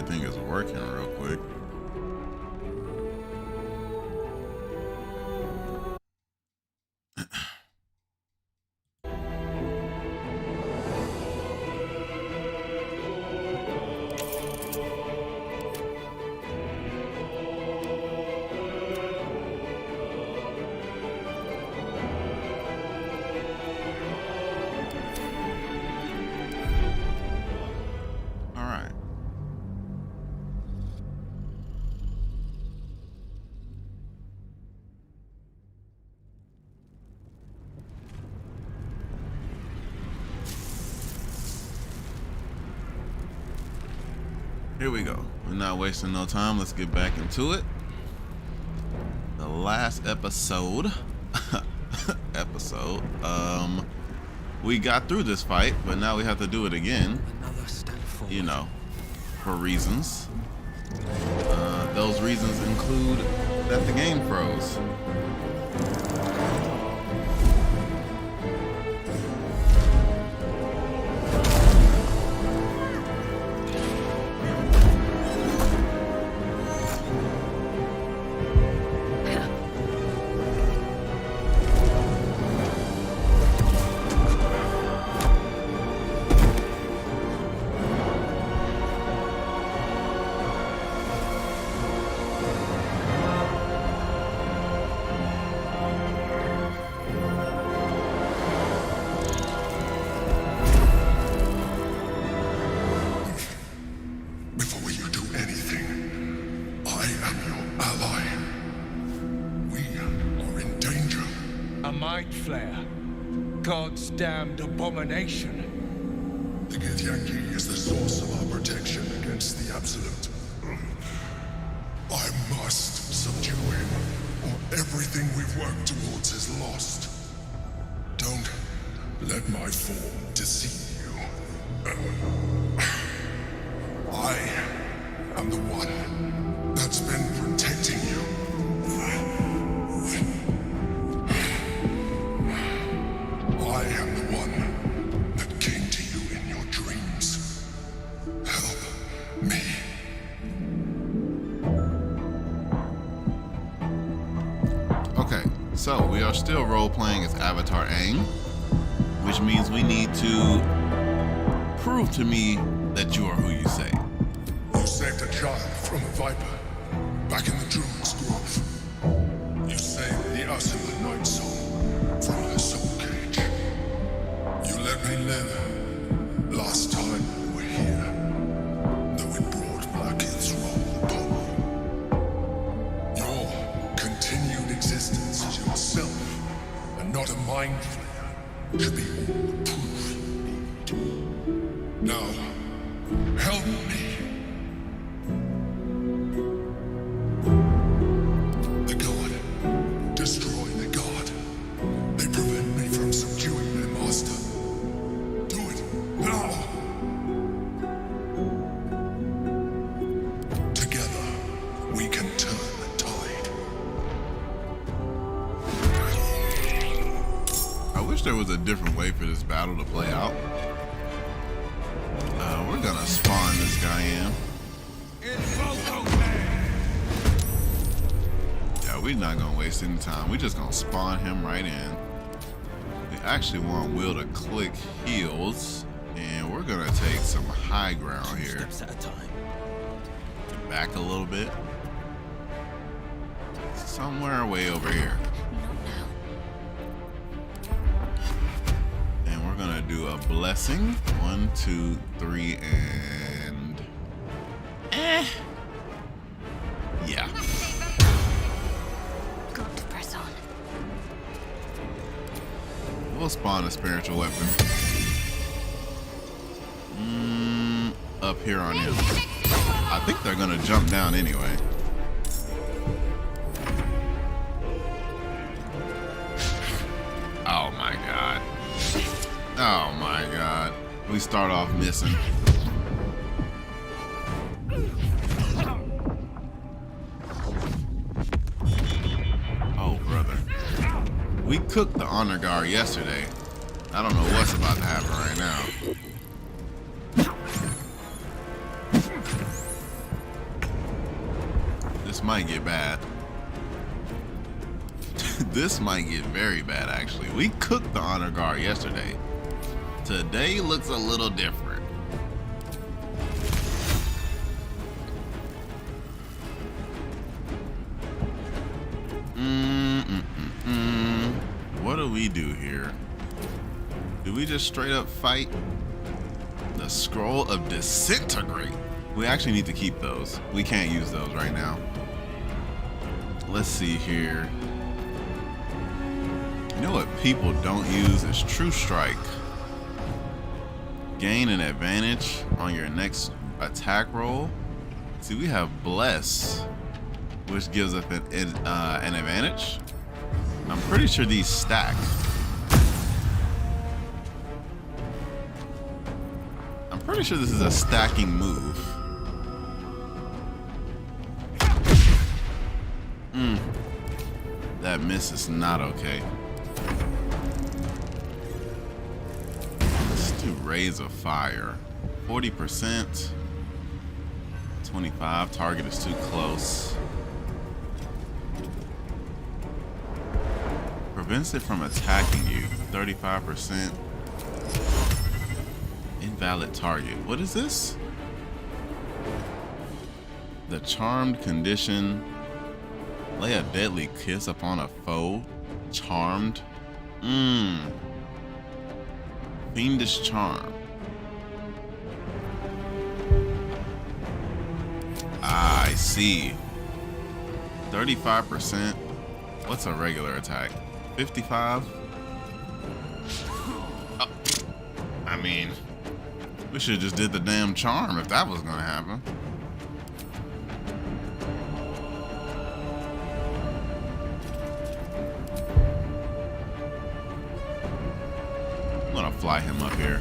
everything is working real quick. Here we go. We're not wasting no time. Let's get back into it. The last episode, we got through this fight, but now we have to do it again. You know, for reasons. Those reasons include that the game froze. Flare, God's damned abomination. The Githyanki is the source of our protection against the Absolute. I must subdue him, or everything we've worked towards is lost. Don't let my form deceive you. I am the one that's been protecting you. I am the one that came to you in your dreams. Help me. Okay, so we are still role-playing as Avatar Aang, which means we need to prove to me that you are who you say. You saved a child from a viper back in the Druid's Grove. You saved the Ursula Night Soul from her soul cage. You let me live last time you were here, though it brought Blackheath's role upon you. Your continued existence as yourself, and not a mind flayer, should be all the proof you need. Now, help me. The god. Destroy the god. They prevent me from subduing their master. Do it now. Together, we can turn the tide. I wish there was a different way for this battle to play out. We're gonna spawn this guy in. Yeah, we're not gonna waste any time. We're just gonna spawn him right in. We actually want Will to click heals, and we're gonna take some high ground here. Get back a little bit. Somewhere way over here. And we're gonna do a blessing. 1, 2, 3, and yeah. Got to press on. We'll spawn a spiritual weapon. Up here on him. I think they're gonna jump down anyway. Oh my god. Oh my god. We start off missing. Oh, brother. We cooked the honor guard yesterday. I don't know what's about to happen right now. This might get bad. This might get very bad, actually. We cooked the honor guard yesterday. Today looks a little different. What do we do here? Do we just straight up fight? The scroll of disintegrate. We actually need to keep those. We can't use those right now. Let's see here. You know what people don't use is True Strike. Gain an advantage on your next attack roll. See, we have Bless, which gives us an advantage. I'm pretty sure these stack. I'm pretty sure this is a stacking move. That miss is not okay. Let's do Rays of Fire. 40%. 25. Target is too close. Prevents it from attacking you. 35%. Invalid target. What is this? The charmed condition. Lay a deadly kiss upon a foe. Charmed. Fiendish charm. I see. 35%. What's a regular attack? 55? Oh, I mean, we should have just did the damn charm if that was gonna happen. I'm gonna fly him up here.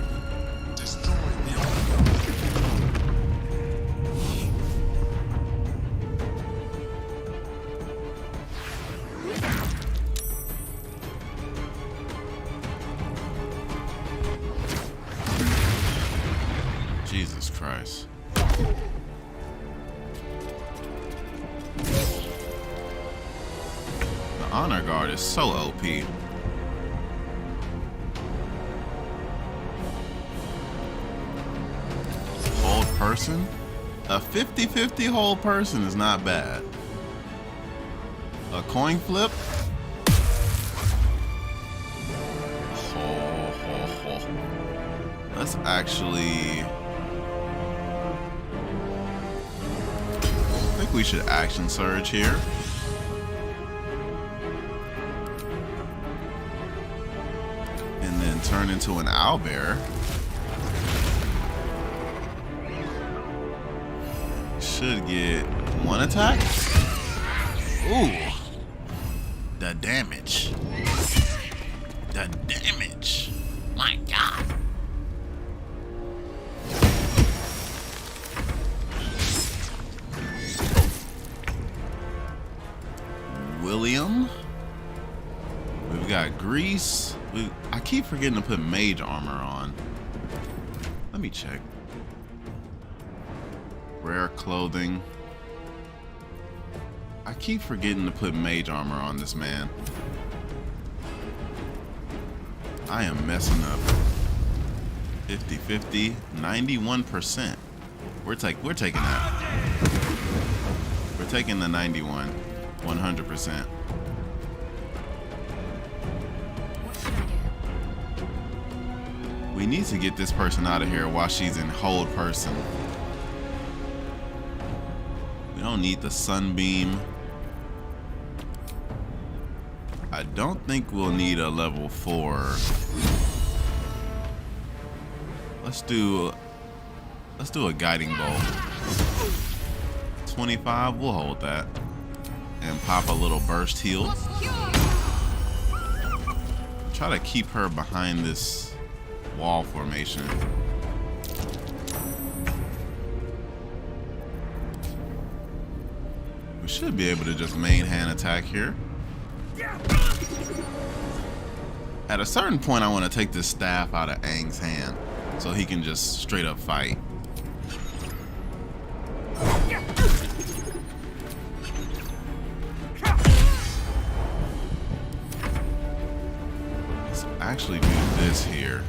Destroy the Jesus Christ. The honor guard is so OP. Hold person? A 50-50 hold person is not bad. A coin flip? Let's actually... I think we should action surge here. And then turn into an owlbear. Should get one attack. Ooh. The damage. The damage. My God. William. We've got Grease. I keep forgetting to put mage armor on. Let me check. Rare clothing. I keep forgetting to put mage armor on this man. I am messing up. 50-50, 91%. We're taking that. We're taking the 91. 100%. We need to get this person out of here while she's in hold person. We don't need the sunbeam. I don't think we'll need a level 4. Let's do a guiding bolt. 25, we'll hold that. And pop a little burst heal. Try to keep her behind this wall formation. We should be able to just main hand attack here. At a certain point, I want to take this staff out of Aang's hand so he can just straight up fight. actually do this here.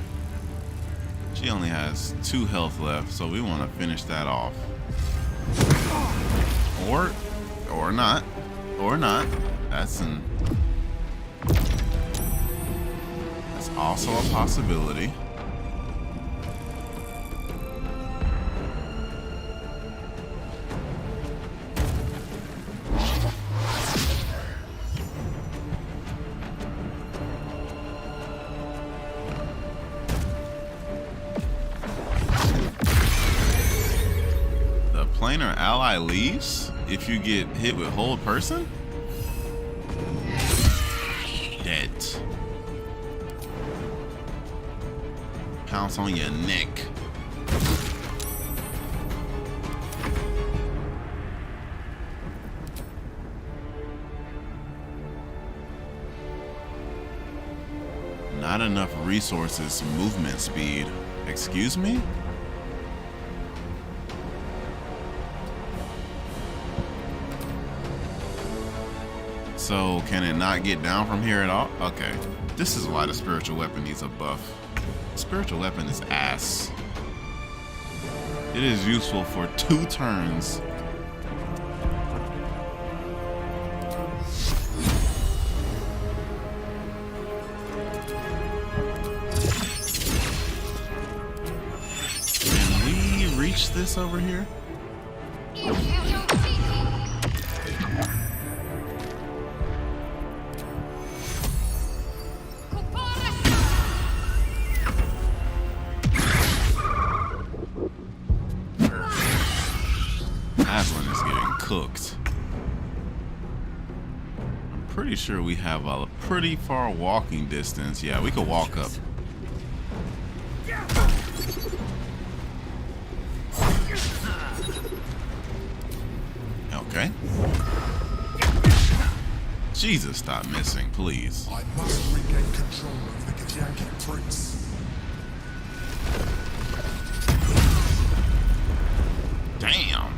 She only has 2 health left, so we want to finish that off. Or not. Or not. That's also a possibility. Planar ally leaves if you get hit with hold person? Dead. Pounce on your neck. Not enough resources, movement speed. Excuse me? So can it not get down from here at all? Okay. This is why the spiritual weapon needs a buff. Spiritual weapon is ass. It is useful for 2 turns. Can we reach this over here? Cooked. I'm pretty sure we have a pretty far walking distance. Yeah, we could walk up. Okay. Jesus, stop missing, please. I must regain control of the Githyanki prince. Damn.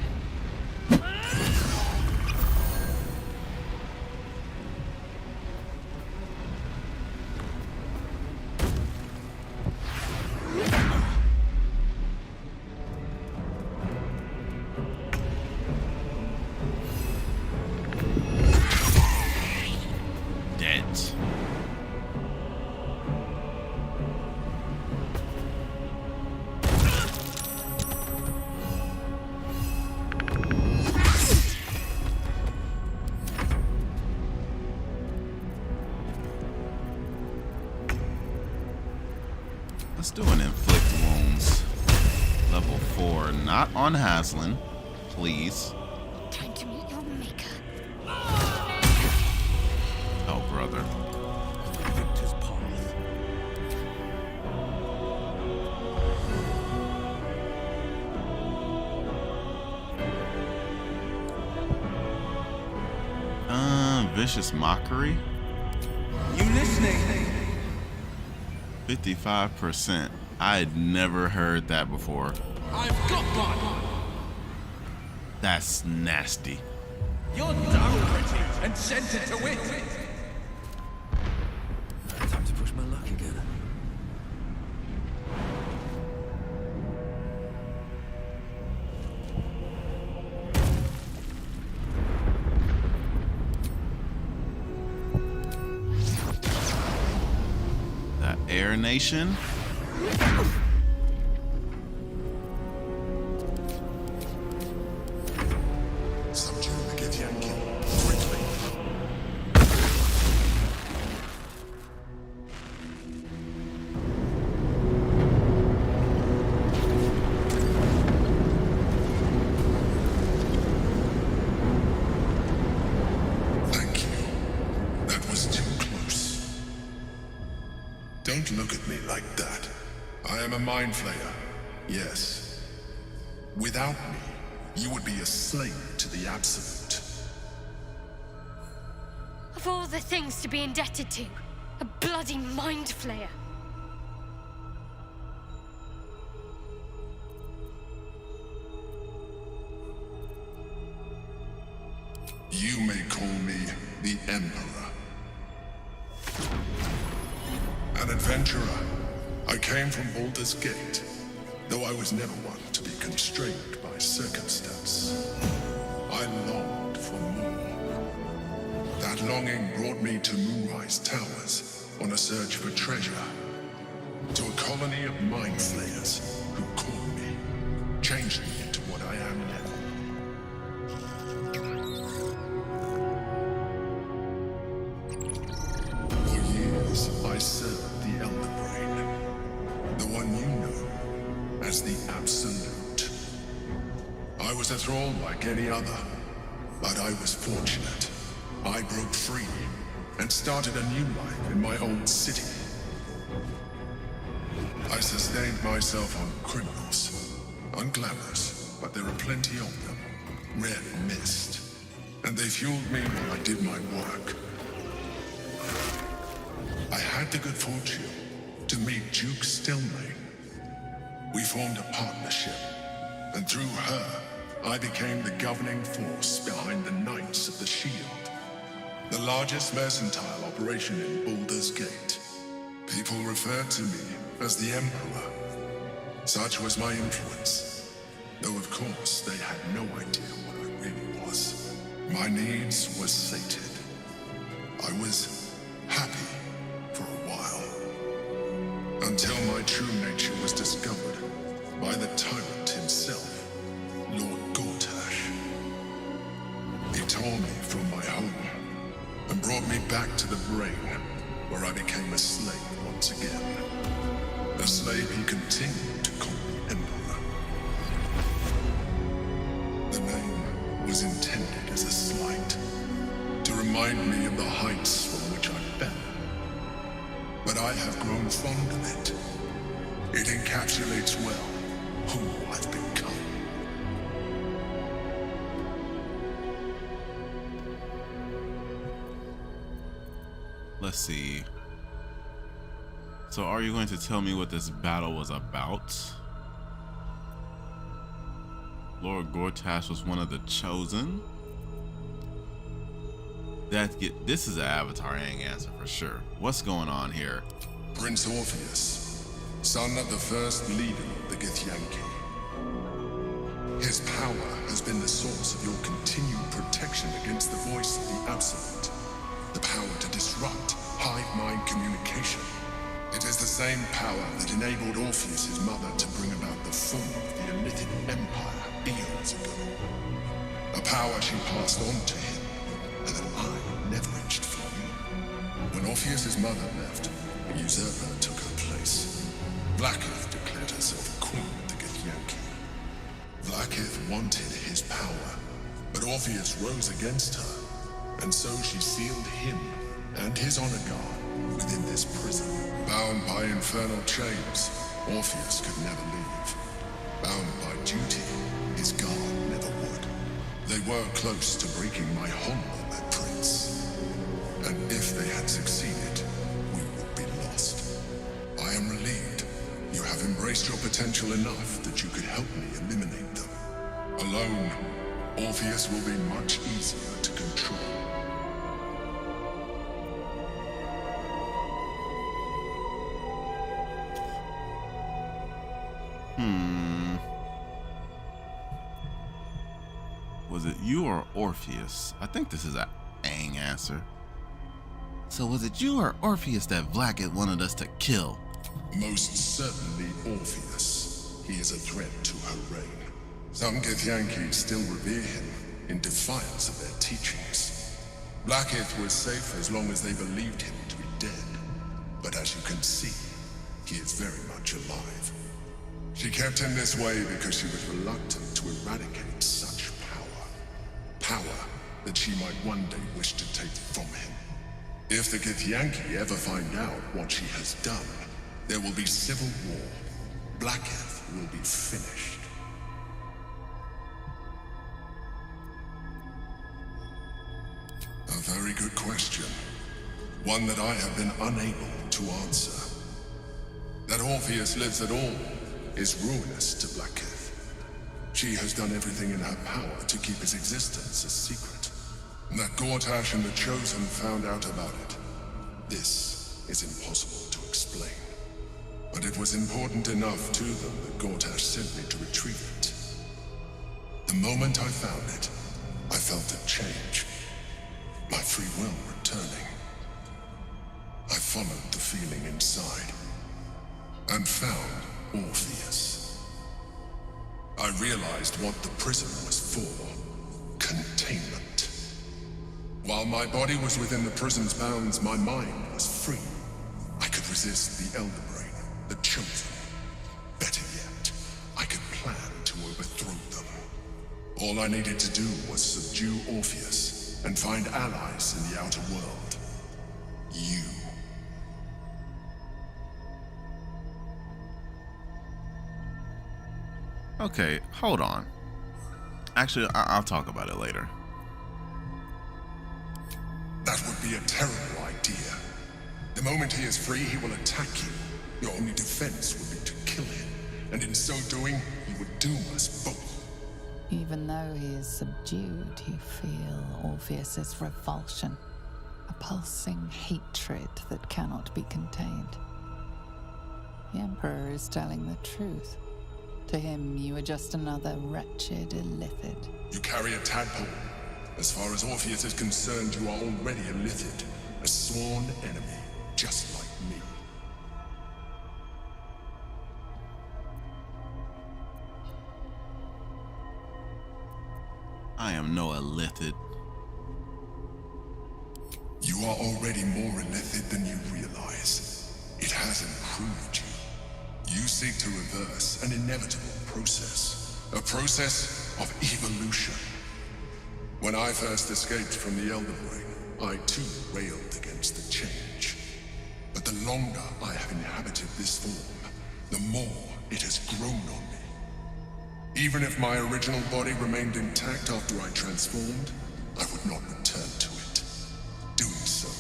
Let's do an inflict wounds. Level 4, not on Haslin, please. Time to meet your maker. Oh, brother. Victor's path. Vicious mockery. You listening? 55%. I had never heard that before. I've got one. That's nasty. You're done, pretty, and sent it to wit. Time to push my luck again. That Air Nation. Subdue the Githyanki quickly. Thank you. That was too close. Don't look at me like that. I am a mind flayer. Yes. Without me, you would be a slave to the Absolute. Of all the things to be indebted to, a bloody mind flayer. You may call me the Emperor. An adventure Adventurer, I came from Baldur's Gate, though I was never one to be constrained by circumstance. I longed for more. That longing brought me to Moonrise Towers on a search for treasure, to a colony of mind flayers who caught me, changed me into what I am now. For years, I served the Elder Brain, the one you know as the Absolute. I was a thrall like any other, but I was fortunate. I broke free and started a new life in my old city. I sustained myself on criminals, unglamorous, but there are plenty of them, red mist, and they fueled me while I did my work. I had the good fortune to meet Duke Stillmain. We formed a partnership, and through her, I became the governing force behind the Knights of the Shield, the largest mercantile operation in Baldur's Gate. People referred to me as the Emperor. Such was my influence, though of course they had no idea what I really was. My needs were sated. I was happy for a while, until my true nature was discovered by the tyrant himself, Lord Gortash. He tore me from my home and brought me back to the Brain, where I became a slave once again. A slave he continued to call me Emperor. The name was intended as a slight, to remind me of the heights from which I fell. But I have grown fond of it. It encapsulates well who I've become. Let's see. So are you going to tell me what this battle was about? Lord Gortash was one of the chosen? This is an Avatar Aang answer for sure. What's going on here? Prince Orpheus, son of the first leader of the Githyanki. His power has been the source of your continued protection against the voice of the Absolute. The power to disrupt hive mind communication. It is the same power that enabled Orpheus' mother to bring about the fall of the Elithic Empire eons ago. A power she passed on to him, and that I leveraged for you. When Orpheus' mother left, a usurper took her place. Blackith declared herself queen of the Githyanki. Blackith wanted his power, but Orpheus rose against her, and so she sealed him and his honor guard within this prison. Bound by infernal chains, Orpheus could never leave. Bound by duty, his guard never would. They were close to breaking my honor, my prince. And if they had succeeded, we would be lost. I am relieved you have embraced your potential enough that you could help me eliminate them. Alone, Orpheus will be much easier to control. Was it you or Orpheus? I think this is an Aang answer. So was it you or Orpheus that Blackett wanted us to kill? Most certainly Orpheus. He is a threat to her reign. Some Githyanki still revere him in defiance of their teachings. Blackith was safe as long as they believed him to be dead. But as you can see, he is very much alive. She kept him this way because she was reluctant to eradicate such power. Power that she might one day wish to take from him. If the Githyanki ever find out what she has done, there will be civil war. Blackith will be finished. A very good question. One that I have been unable to answer. That Orpheus lives at all is ruinous to Blackith. She has done everything in her power to keep his existence a secret. That Gortash and the Chosen found out about it. This is impossible to explain. But it was important enough to them that Gortash sent me to retrieve it. The moment I found it, I felt it change. My free will returning. I followed the feeling inside and found Orpheus. I realized what the prison was for. Containment. While my body was within the prison's bounds, my mind was free. I could resist the Elder Brain, the Chosen. Better yet, I could plan to overthrow them. All I needed to do was subdue Orpheus and find allies in the outer world. You. Okay, hold on. Actually, I'll talk about it later. That would be a terrible idea. The moment he is free, he will attack you. Your only defense would be to kill him. And in so doing, he would doom us both. Even though he is subdued, you feel Orpheus's revulsion. A pulsing hatred that cannot be contained. The Emperor is telling the truth. To him, you are just another wretched illithid. You carry a tadpole. As far as Orpheus is concerned, you are already a illithid. A sworn enemy, just like me. I am no illithid. You are already more illithid than you realize. It has improved you. You seek to reverse an inevitable process. A process of evolution. When I first escaped from the Elder Brain, I too railed against the change. But the longer I have inhabited this form, the more it has grown on me. Even if my original body remained intact after I transformed, I would not return to it. Doing so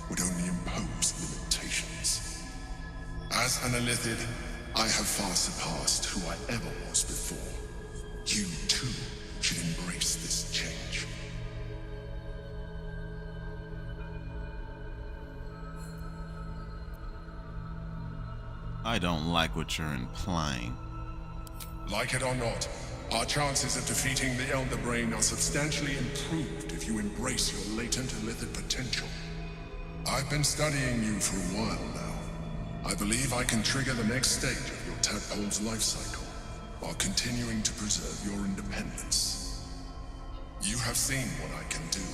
would only impose limitations. As an illithid, I have far surpassed who I ever was before. You too should embrace this change. I don't like what you're implying. Like it or not, our chances of defeating the Elder Brain are substantially improved if you embrace your latent illithid potential. I've been studying you for a while now. I believe I can trigger the next stage of your tadpole's life cycle, while continuing to preserve your independence. You have seen what I can do.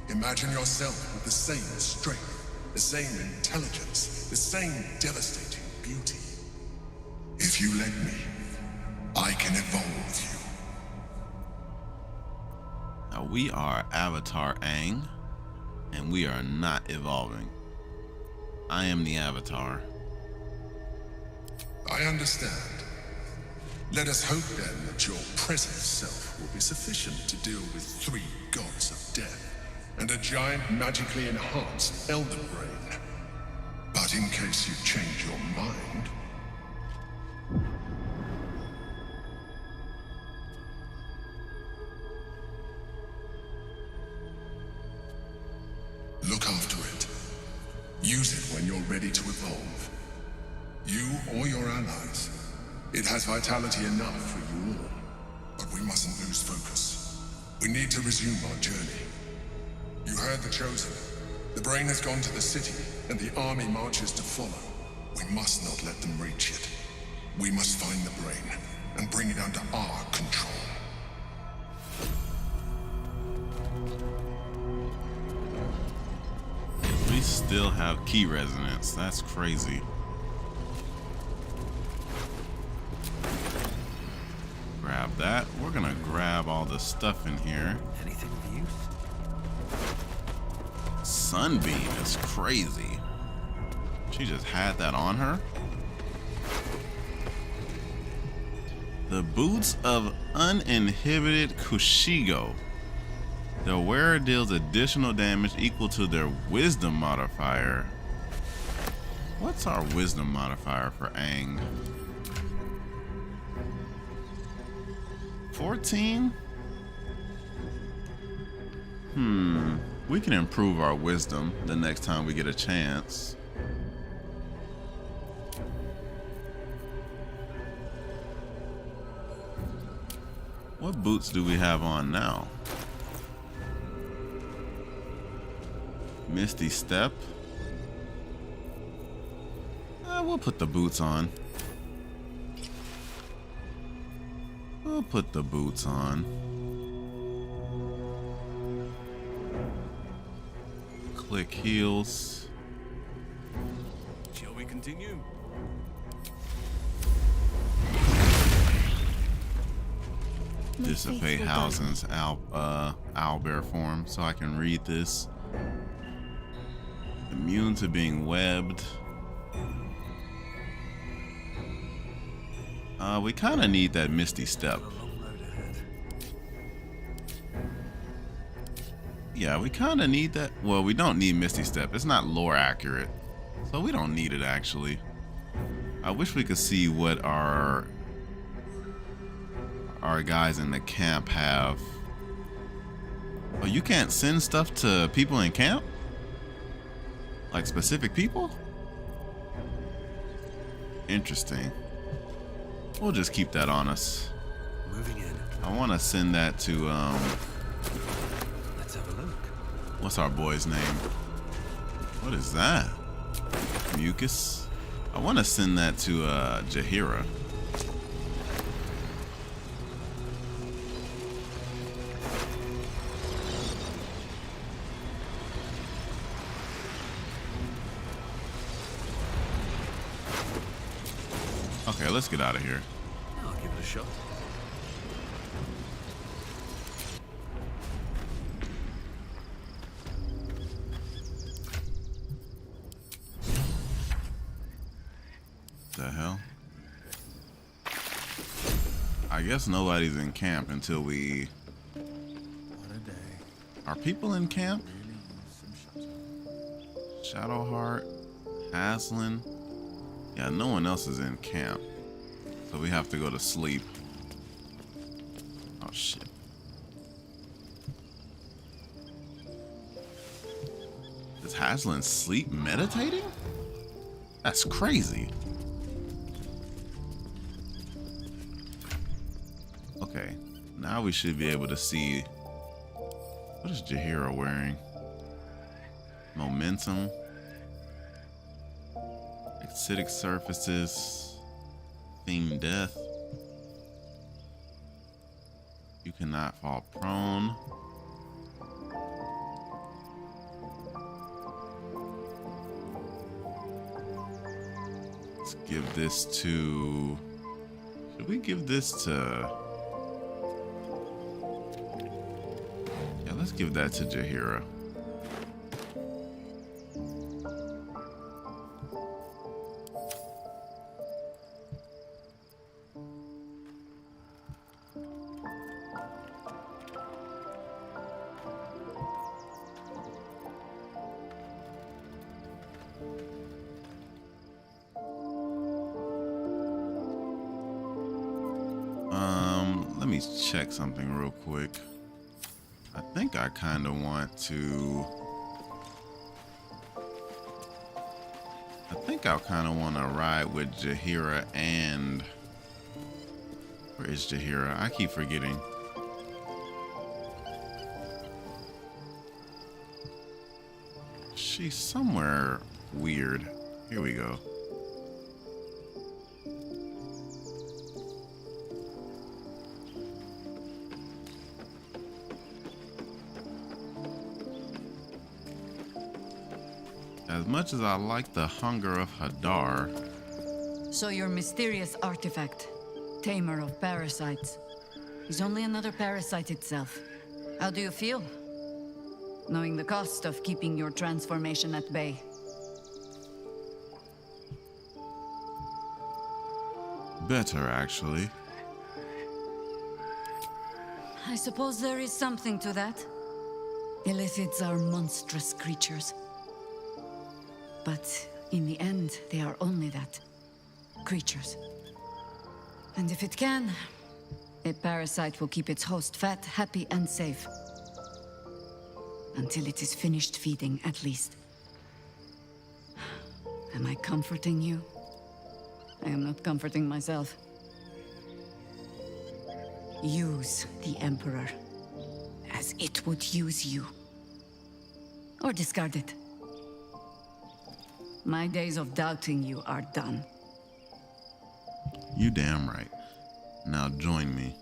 Imagine yourself with the same strength, the same intelligence, the same devastating beauty. If you let me, I can evolve you. Now we are Avatar Aang, and we are not evolving. I am the Avatar. I understand. Let us hope then that your present self will be sufficient to deal with 3 gods of death and a giant magically enhanced Elder Brain. But in case you change your mind... look after it. Use it when you're ready to evolve. You or your allies. It has vitality enough for you all. But we mustn't lose focus. We need to resume our journey. You heard the Chosen. The Brain has gone to the city, and the army marches to follow. We must not let them reach it. We must find the Brain, and bring it under our control. We still have key resonance. That's crazy. Grab that. We're gonna grab all the stuff in here. Anything of use? Sunbeam is crazy. She just had that on her. The boots of uninhibited Kushigo. The wearer deals additional damage equal to their wisdom modifier. What's our wisdom modifier for Aang? 14? We can improve our wisdom the next time we get a chance. What boots do we have on now? Misty Step. We'll put the boots on. We'll put the boots on. Click heels. Shall we continue? Dissipate Hausen's owlbear form so I can read this. Immune to being webbed. We kind of need that Misty Step. Yeah, we kind of need that. Well, we don't need Misty Step. It's not lore accurate, so we don't need it actually. I wish we could see what our guys in the camp have. Oh, you can't send stuff to people in camp? Like specific people? Interesting. We'll just keep that on us. Moving in. I want to send that to Let's have a look. what's our boy's name? What is that? Mucus? I want to send that to Jaheira. Okay, let's get out of here. I'll give it a shot. The hell? I guess nobody's in camp until we... What a day. Are people in camp? Really use some shelter. Shadowheart, Haslin. Yeah, no one else is in camp. So we have to go to sleep. Oh shit. Does Haslin sleep meditating? That's crazy. Okay, now we should be able to see. What is Jaheira wearing? Momentum. Acidic surfaces. Fiend death. You cannot fall prone. Let's give this to... Should we give this to... Yeah, let's give that to Jaheira. Let me check something real quick. I think I kind of want to... I think I kind of want to ride with Jaheira and... Where is Jaheira? I keep forgetting. She's somewhere weird. Here we go. As much as I like the hunger of Hadar, So your mysterious artifact, tamer of parasites, is only another parasite itself. How do you feel? Knowing the cost of keeping your transformation at bay. better actually. I suppose there is something to that. Illithids are monstrous creatures. But in the end, they are only that. Creatures. And if it can, a parasite will keep its host fat, happy, and safe. Until it is finished feeding, at least. Am I comforting you? I am not comforting myself. use the Emperor as it would use you. Or discard it. My days of doubting you are done. You damn right. Now join me.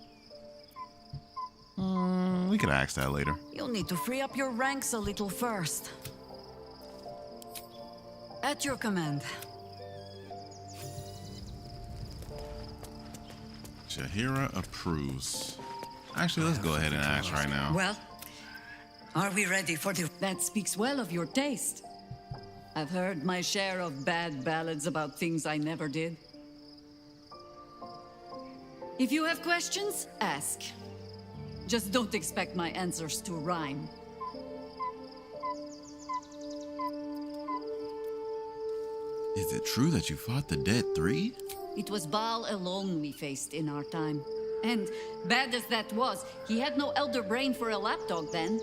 We could ask that later. You'll need to free up your ranks a little first. At your command. Jaheira approves. Actually, let's go ahead and ask right now. Well, are we ready for the... That speaks well of your taste. I've heard my share of bad ballads about things I never did. If you have questions, ask. Just don't expect my answers to rhyme. Is it true that you fought the Dead Three? It was Baal alone we faced in our time. And bad as that was, he had no elder brain for a lapdog then.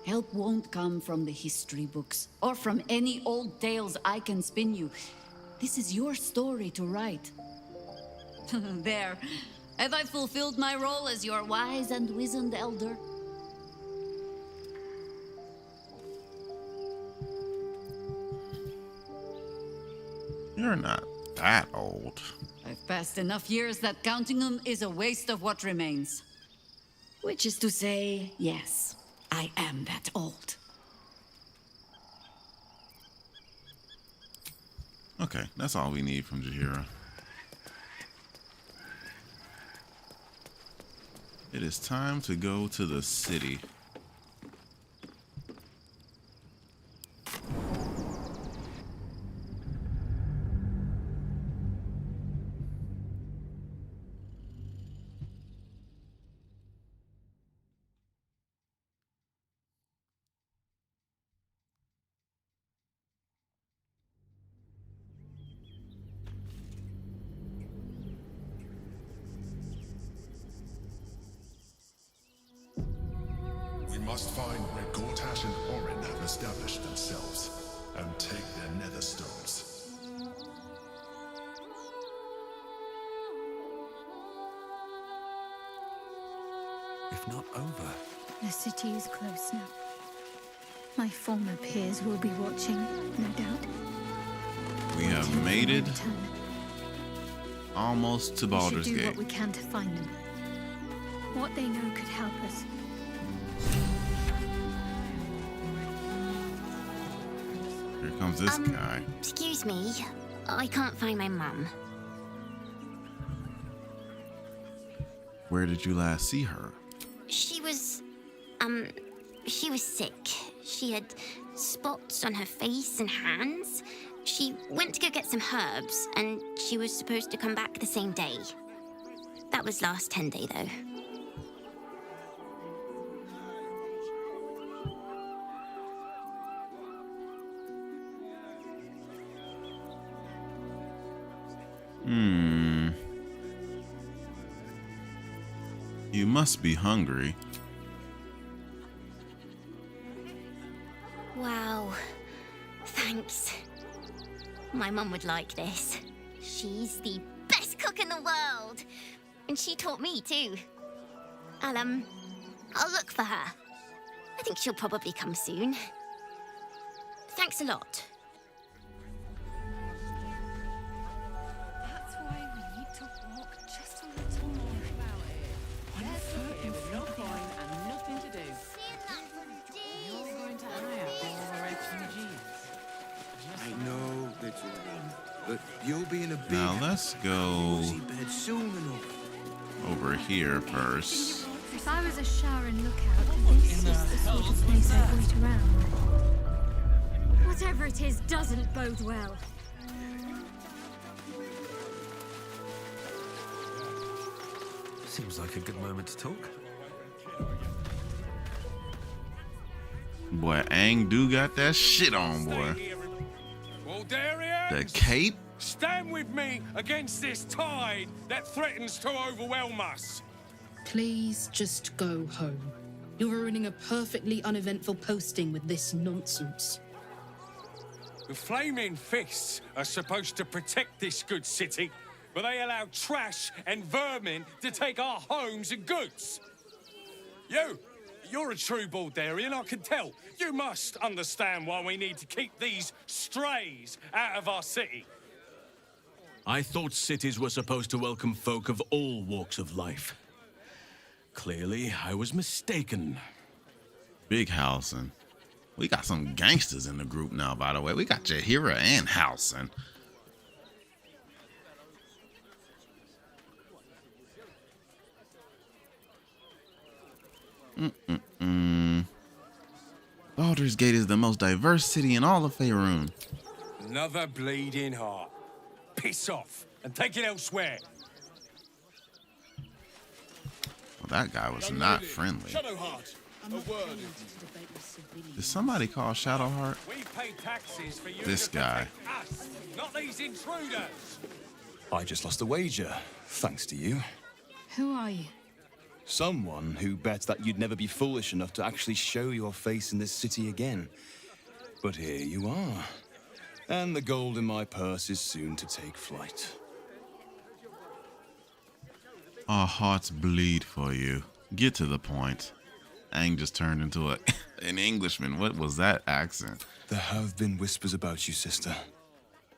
Help won't come from the history books, or from any old tales I can spin you. This is your story to write. There. Have I fulfilled my role as your wise and wizened elder? You're not that old. I've passed enough years that counting them is a waste of what remains. Which is to say, yes, I am that old. Okay, that's all we need from Jaheira. It is time to go to the city. We must find where Gortash and Orin have established themselves, and take their nether stones. If not over. The city is close now. My former peers will be watching, no doubt. We have made it almost to We Baldur's should do Gate. what we can to find them. What they know could help us. Here comes this guy. Excuse me, I can't find my mum. Where did you last see her? She was sick. She had spots on her face and hands. She went to go get some herbs, and she was supposed to come back the same day. That was last 10 day, though. You must be hungry. Wow. Thanks. My mum would like this. She's the best cook in the world. And she taught me too. I'll look for her. I think she'll probably come soon. Thanks a lot. That's why we need to walk just a little more about it. There's no point and nothing to do. You're going to hire all the refugees. I know that you are, but you'll be in a big Now let's go cozy bed soon enough. over here first. If I was a Sharon lookout, this is the sort of place I'd wait around. Whatever it is doesn't bode well. Seems like a good moment to talk. Boy, Aang do got that shit on, boy. UNDRWRLD, The cape? stand with me against this tide that threatens to overwhelm us. Please just go home. You're ruining a perfectly uneventful posting with this nonsense. The flaming fists are supposed to protect this good city. but they allow trash and vermin to take our homes and goods. You're a true Baldurian, I can tell. You must understand why we need to keep these strays out of our city. I thought cities were supposed to welcome folk of all walks of life. Clearly, I was mistaken. Big Halson. We got some gangsters in the group now, by the way. We got Jahira and Halson. Baldur's Gate is the most diverse city in all of Faerun. Another bleeding heart. Piss off and take it elsewhere. Well, that guy was not friendly. Shadowheart, a word. Did somebody call Shadowheart? We pay taxes for you This to guy. protect us, not these intruders. I just lost a wager, thanks to you. Who are you? Someone who bet that you'd never be foolish enough to actually show your face in this city again. But here you are. And the gold in my purse is soon to take flight. Our hearts bleed for you. Get to the point. Aang just turned into an Englishman. What was that accent? There have been whispers about you, sister.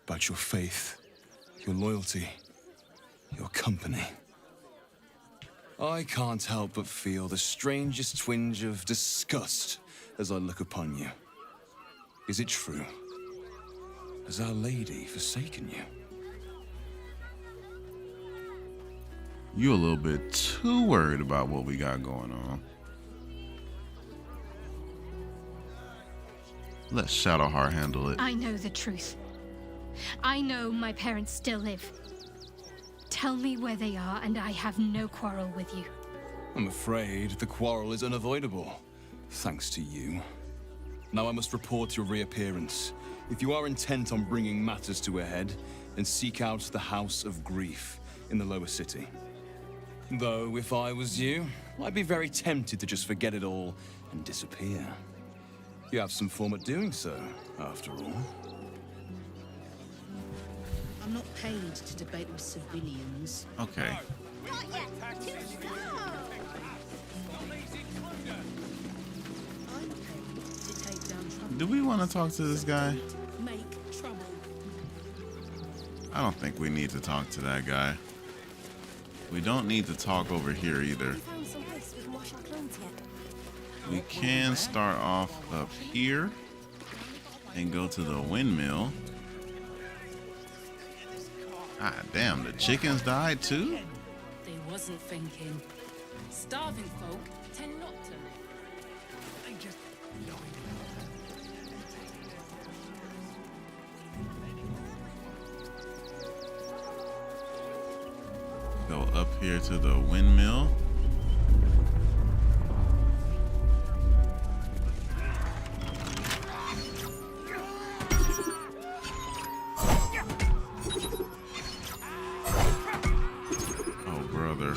About your faith, your loyalty, your company. I can't help but feel the strangest twinge of disgust as I look upon you. Is it true? Has Our Lady forsaken you? You a little bit too worried about what we got going on. Let Shadowheart handle it. I know the truth. I know my parents still live. Tell me where they are, and I have no quarrel with you. I'm afraid the quarrel is unavoidable, thanks to you. Now I must report your reappearance. If you are intent on bringing matters to a head, then seek out the House of Grief in the lower city. Though, if I was you, I'd be very tempted to just forget it all and disappear. You have some form at doing so, after all. I'm not paid to debate with civilians. Okay. Do we want to talk to this guy? Make trouble. I don't think we need to talk to that guy. We don't need to talk over here either. We can start off up here and go to the windmill. Ah, damn, the chickens died too? They wasn't thinking. Starving folk tend not to. They just Go up here to the windmill. Oh, brother.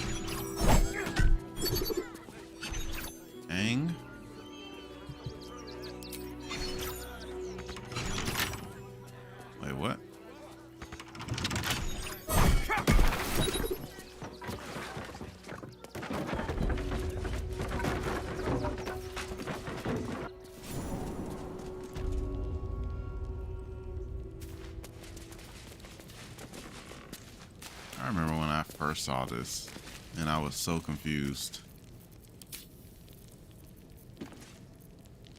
Aang. Wait, what? I remember when I first saw this, and I was so confused.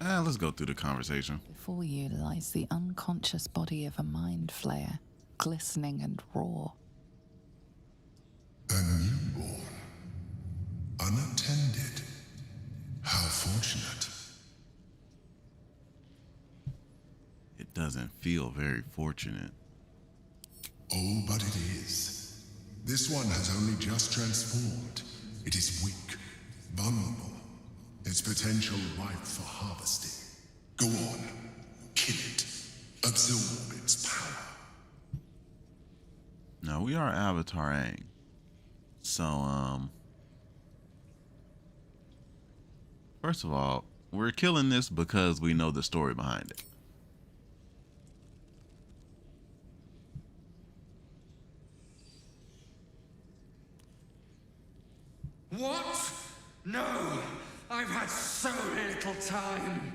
Let's go through the conversation. Before you lies the unconscious body of a mind flayer, glistening and raw. A newborn. Unattended. How fortunate. It doesn't feel very fortunate. Oh, but it is. This one has only just transformed. It is weak, vulnerable. Its potential ripe for harvesting. Go on, kill it. Absorb its power. Now, we are Avatar Aang. So, first of all, we're killing this because we know the story behind it. What? No! I've had so little time.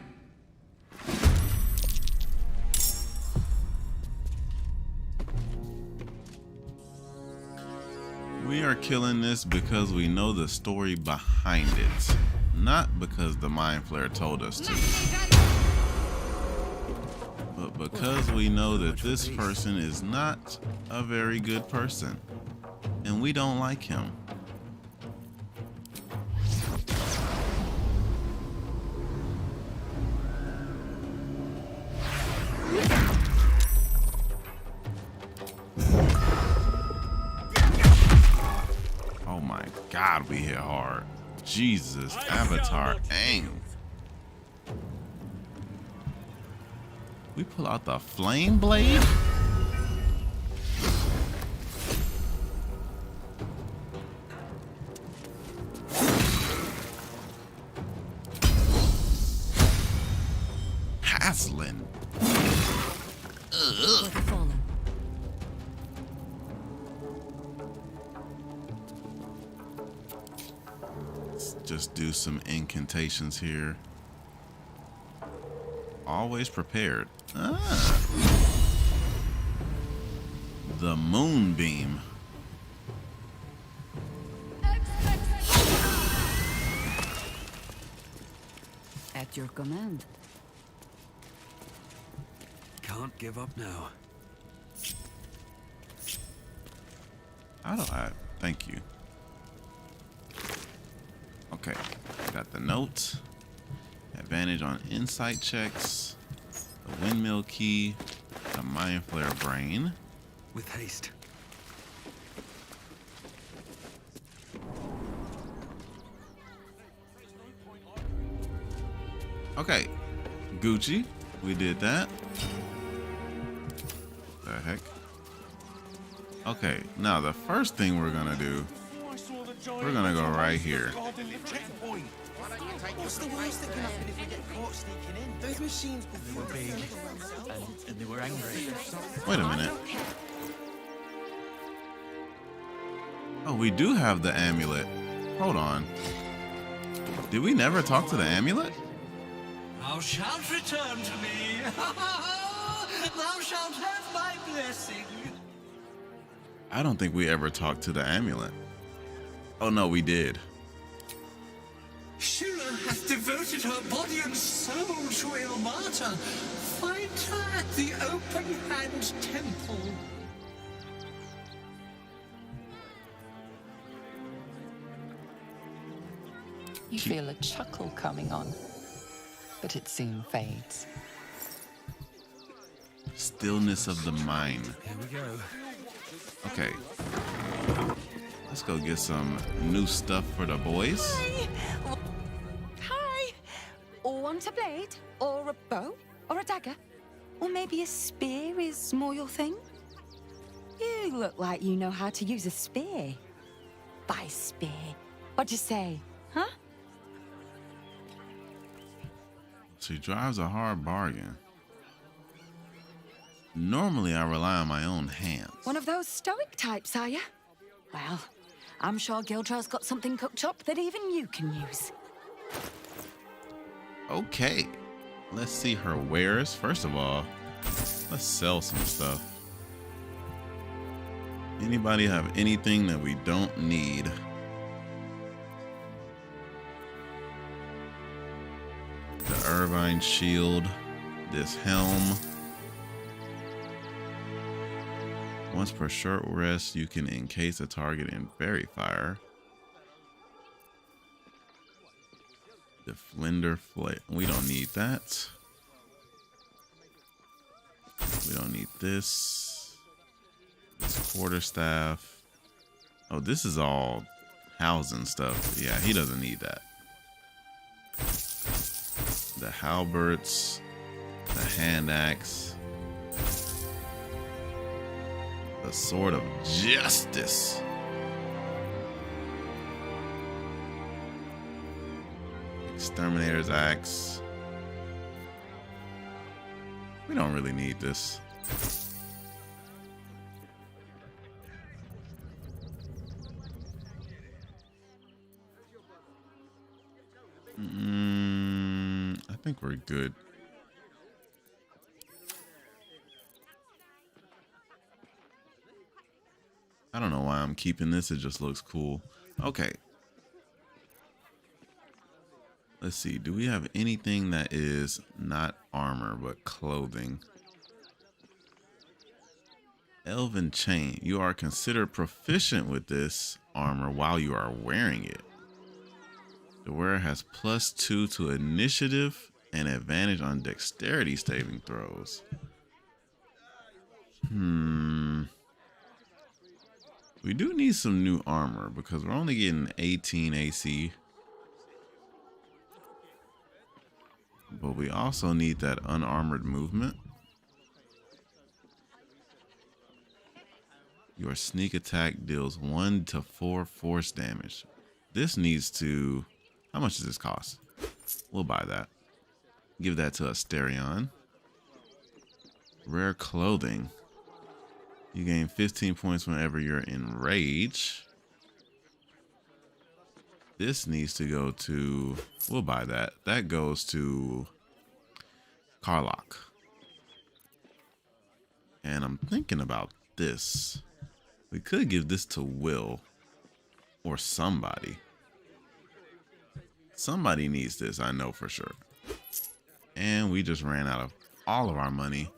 We are killing this because we know the story behind it, not because the Mind Flayer told us to. But because we know that this person is not a very good person, and we don't like him. Oh my God, we hit hard. Jesus, Avatar Aang. We pull out the flame blade? Haslin. Let's just do some incantations here. Always prepared. Ah. The moonbeam. At your command. Can't give up now. How do I? Thank you. Okay, got the note. Advantage on insight checks. The windmill key. The Mind Flayer brain. With haste. Okay, Gucci, we did that. The heck? Okay, now the first thing we're gonna do, we're gonna go right here. What's the worst that can happen if we get caught sneaking in? Those machines were big and they were angry. Wait a minute. Oh, we do have the amulet. Hold on. Did we never talk to the amulet? Thou shalt return to me. Thou shalt have my blessing. I don't think we ever talked to the amulet. Oh no, we did. Shula hath devoted her body and soul to Ilmata. Find her at the Open Hand Temple. You feel a chuckle coming on, but it soon fades. Stillness of the mind. Here we go. Okay. Let's go get some new stuff for the boys. Hi! Want a blade? Or a bow? Or a dagger? Or maybe a spear is more your thing? You look like you know how to use a spear. By spear. What'd you say, huh? She drives a hard bargain. Normally, I rely on my own hands. One of those stoic types, are you? Well, I'm sure Gildra's got something cooked up that even you can use. Okay, let's see her wares. First of all, let's sell some stuff. Anybody have anything that we don't need? The Irvine shield, this helm. Once per short rest, you can encase a target in fairy fire. The Flender Flame. We don't need that. We don't need this. This quarterstaff. Oh, this is all housing stuff. Yeah, he doesn't need that. The halberts. The hand axe. The sword of justice. Exterminator's axe. We don't really need this. think we're good. I don't know why I'm keeping this. It just looks cool. Okay. Let's see. Do we have anything that is not armor but clothing? Elven chain. You are considered proficient with this armor while you are wearing it. The wearer has +2 to initiative and advantage on dexterity saving throws. We do need some new armor because we're only getting 18 AC. But we also need that unarmored movement. Your sneak attack deals 1 to 4 force damage. This needs to... How much does this cost? We'll buy that. Give that to Asterion. Rare clothing. You gain 15 points whenever you're in rage. This needs to go to... We'll buy that. That goes to Karlach. And I'm thinking about this. We could give this to Will. Or somebody. Somebody needs this, I know for sure. And we just ran out of all of our money.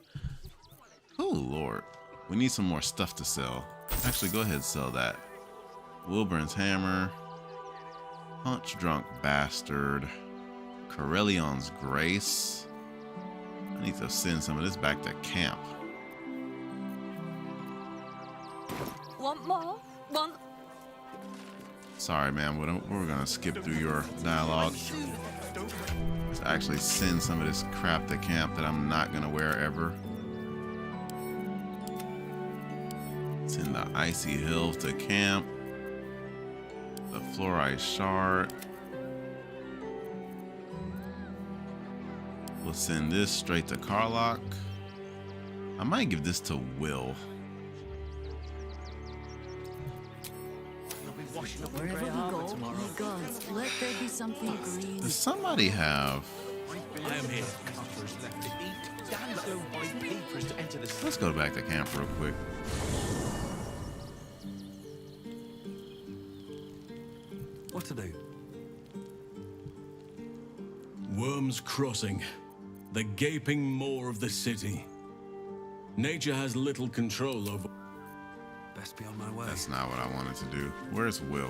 Oh, Lord. We need some more stuff to sell. Actually, go ahead and sell that. Wilburn's hammer. Punch drunk bastard. Corellion's grace. I need to send some of this back to camp. Want more? Want... Sorry, man, we're gonna skip through your dialogue. Let's actually send some of this crap to camp that I'm not gonna wear ever. Send the icy hills to camp. The fluorite shard. We'll send this straight to Karlach. I might give this to Will. Wherever we go, may gods, let there be something green. Does somebody have... I am here. Let's go back to camp real quick. What to do? Worm's Crossing. The gaping maw of the city. Nature has little control over... Best be on my way. That's not what I wanted to do. Where's Will?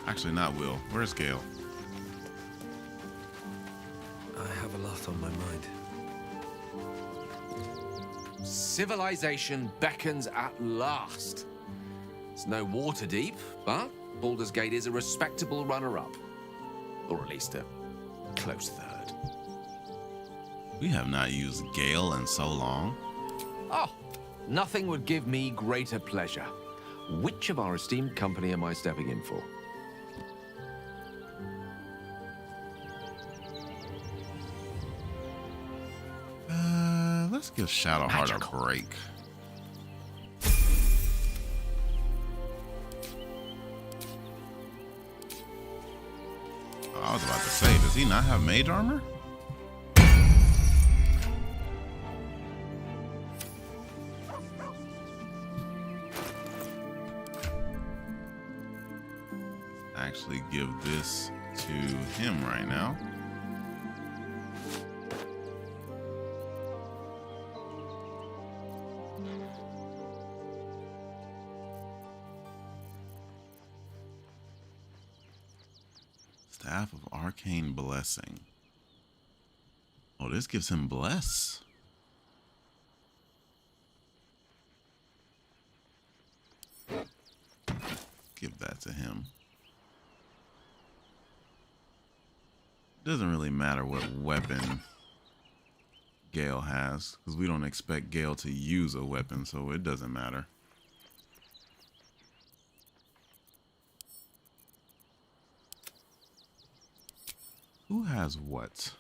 Actually, not Will. Where's Gale? I have a lot on my mind. Civilization beckons at last. It's no Waterdeep, but Baldur's Gate is a respectable runner-up. Or at least a close third. We have not used Gale in so long. Oh, nothing would give me greater pleasure. Which of our esteemed company am I stepping in for? Let's give Shadowheart a break. Oh, I was about to say, does he not have mage armor? Actually give this to him right now. Staff of Arcane Blessing. Oh, this gives him Bless. Give that to him. Doesn't really matter what weapon Gale has, because we don't expect Gale to use a weapon, so it doesn't matter. Who has what?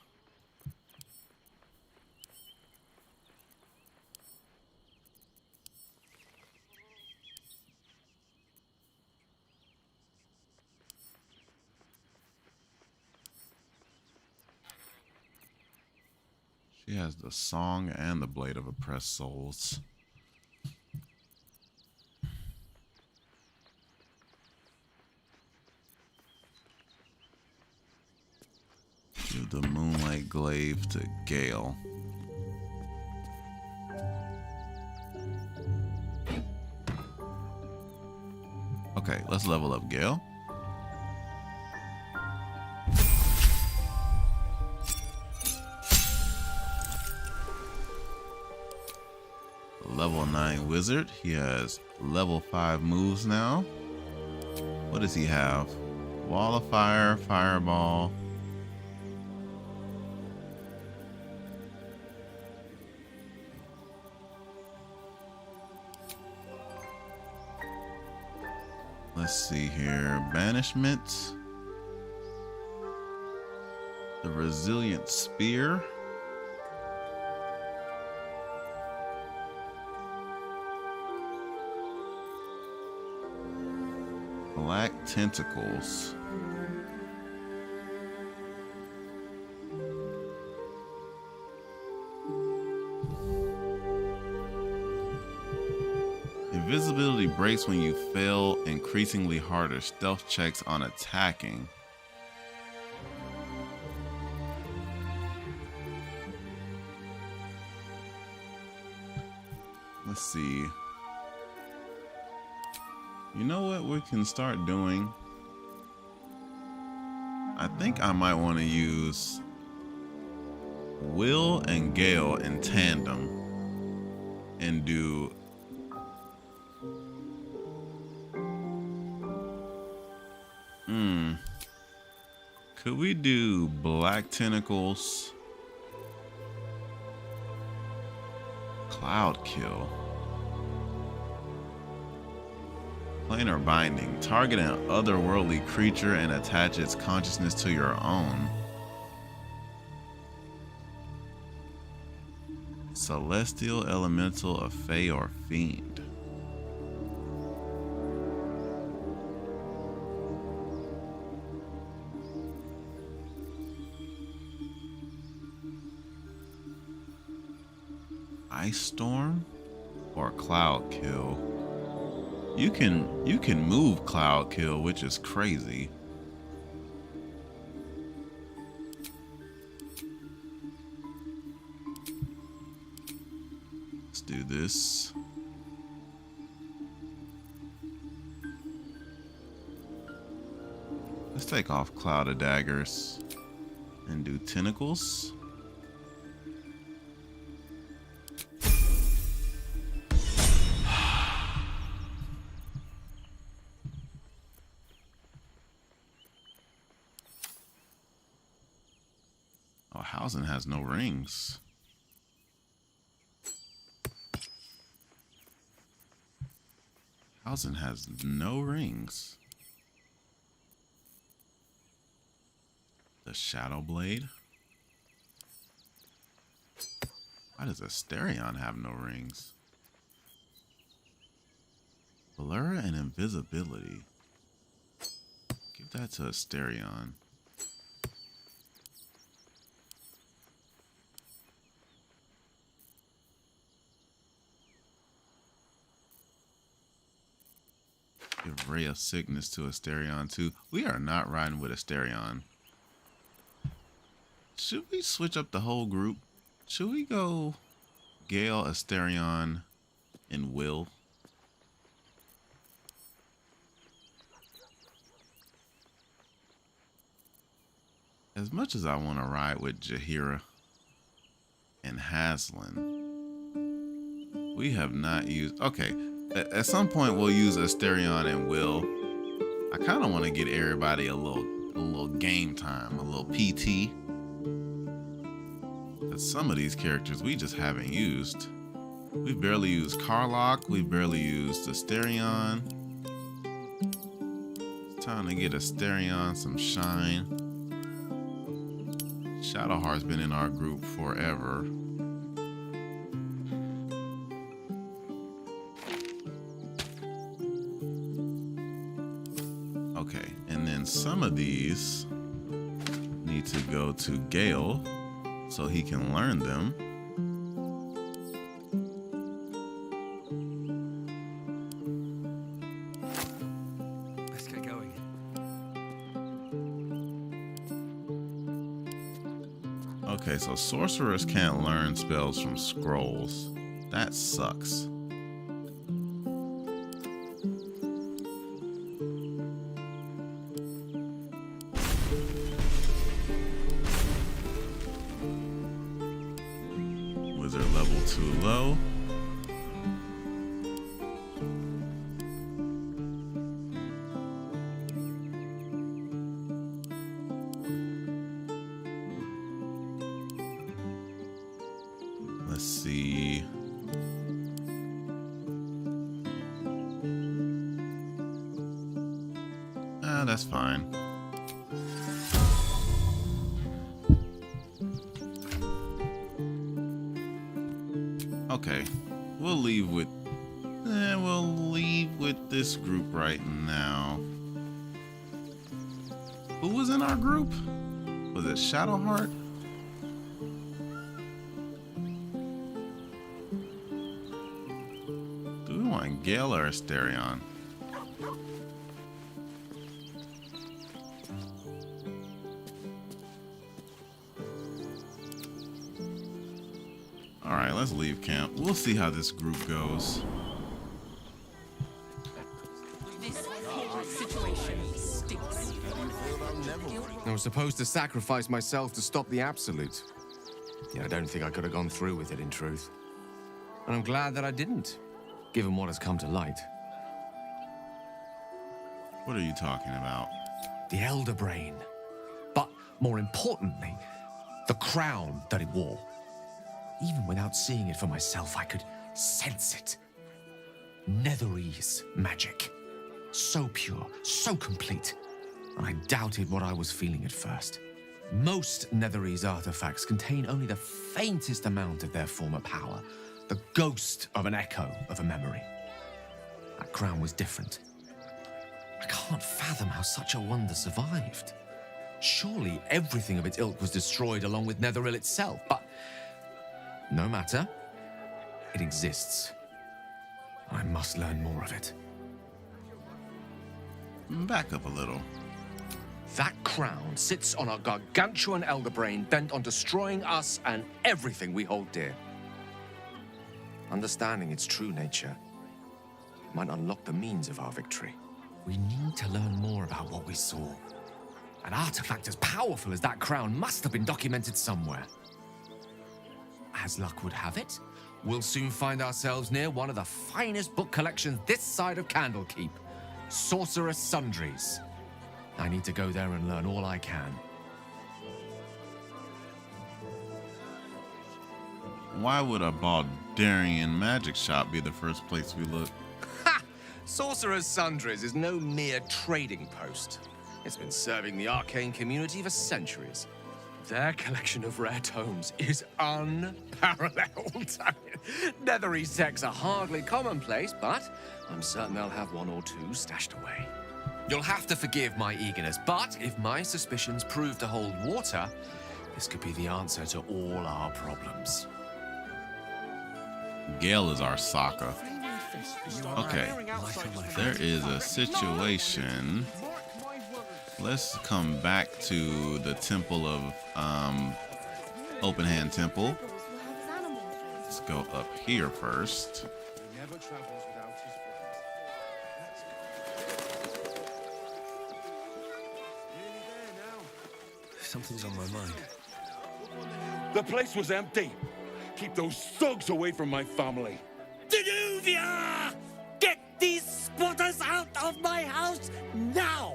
She has the song and the blade of oppressed souls. Give the moonlight glaive to Gale. Okay, let's level up Gale. Level 9 wizard. He has level 5 moves now. What does he have? Wall of fire, fireball. Let's see here. Banishment. The resilient spear. Black tentacles. Invisibility breaks when you fail increasingly harder stealth checks on attacking. Let's see. You know what we can start doing? I think I might want to use Will and Gale in tandem and do could we do black tentacles, cloud kill? Planar binding. Target an otherworldly creature and attach its consciousness to your own. Celestial, elemental, a fae, or fiend. Ice storm or cloud kill. You can move cloud kill, which is crazy. Let's do this. Let's take off Cloud of Daggers and do Tentacles. Oh, Hausen has no rings. Hausen has no rings. The Shadow Blade. Why does Asterion have no rings? Blur and invisibility. Give that to Asterion. Give Ray of Sickness to Asterion too. We are not riding with Asterion. Should we switch up the whole group? Should we go Gale, Asterion, and Will? As much as I want to ride with Jaheira and Haslin, we have not used... Okay, at some point we'll use Asterion and Will. I kind of want to get everybody a little game time, a little PT. Because some of these characters we just haven't used. We barely used Karlach. We barely used Asterion. It's time to get Asterion some shine. Shadowheart's been in our group forever. Okay, and then some of these need to go to Gale so he can learn them. Let's get going. Okay, so sorcerers can't learn spells from scrolls. That sucks. Wizard level too low. Let's see. That's fine. Okay, we'll leave with this group right now. Who was in our group? Was it Shadowheart? Do we want Gale or Asterion? Alright, let's leave camp. We'll see how this group goes. I was supposed to sacrifice myself to stop the Absolute. Yeah, I don't think I could have gone through with it, in truth. And I'm glad that I didn't, given what has come to light. What are you talking about? The Elder Brain. But more importantly, the crown that it wore. Even without seeing it for myself, I could sense it. Netherese magic. So pure, so complete. And I doubted what I was feeling at first. Most Netherese artifacts contain only the faintest amount of their former power. The ghost of an echo of a memory. That crown was different. I can't fathom how such a wonder survived. Surely everything of its ilk was destroyed along with Netheril itself, but no matter. It exists. I must learn more of it. Back up a little. That crown sits on a gargantuan elder brain bent on destroying us and everything we hold dear. Understanding its true nature might unlock the means of our victory. We need to learn more about what we saw. An artifact as powerful as that crown must have been documented somewhere. As luck would have it, we'll soon find ourselves near one of the finest book collections this side of Candlekeep, Sorcerous Sundries. I need to go there and learn all I can. Why would a Baldurian magic shop be the first place we look? Ha! Sorcerous Sundries is no mere trading post. It's been serving the arcane community for centuries. Their collection of rare tomes is unparalleled. Netherese texts are hardly commonplace, but I'm certain they'll have one or two stashed away. You'll have to forgive my eagerness, but if my suspicions prove to hold water, this could be the answer to all our problems. Gale is our Sokka. Okay, there is a situation. Let's come back to the Temple of Open Hand Temple. Let's go up here first. Something's on my mind. The place was empty. Keep those thugs away from my family. Danuvia! Get these spotters out of my house now!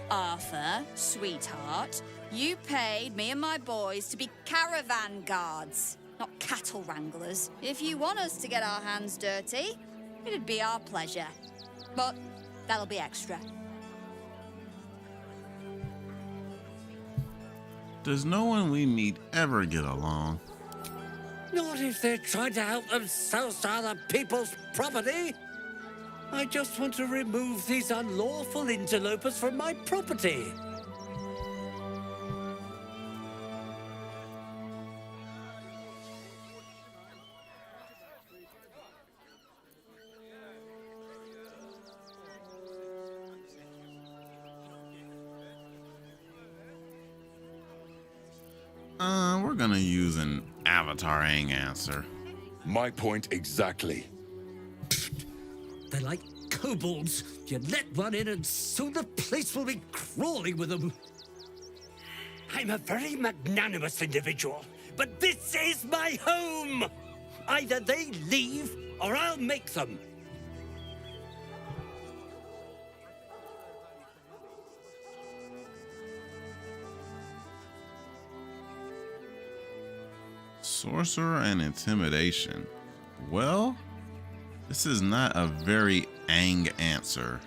Arthur, sweetheart, you paid me and my boys to be caravan guards, not cattle wranglers. If you want us to get our hands dirty, it'd be our pleasure. But that'll be extra. Does no one we meet ever get along? Not if they're trying to help themselves to other people's property. I just want to remove these unlawful interlopers from my property. We're gonna use an Avatar Aang answer. My point exactly. They're like kobolds. You let one in and soon the place will be crawling with them. I'm a very magnanimous individual, but this is my home. Either they leave or I'll make them. Sorcerer and intimidation. Well, this is not a very Aang answer.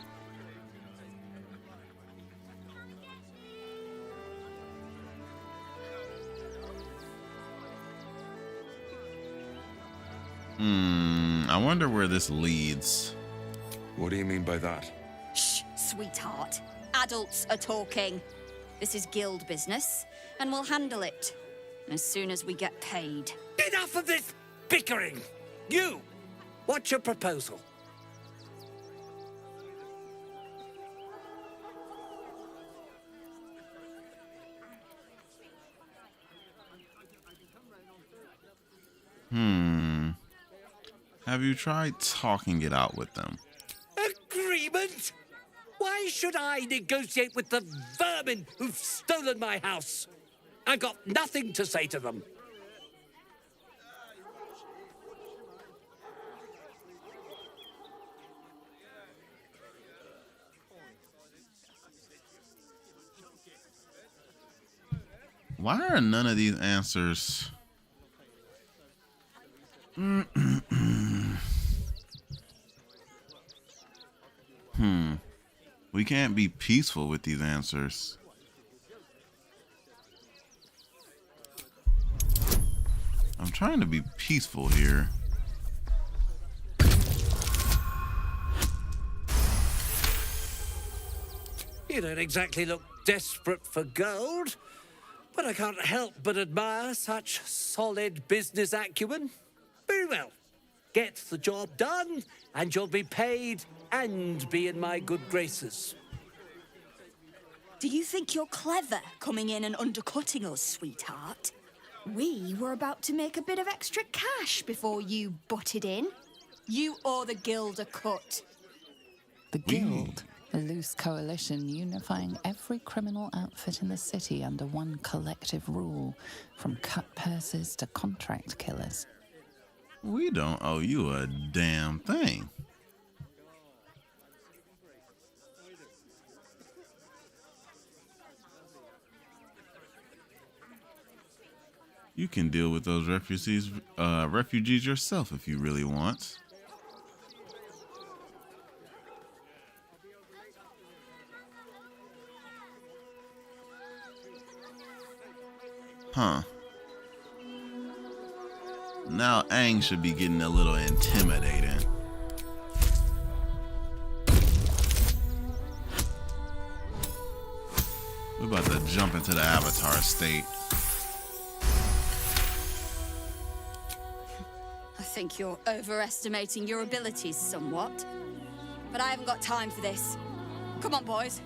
I wonder where this leads. What do you mean by that? Shh, sweetheart. Adults are talking. This is guild business, and we'll handle it as soon as we get paid. Enough of this bickering! You! What's your proposal? Have you tried talking it out with them? Agreement? Why should I negotiate with the vermin who've stolen my house? I've got nothing to say to them. Why are none of these answers? We can't be peaceful with these answers. I'm trying to be peaceful here. You don't exactly look desperate for gold, but I can't help but admire such solid business acumen. Very well. Get the job done, and you'll be paid and be in my good graces. Do you think you're clever coming in and undercutting us, sweetheart? We were about to make a bit of extra cash before you butted in. You owe the guild a cut. The guild, a loose coalition unifying every criminal outfit in the city under one collective rule, from cut purses to contract killers. We don't owe you a damn thing. You can deal with those refugees yourself if you really want. Huh. Now Aang should be getting a little intimidating. We're about to jump into the Avatar state. I think you're overestimating your abilities somewhat. But I haven't got time for this. Come on, boys.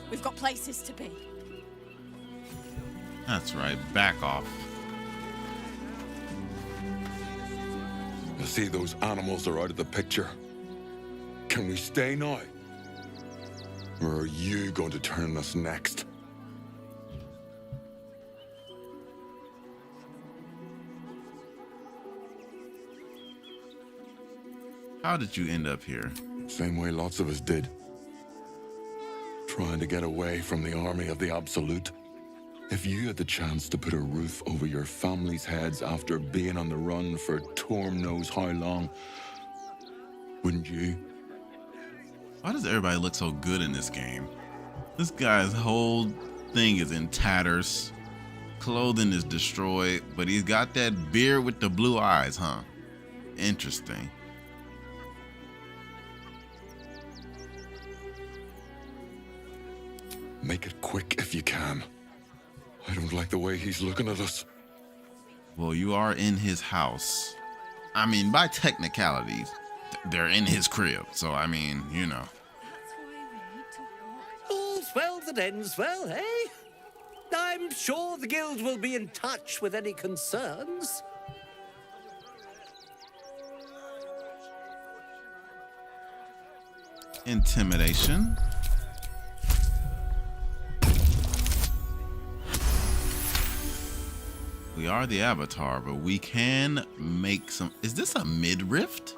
We've got places to be. That's right, back off. You see, those animals are out of the picture. Can we stay now? Or are you going to turn us next? How did you end up here? Same way lots of us did. Trying to get away from the army of the Absolute. If you had the chance to put a roof over your family's heads after being on the run for Torm knows how long, wouldn't you? Why does everybody look so good in this game? This guy's whole thing is in tatters. Clothing is destroyed, but he's got that beard with the blue eyes, huh? Interesting. Make it quick if you can. I don't like the way he's looking at us. Well, you are in his house. I mean, by technicalities, they're in his crib. So, I mean, you know. All's well that ends well, eh? I'm sure the guild will be in touch with any concerns. Intimidation. We are the Avatar, but we can make some... Is this a mid-rift?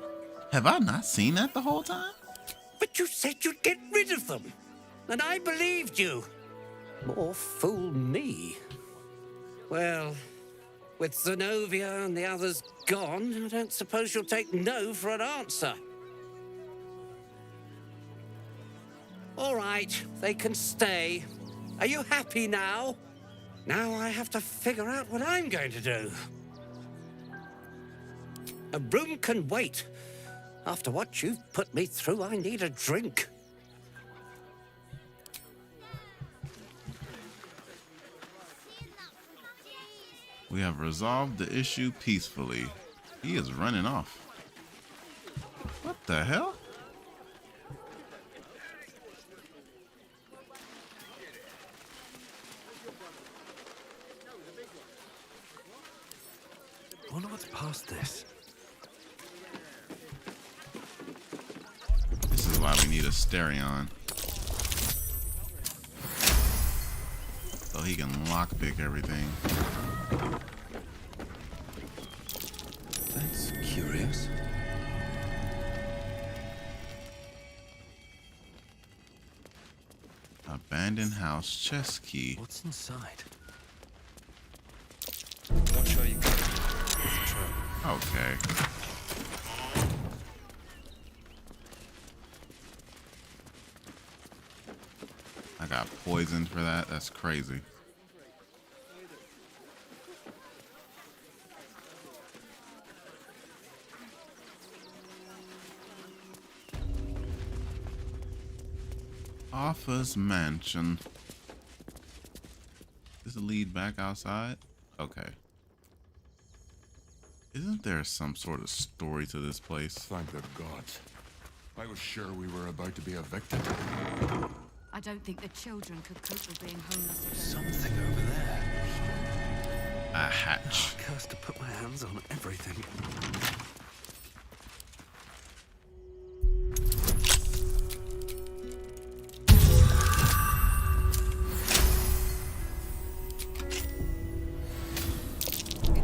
Have I not seen that the whole time? But you said you'd get rid of them, and I believed you. More fool me. Well, with Zenobia and the others gone, I don't suppose you'll take no for an answer. All right, they can stay. Are you happy now? Now I have to figure out what I'm going to do. A room can wait. After what you've put me through, I need a drink. We have resolved the issue peacefully. He is running off. What the hell? I wonder what's past this. This is why we need a Stereon. So he can lockpick everything. That's curious. Abandoned house chest key. What's inside? Watch how you go. It's a trap. Okay. I got poisoned for that. That's crazy. Office mansion. Does it lead back outside? Okay. Isn't there some sort of story to this place? Thank the gods. I was sure we were about to be evicted. I don't think the children could cope with being homeless again. Something over there. A hatch. Cursed to put my hands on everything.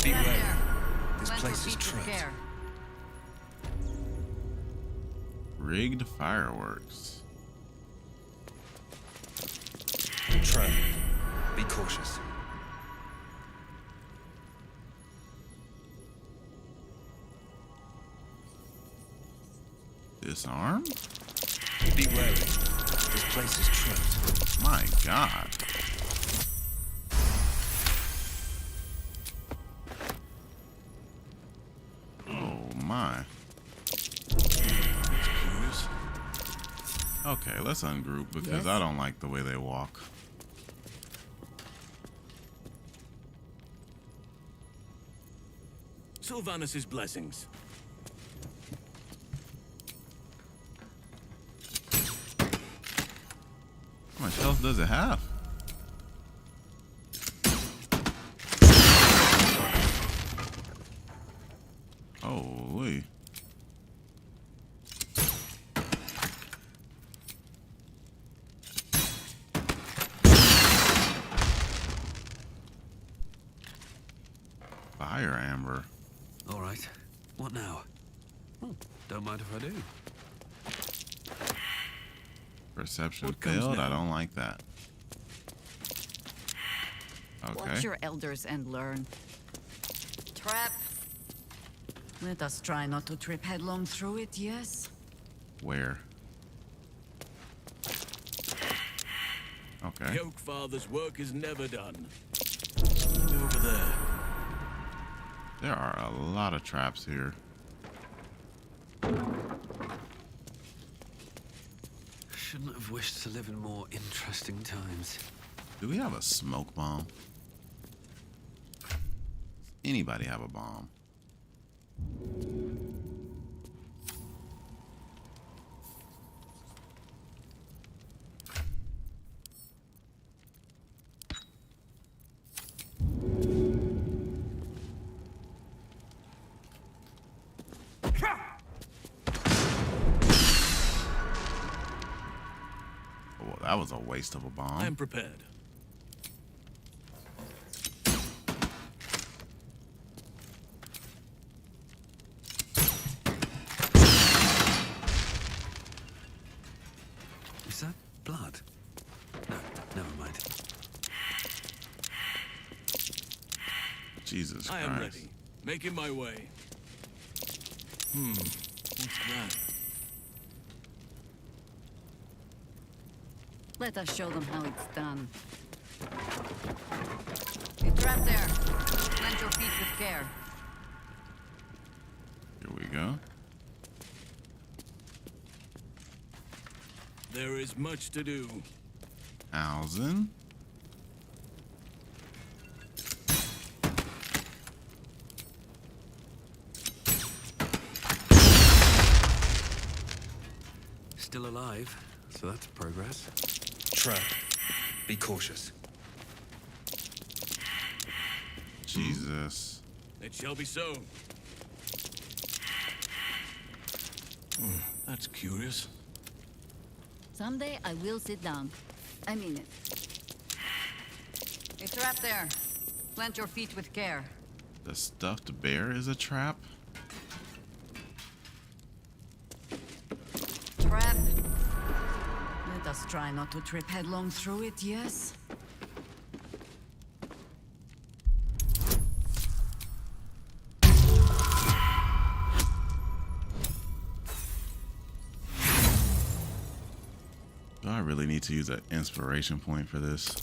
Beware. This place is trapped. Rigged fireworks. Trap. Be cautious. Disarm? Be wary. This place is trapped. My God. Oh my. Okay, let's ungroup because I don't like the way they walk. Sylvanus' blessings. How much health does it have? Holy. Fire amber. All right. What now? Oh, don't mind if I do. Perception What comes failed. now? I don't like that. Okay. Watch your elders and learn. Trap. Let us try not to trip headlong through it, yes? Where? Okay. The Oak Father's work is never done. Over there. There are a lot of traps here. Shouldn't have wished to live in more interesting times. Do we have a smoke bomb? Anybody have a bomb? waste of a bomb. I am prepared. Is that blood? No, never mind. Jesus Christ. I am ready. Making my way. What's that? Let us show them how it's done. You trapped there. Plant your feet with care. Here we go. There is much to do. Alzen. Still alive, so that's progress. Trap. Be cautious. Jesus. It shall be so. That's curious. Someday I will sit down. I mean it. You trapped there. Plant your feet with care. The stuffed bear is a trap? Trap. Let us try not to trip headlong through it, yes? Do I really need to use an inspiration point for this?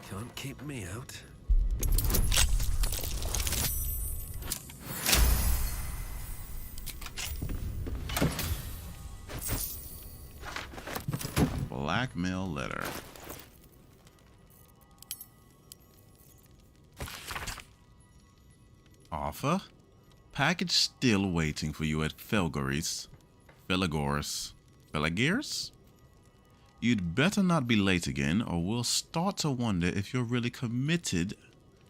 Can't keep me out. Blackmail letter. Offer? Package still waiting for you at Felgoris. Felagirs? You'd better not be late again, or we'll start to wonder if you're really committed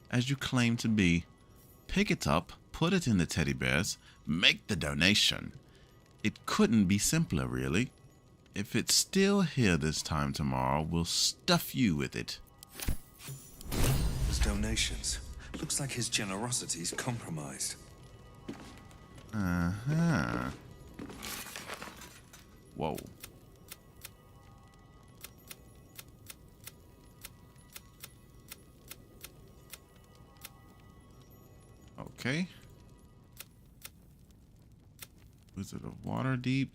as you claim to be. Pick it up, put it in the teddy bears, make the donation. It couldn't be simpler, really. If it's still here this time tomorrow, we'll stuff you with it. His donations. Looks like his generosity's compromised. Uh-huh. Whoa. Okay. Wizard of Waterdeep.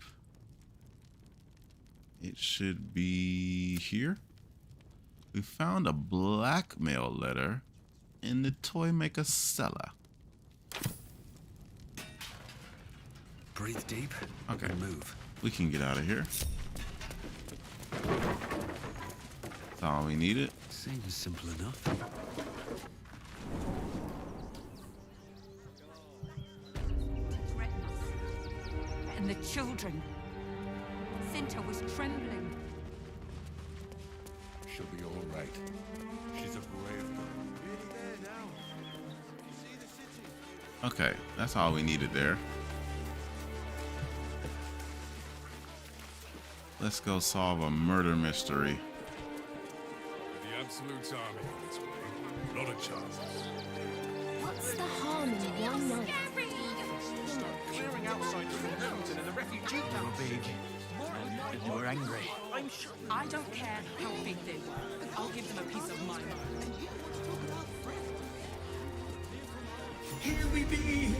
It should be here. We found a blackmail letter in the toy maker cellar. Breathe deep. Okay. Move. We can get out of here. That's all we needed. Seems simple enough. And the children. Cinta was trembling. She'll be all right. She's a brave girl. Okay, that's all we needed there. Let's go solve a murder mystery. The Absolute's army on its way. Not a chance. What's the harm in one night? Clearing outside the mountain and the refugee camp. Big. And you're angry. I'm sure. I don't care how big they were. I'll give them a piece of my mind. Here we be.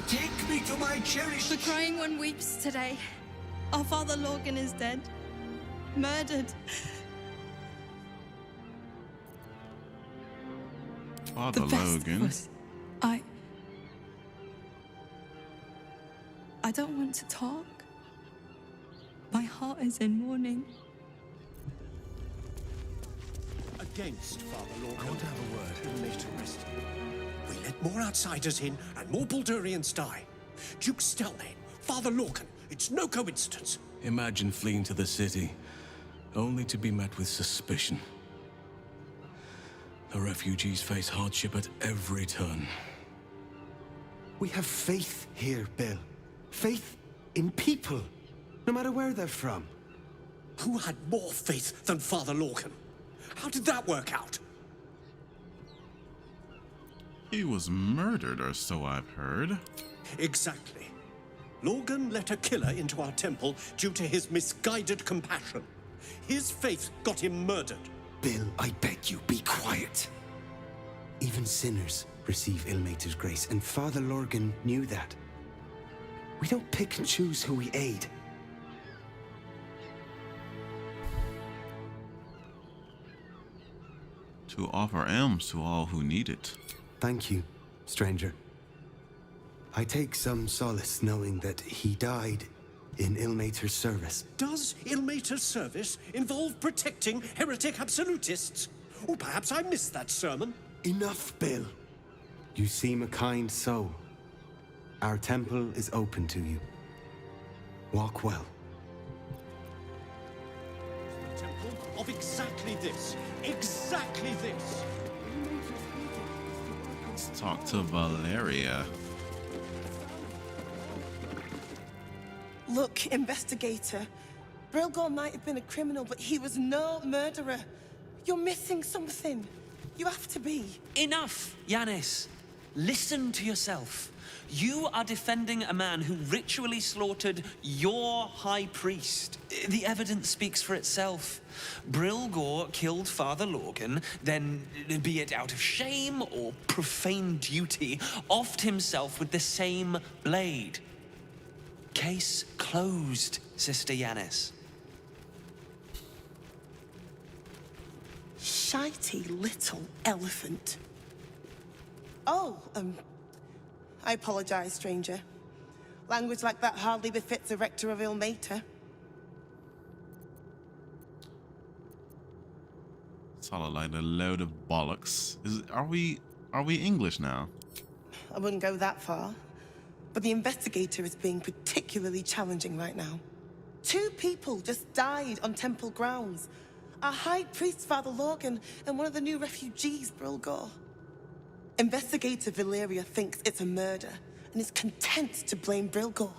Take me to my cherished. The crying one weeps today. Our father Logan is dead. Murdered. Father The best Logan. of us. I don't want to talk. My heart is in mourning. Against Father Logan. I want to have a word. Militaristic. We let more outsiders in and more Baldurians die. Duke Stelmane, Father Logan. It's no coincidence. Imagine fleeing to the city, only to be met with suspicion. The refugees face hardship at every turn. We have faith here, Bill. Faith in people, no matter where they're from. Who had more faith than Father Lorcan? How did that work out? He was murdered, or so I've heard. Exactly. Lorcan let a killer into our temple due to his misguided compassion. His faith got him murdered. Bill, I beg you, be quiet. Even sinners receive Ilmater's grace, and Father Lorcan knew that. We don't pick and choose who we aid. To offer alms to all who need it. Thank you, stranger. I take some solace knowing that he died in Ilmater's service. Does Ilmater's service involve protecting heretic absolutists? Or perhaps I missed that sermon. Enough, Bill. You seem a kind soul. Our temple is open to you. Walk well. The temple of exactly this. Exactly this. Let's talk to Valeria. Look, investigator. Brilgor might have been a criminal, but he was no murderer. You're missing something. You have to be. Enough, Yanis. Listen to yourself. You are defending a man who ritually slaughtered your high priest. The evidence speaks for itself. Brilgor killed Father Lorcan, then, be it out of shame or profane duty, offed himself with the same blade. Case closed, Sister Yanis. Shitey little elephant. Oh, I apologize, stranger. Language like that hardly befits a rector of Ilmater. Sounded like a load of bollocks. Are we English now? I wouldn't go that far. But the investigator is being particularly challenging right now. 2 people just died on temple grounds. Our high priest, Father Lorcan, and one of the new refugees, Brilgor. Investigator Valeria thinks it's a murder and is content to blame Brilgor,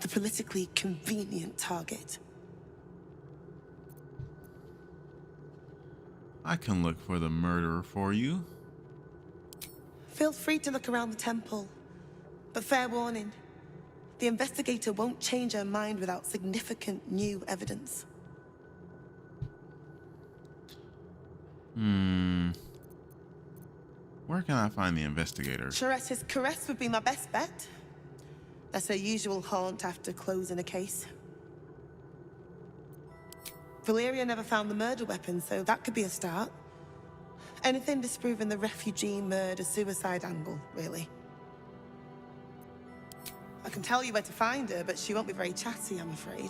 the politically convenient target. I can look for the murderer for you. Feel free to look around the temple. But fair warning, the investigator won't change her mind without significant new evidence. Where can I find the investigator? Chares's caress would be my best bet. That's her usual haunt after closing a case. Valeria never found the murder weapon, so that could be a start. Anything disproving the refugee murder-suicide angle, really. I can tell you where to find her, but she won't be very chatty, I'm afraid.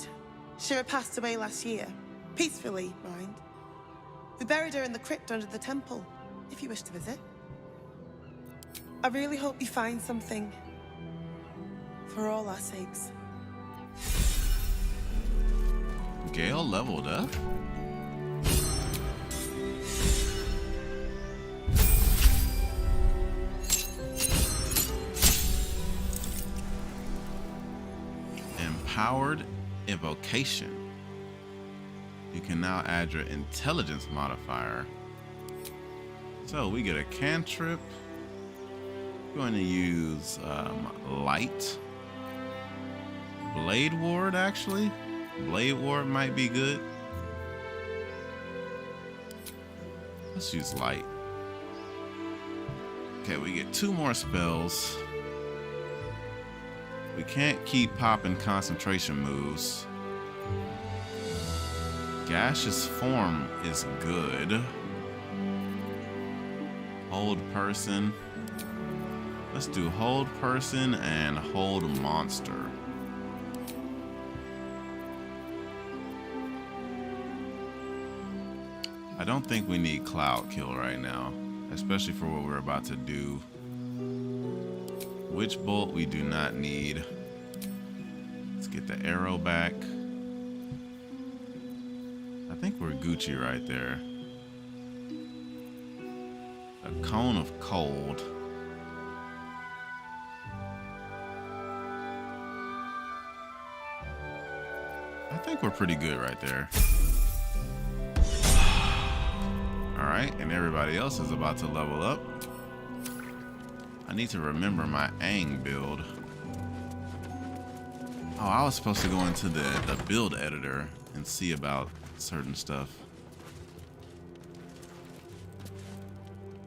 Shira passed away last year. Peacefully, mind. We buried her in the crypt under the temple, if you wish to visit. I really hope you find something. For all our sakes. Gale leveled up? Empowered evocation. You can now add your intelligence modifier. So we get a cantrip. Going to use light. Blade ward, actually. Blade ward might be good. Let's use light. Okay, we get 2 more spells. We can't keep popping concentration moves. Gaseous form is good. Hold person. Let's do hold person and hold monster. I don't think we need cloud kill right now, especially for what we're about to do. Witch bolt we do not need. Let's get the arrow back. I think we're Gucci right there. A cone of cold. I think we're pretty good right there. All right, and everybody else is about to level up. I need to remember my Aang build. Oh, I was supposed to go into the build editor and see about certain stuff.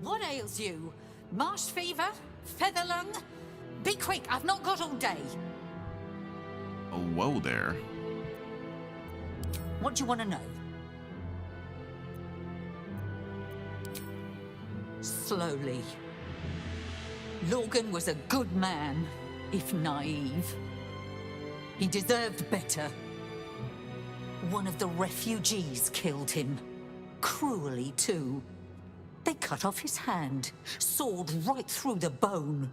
What ails you? Marsh fever? Feather lung? Be quick, I've not got all day. Oh, whoa there. What do you want to know? Slowly. Lorgan was a good man, if naive. He deserved better. One of the refugees killed him. Cruelly, too. They cut off his hand, sawed right through the bone.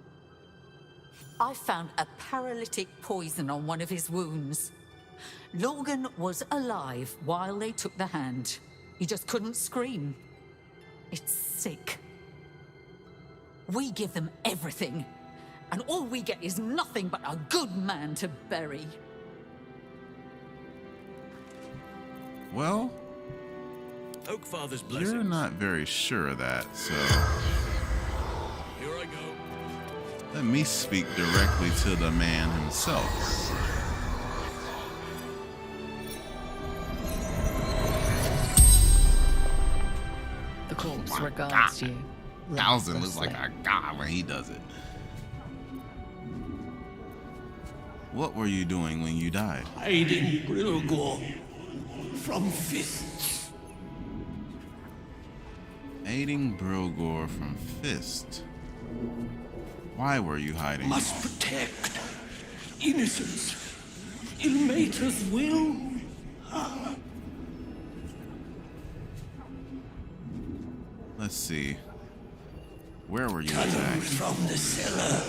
I found a paralytic poison on one of his wounds. Lorgan was alive while they took the hand. He just couldn't scream. It's sick. We give them everything, and all we get is nothing but a good man to bury. Well, Oakfather's blessing. you're not very sure of that, so Here I go. let me speak directly to the man himself. The corpse regards you. Thousand looks like a god when he does it. What were you doing when you died? Hiding Brilgor from fists. Aiding Brilgor from Fist. Why were you hiding? Must protect innocence. Ilmater's will. Let's see. Where were you Tunnels attacked? from the cellar.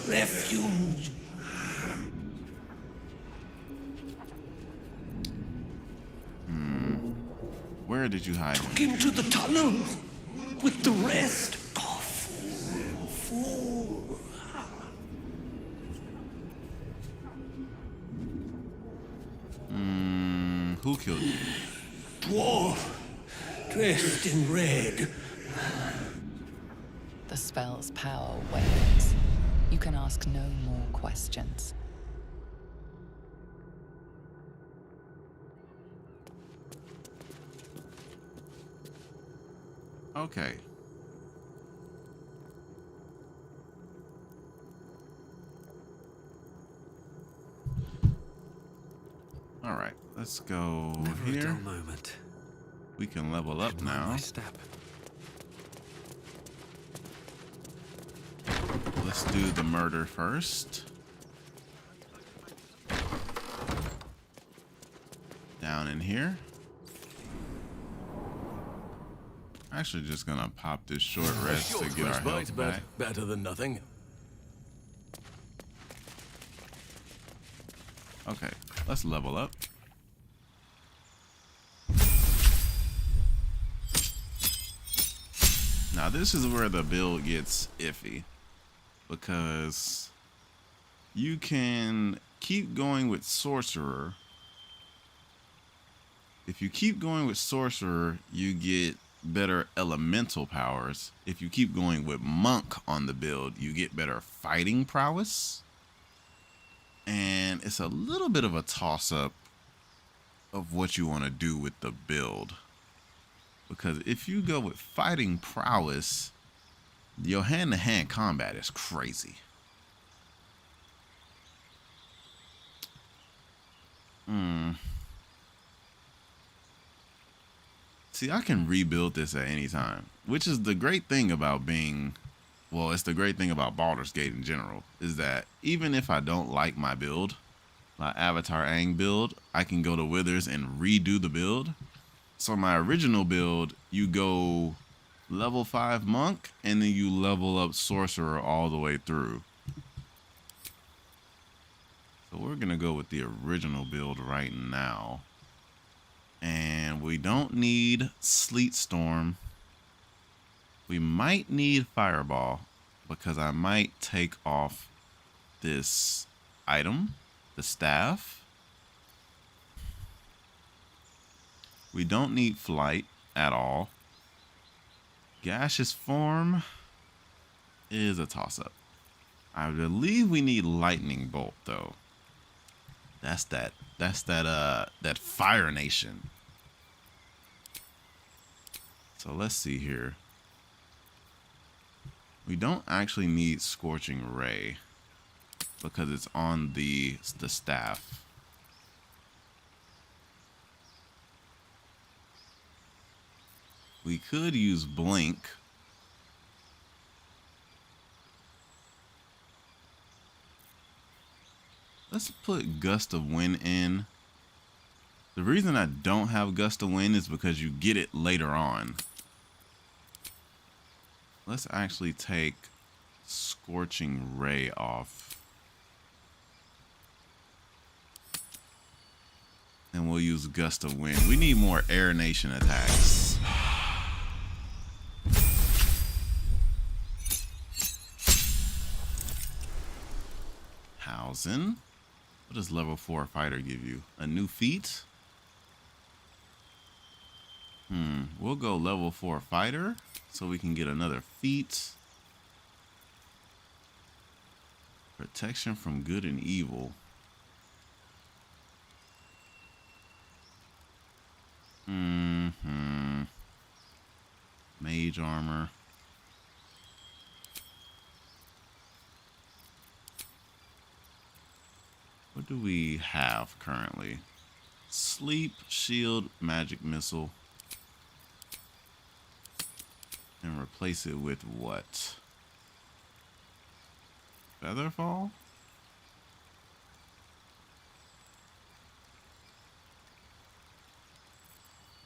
Refuge. Where did you hide? Took him to the tunnel with the rest. Fool. Who killed you? Dwarf. Dressed in red. The spell's power wanes. You can ask no more questions. Okay. All right, let's go Never a here. dull moment. We can level up Mind now. my step. Let's do the murder first. Down in here. Actually, just gonna pop this short rest Short to get our frostbite, health but back. better than nothing. Okay, let's level up. Now this is where the build gets iffy, because you can keep going with Sorcerer. If you keep going with Sorcerer, you get better elemental powers. If you keep going with Monk on the build, you get better fighting prowess. And it's a little bit of a toss-up of what you want to do with the build. Because if you go with fighting prowess, your hand-to-hand combat is crazy. See, I can rebuild this at any time, which is the great thing about being, well, it's the great thing about Baldur's Gate in general, is that even if I don't like my build, my Avatar Aang build, I can go to Withers and redo the build. So my original build, you go level 5 Monk, and then you level up Sorcerer all the way through. So we're going to go with the original build right now. And we don't need Sleet Storm. We might need Fireball, because I might take off this item, the staff. We don't need flight at all. Gaseous form is a toss-up. I believe we need lightning bolt though. That's that Fire Nation. So let's see here. We don't actually need Scorching Ray because it's on the staff. We could use Blink. Let's put Gust of Wind in. The reason I don't have Gust of Wind is because you get it later on. Let's actually take Scorching Ray off. And we'll use Gust of Wind. We need more Air Nation attacks. Housing. What does level 4 fighter give you? A new feat? We'll go level 4 fighter so we can get another feat. Protection from good and evil. Mage armor. What do we have currently? Sleep, shield, magic missile. And replace it with what? Featherfall?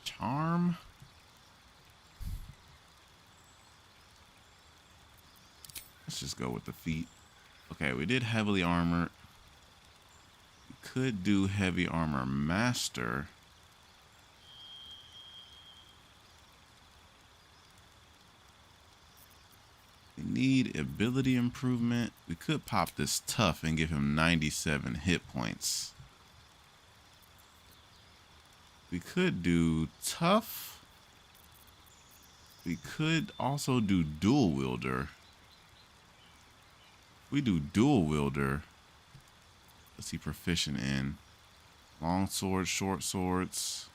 Charm? Let's just go with the feet. Okay, we did heavily armored. We could do heavy armor master. We need ability improvement. We could pop this tough and give him 97 hit points. We could do tough. We could also do dual wielder. We do dual wielder. What's he proficient in? Long swords, short swords.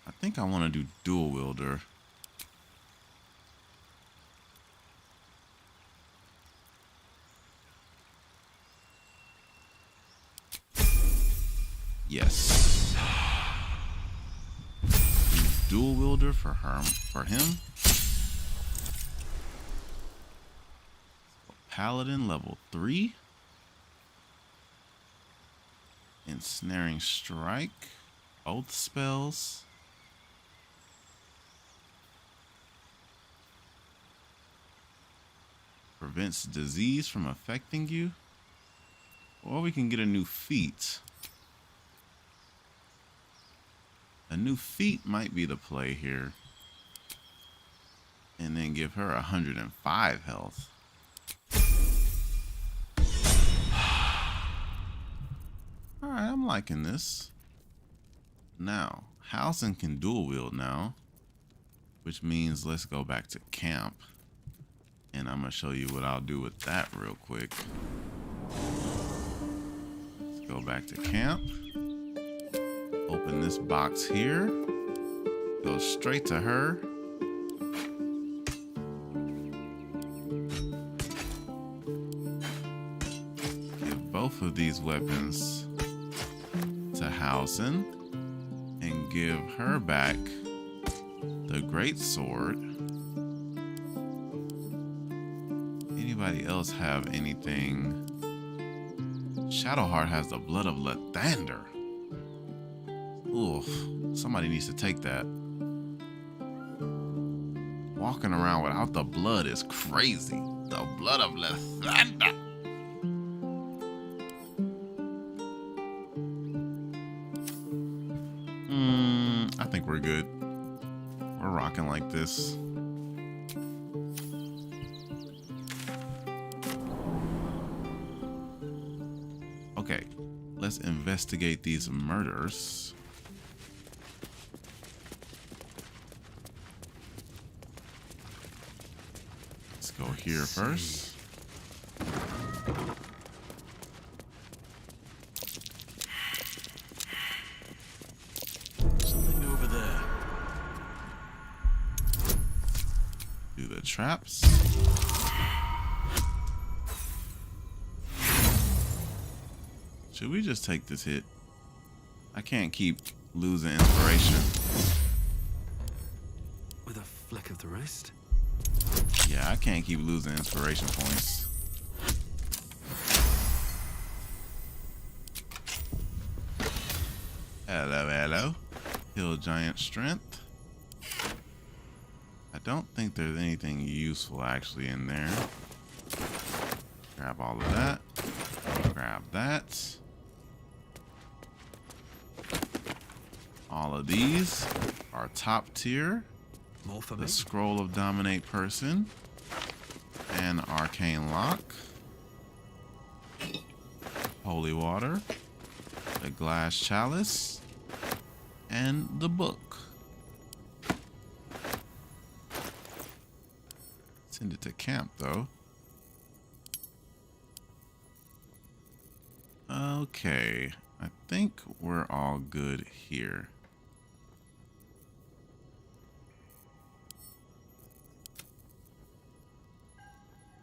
I think I want to do dual wielder. Yes. Dual wielder for him. Paladin level 3. Ensnaring strike. Oath spells. Prevents disease from affecting you. Or we can get a new feat. A new feat might be the play here. And then give her 105 health. Alright, I'm liking this. Now, Halcyon can dual wield now. Which means let's go back to camp. And I'm going to show you what I'll do with that real quick. Let's go back to camp. Open this box here. Go straight to her. Give both of these weapons to Halcyon. And give her back the great sword. Anybody else have anything? Shadowheart has the blood of Lathander. Oof, somebody needs to take that. Walking around without the blood is crazy. The blood of Lathander. I think we're good. We're rocking like this. let's investigate these murders. Let's go here first. Something over there. Do the traps. Should we just take this hit? I can't keep losing inspiration. With a flick of the wrist? Yeah, I can't keep losing inspiration points. Hello, hello. Heal giant strength. I don't think there's anything useful actually in there. Grab all of that. Grab that. All of these are top tier. More for the me. Scroll of Dominate Person and Arcane Lock. Holy Water. The Glass Chalice. And the book. Send it to camp though. Okay, I think we're all good here.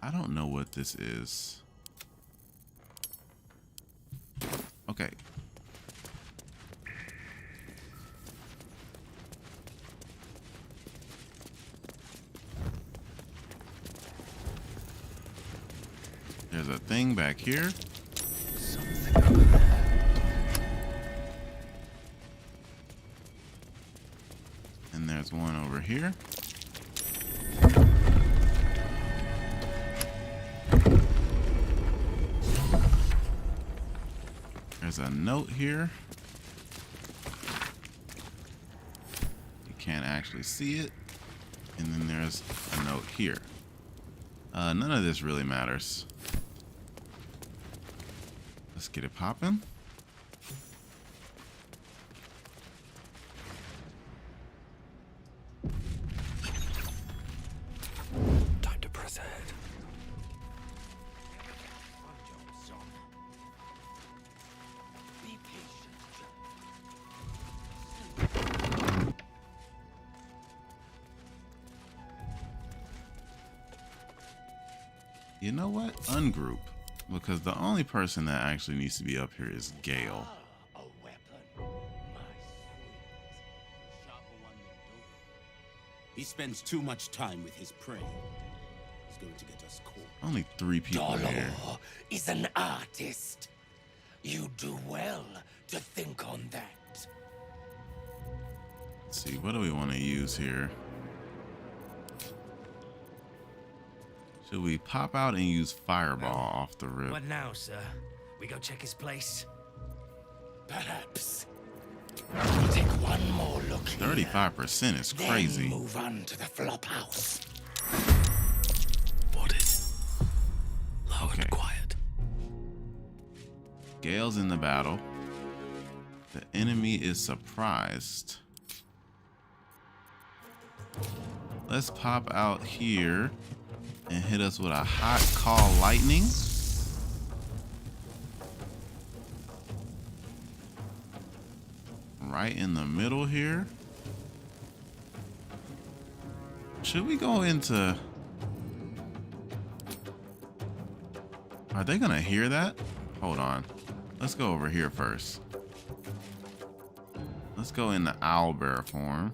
I don't know what this is. Okay. There's a thing back here. And there's one over here. There's a note here. You can't actually see it. And then there's a note here. None of this really matters. Let's get it popping. Time to press ahead. You know what? Ungroup. Because the only person that actually needs to be up here is Gale. He spends too much time with his prey. He's going to get us caught. Only 3 people here. Is an artist. You do well to think on that. Let's see, what do we want to use here? Should we pop out and use Fireball off the rip? What now, sir? We go check his place? Perhaps. Take one more look. 35% is crazy. Then move on to the flop house. What is low and quiet? Gale's in the battle. The enemy is surprised. Let's pop out here and hit us with a hot call lightning. Right in the middle here. Should we go into... Are they gonna hear that? Hold on. Let's go over here first. Let's go into owlbear form.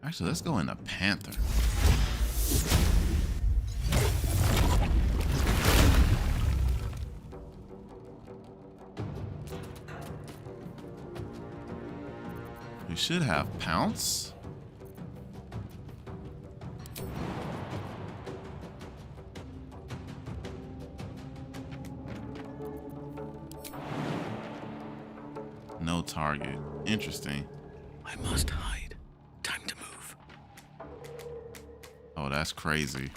Actually, let's go into panther. We should have pounce. No target. Interesting. I must hide. Time to move. Oh, that's crazy.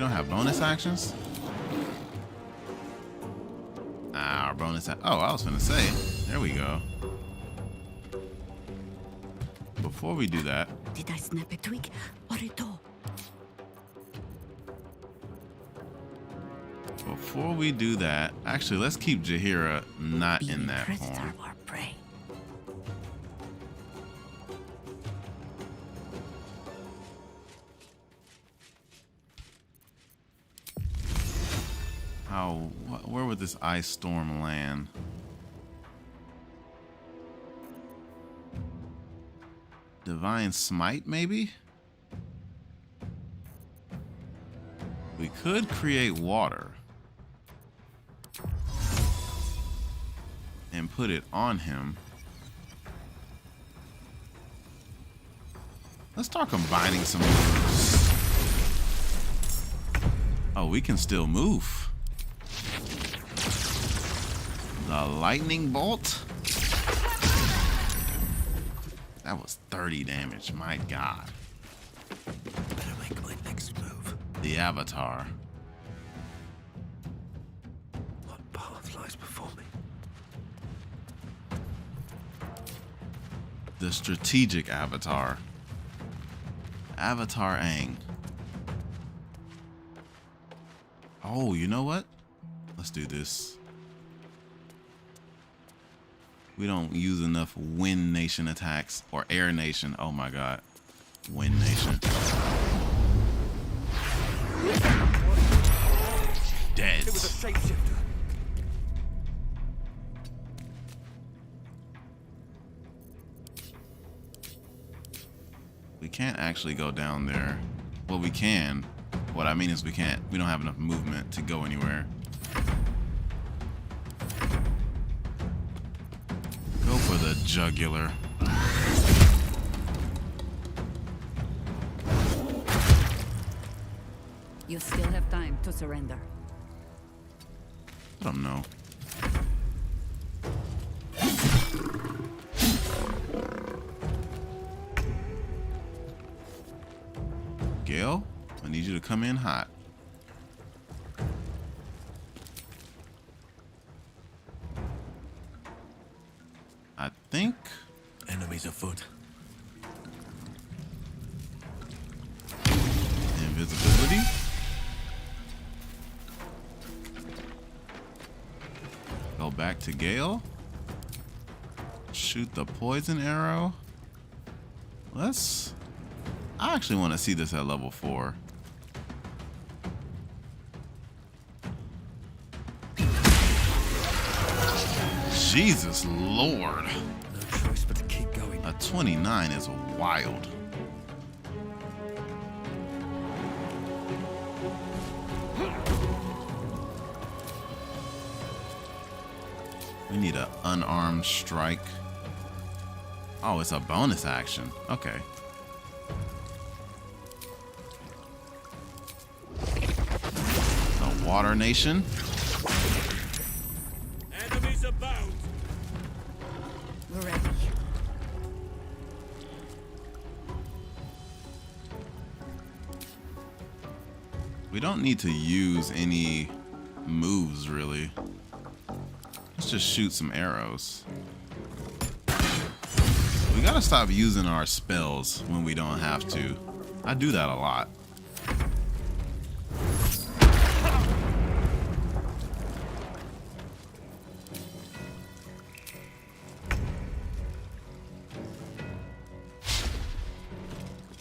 don't have bonus actions? Ah, our bonus. Oh, I was gonna say. There we go. Before we do that. Did I snap a twig or a toe? Before we do that, actually, let's keep Jaheira not in that form. Or prey. Where would this ice storm land? Divine Smite, maybe? We could create water and put it on him. Let's start combining some moves. Oh, we can still move. The lightning bolt. That was 30 damage. My God. Better make my next move. The Avatar. What path lies before me? The strategic Avatar. Avatar Aang. Oh, you know what? Let's do this. We don't use enough Wind Nation attacks or Air Nation. Oh my God. Wind Nation. Dead. It was a shapeshifter. We can't actually go down there. Well, we can. What I mean is we don't have enough movement to go anywhere. Go for the jugular. You still have time to surrender. I don't know. Gale, I need you to come in hot. I think enemies afoot. Invisibility. Go back to Gale. Shoot the poison arrow. I actually want to see this at level 4. Jesus Lord. No choice but to keep going. A 29 is wild. We need an unarmed strike. Oh, it's a bonus action. Okay. The Water Nation. Enemies abound. We're ready. We don't need to use any moves, really. Let's just shoot some arrows. We gotta stop using our spells when we don't have to. I do that a lot.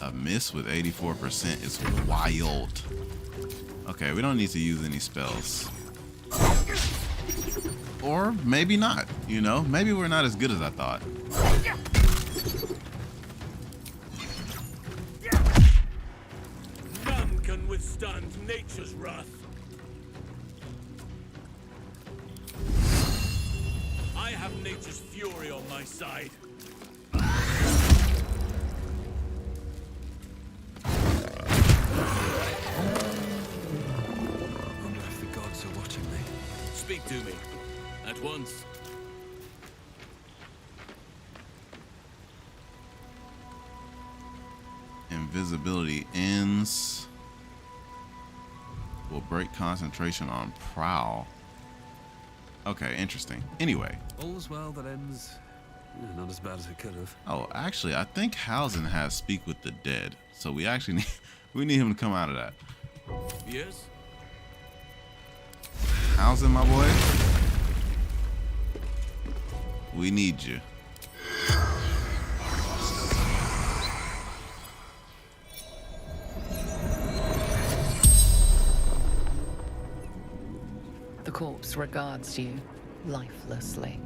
A miss with 84% is wild. Okay, we don't need to use any spells. Or maybe not, you know? Maybe we're not as good as I thought. None can withstand nature's wrath. I have nature's fury on my side. Wonder if the gods are watching me. Speak to me. At once. Invisibility ends. Will break concentration on prowl. Okay, interesting. Anyway. All's well that ends. Not as bad as it could have. Oh, actually, I think Hausen has speak with the dead. So we actually need him to come out of that. Yes. Hausen, my boy. We need you. The corpse regards you lifelessly.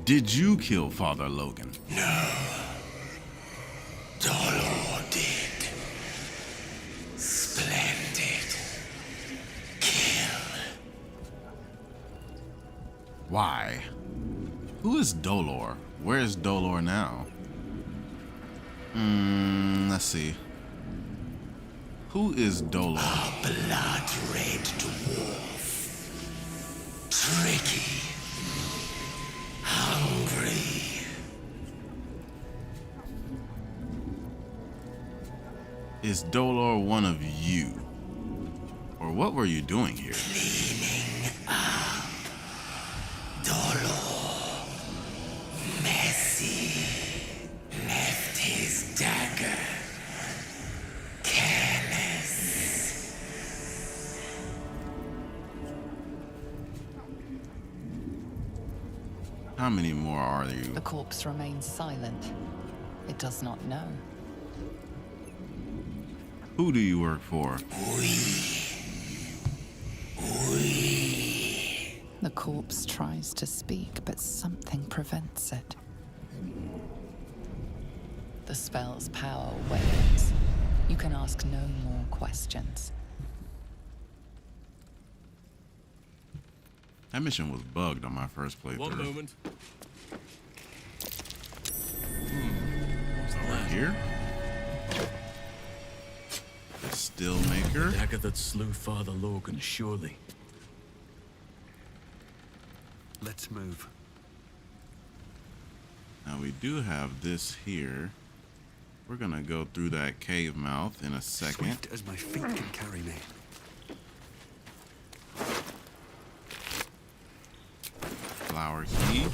Did you kill Father Logan? No. Dolor did. Splendid. Kill. Why? Who is Dolor? Where is Dolor now? Let's see. Who is Dolor? A blood-red dwarf. Tricky. Hungry. Is Dolor one of you? Or what were you doing here? Cleaning up. Dolor. Messy. Left his dagger. Careless. How many more are you? The corpse remains silent. It does not know. Who do you work for? The corpse tries to speak, but something prevents it. The spell's power wanes. You can ask no more questions. That mission was bugged on my first playthrough. One moment. So right here. The Stillmaker. The dagger that slew Father Logan, surely. Let's move. Now we do have this here. We're gonna go through that cave mouth in a second. Swift as my feet can carry me. Flower key.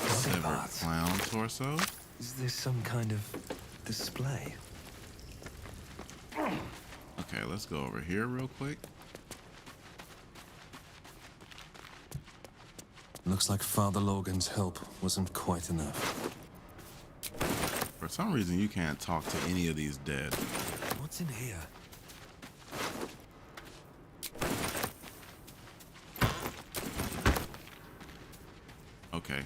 Severed clown torso. Is this some kind of display? Okay, let's go over here real quick. Looks like Father Logan's help wasn't quite enough. For some reason, you can't talk to any of these dead. What's in here? Okay.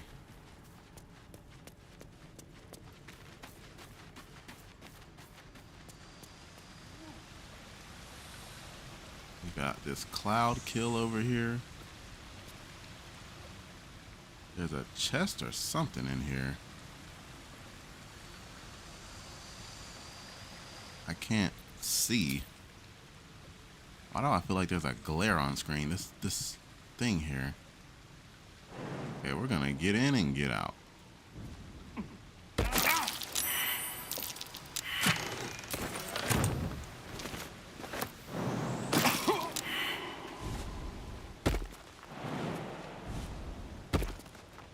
We got this cloud kill over here. There's a chest or something in here. I can't see. Why do I feel like there's a glare on screen? This thing here. Okay, we're gonna get in and get out.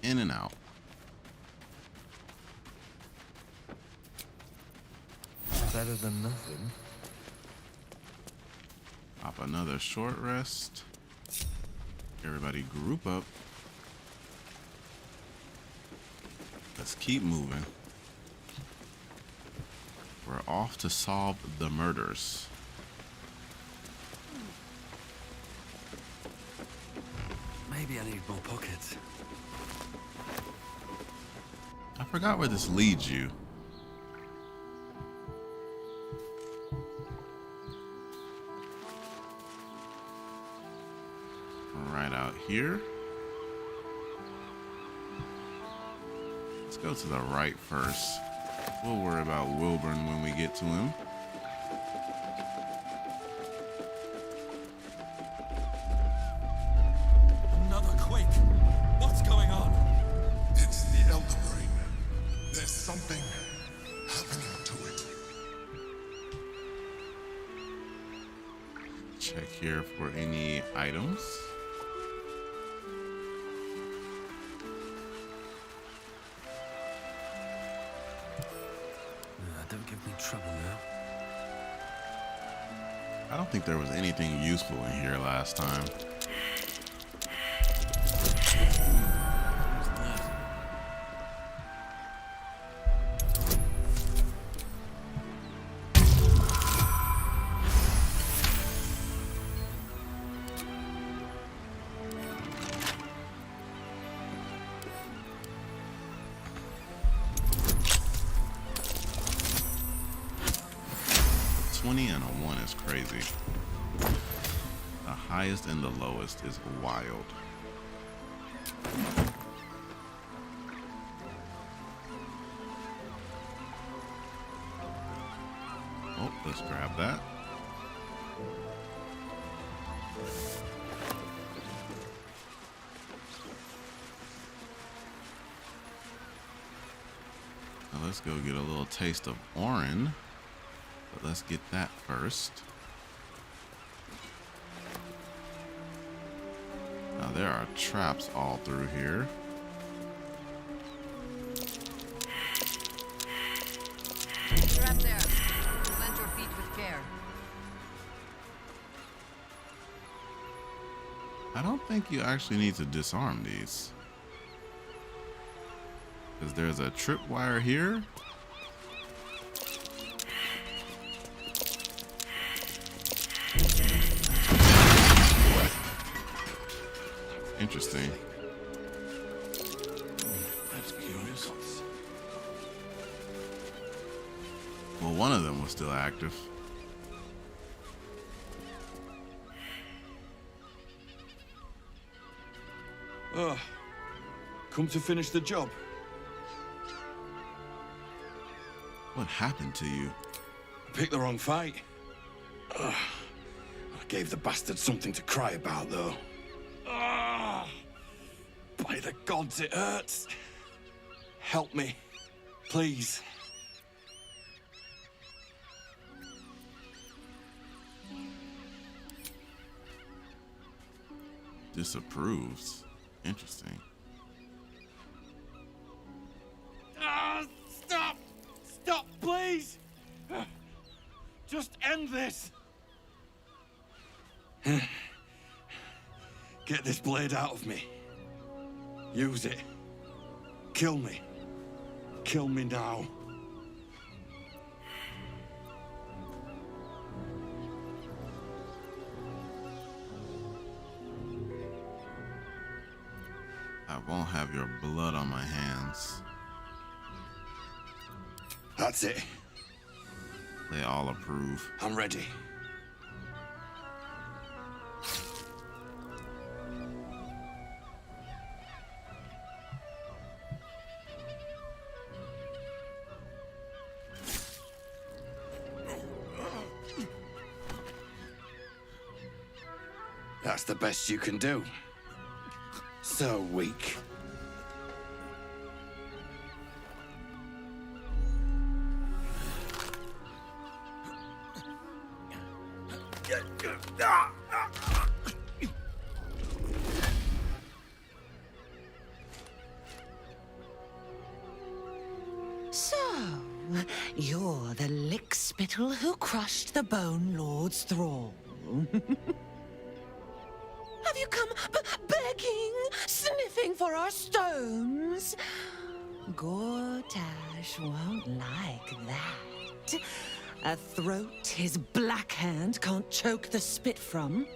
In and out. Better than nothing. Pop another short rest. Everybody group up. Let's keep moving. We're off to solve the murders. Maybe I need more pockets. I forgot where this leads you. Right out here. Let's go to the right first. We'll worry about Wilburn when we get to him. Another quake. What's going on? It's the Elder Brain. There's something happening to it. check here for any items. Don't give me trouble now. I don't think there was anything useful in here last time. And a 1 is crazy. The highest and the lowest is wild. Oh, let's grab that. Now let's go get a little taste of Orin. But let's get that first. Now there are traps all through here. Trap there. Plant your feet with care. I don't think you actually need to disarm these. Because there's a tripwire here. Interesting. That's curious. Well, one of them was still active. Come to finish the job. What happened to you? I picked the wrong fight. I gave the bastard something to cry about, though. By the gods, it hurts. Help me, please. Disapproves. Interesting. Stop! Stop, please! Just end this! Get this blade out of me. Use it. Kill me. Kill me now. I won't have your blood on my hands. That's it. They all approve. I'm ready. That's the best you can do. So weak. So, you're the lickspittle who crushed the Bone Lord's thrall. Have you come begging, sniffing for our stones? Gortash won't like that. A throat his black hand can't choke the spit from.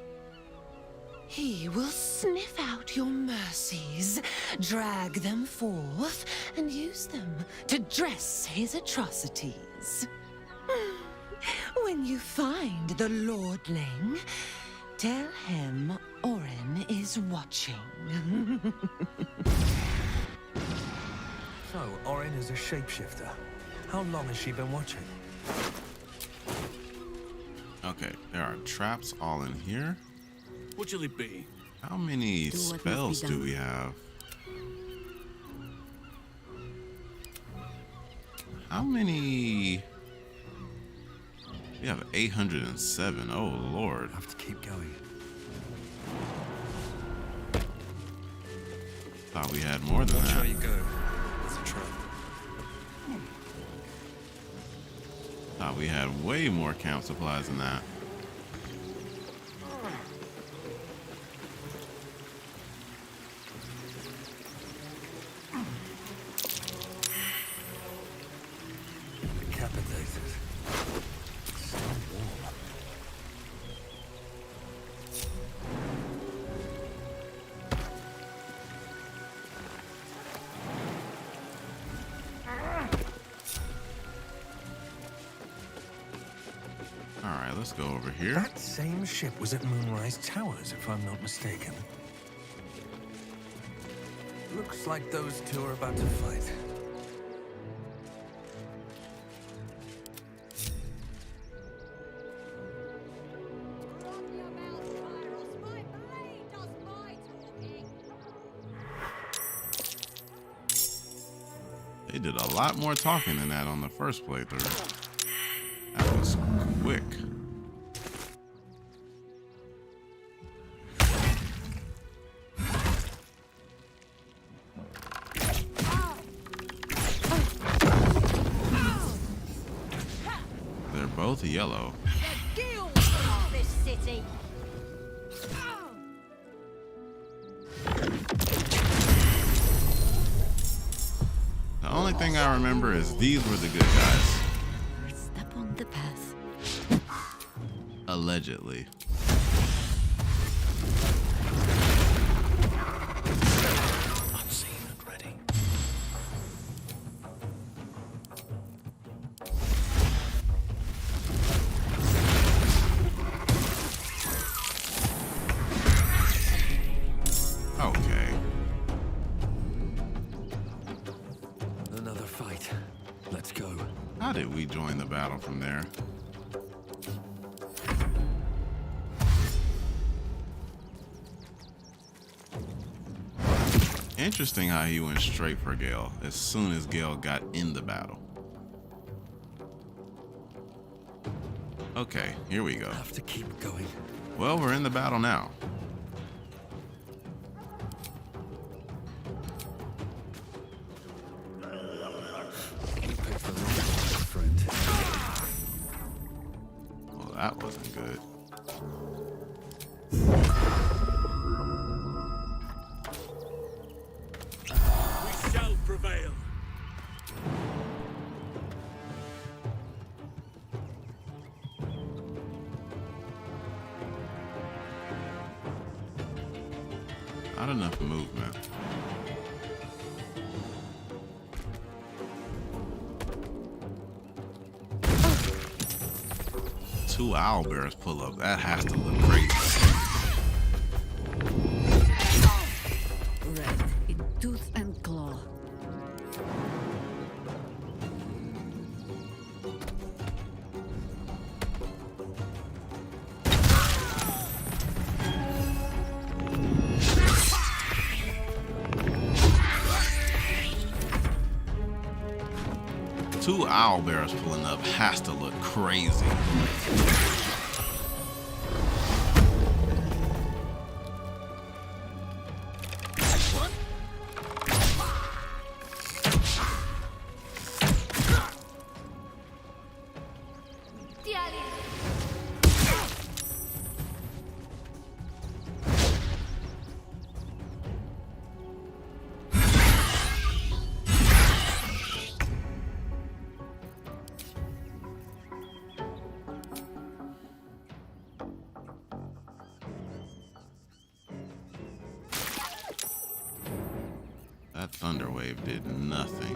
He will sniff out your mercies, drag them forth, and use them to dress his atrocities. When you find the Lordling, tell him Orin is watching. So, Orin is a shapeshifter. How long has she been watching? Okay, there are traps all in here. What shall it be? How many spells do we have? How many We have 807. Oh Lord. Have to keep going. Thought we had more than Watch that. where you go. There's a trap. Thought we had way more camp supplies than that. Decapitated. So warm. Alright, let's go over here. That same ship was at Moonrise Towers, if I'm not mistaken. Looks like those two are about to fight. They did a lot more talking than that on the first playthrough. That was quick. They're both yellow. This city. The only thing I remember is these were the good guys. Step on the path. Allegedly. Unseen and ready. Okay. Another fight. Let's go. How did we join the battle from there? Interesting how he went straight for Gale as soon as Gale got in the battle. Okay, here we go. Have to keep going. Well, we're in the battle now. Picked the wrong one, friend. Well, that wasn't good. We shall prevail. Not enough movement. Two owlbears pull up. That has to look crazy. Red in tooth and claw. Two owlbears pulling up has to look crazy. That thunder wave did nothing.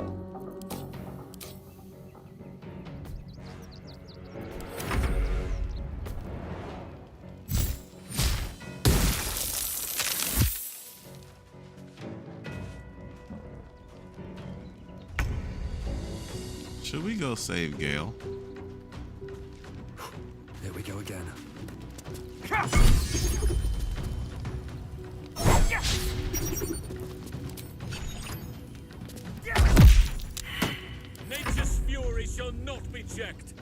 Should we go save Gale? Here we go again. Nature's fury shall not be checked.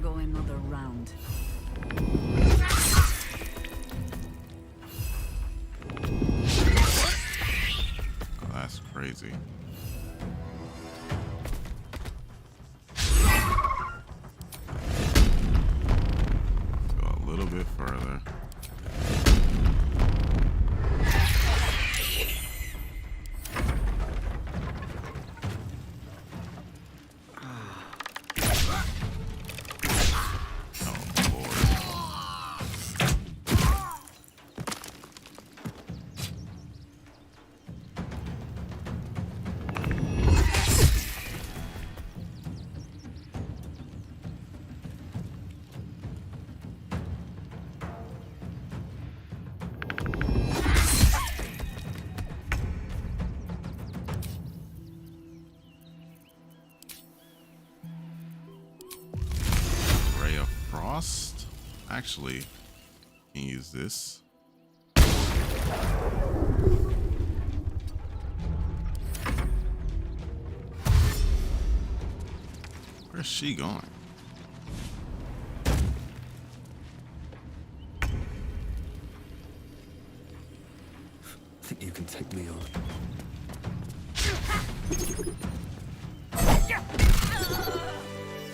go another round. Oh, that's crazy. Go a little bit further. Actually, can use this. Where's she going? Think you can take me on?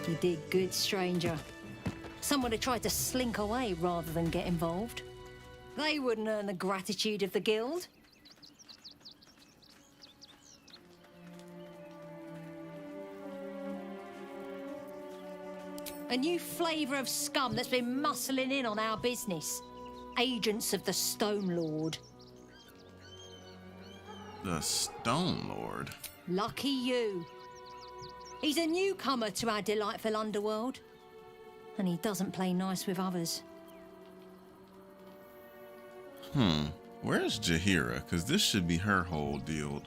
You did good, stranger. Someone had tried to slink away rather than get involved. They wouldn't earn the gratitude of the guild. A new flavour of scum that's been muscling in on our business. Agents of the Stone Lord. The Stone Lord? Lucky you. He's a newcomer to our delightful underworld. And he doesn't play nice with others. Where's Jaheira? Because this should be her whole deal.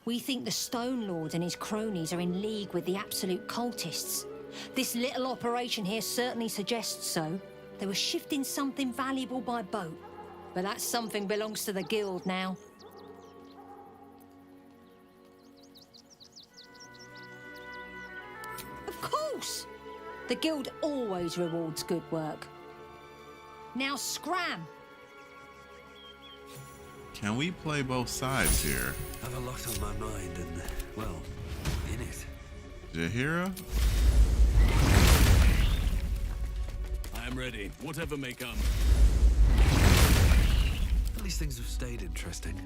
We think the Stone Lord and his cronies are in league with the absolute cultists. This little operation here certainly suggests so. They were shifting something valuable by boat. But that something belongs to the guild now. Of course! The guild always rewards good work. Now scram! Can we play both sides here? I have a lot on my mind and, well, in it. Jaheira? I am ready, whatever may come. At least things have stayed interesting.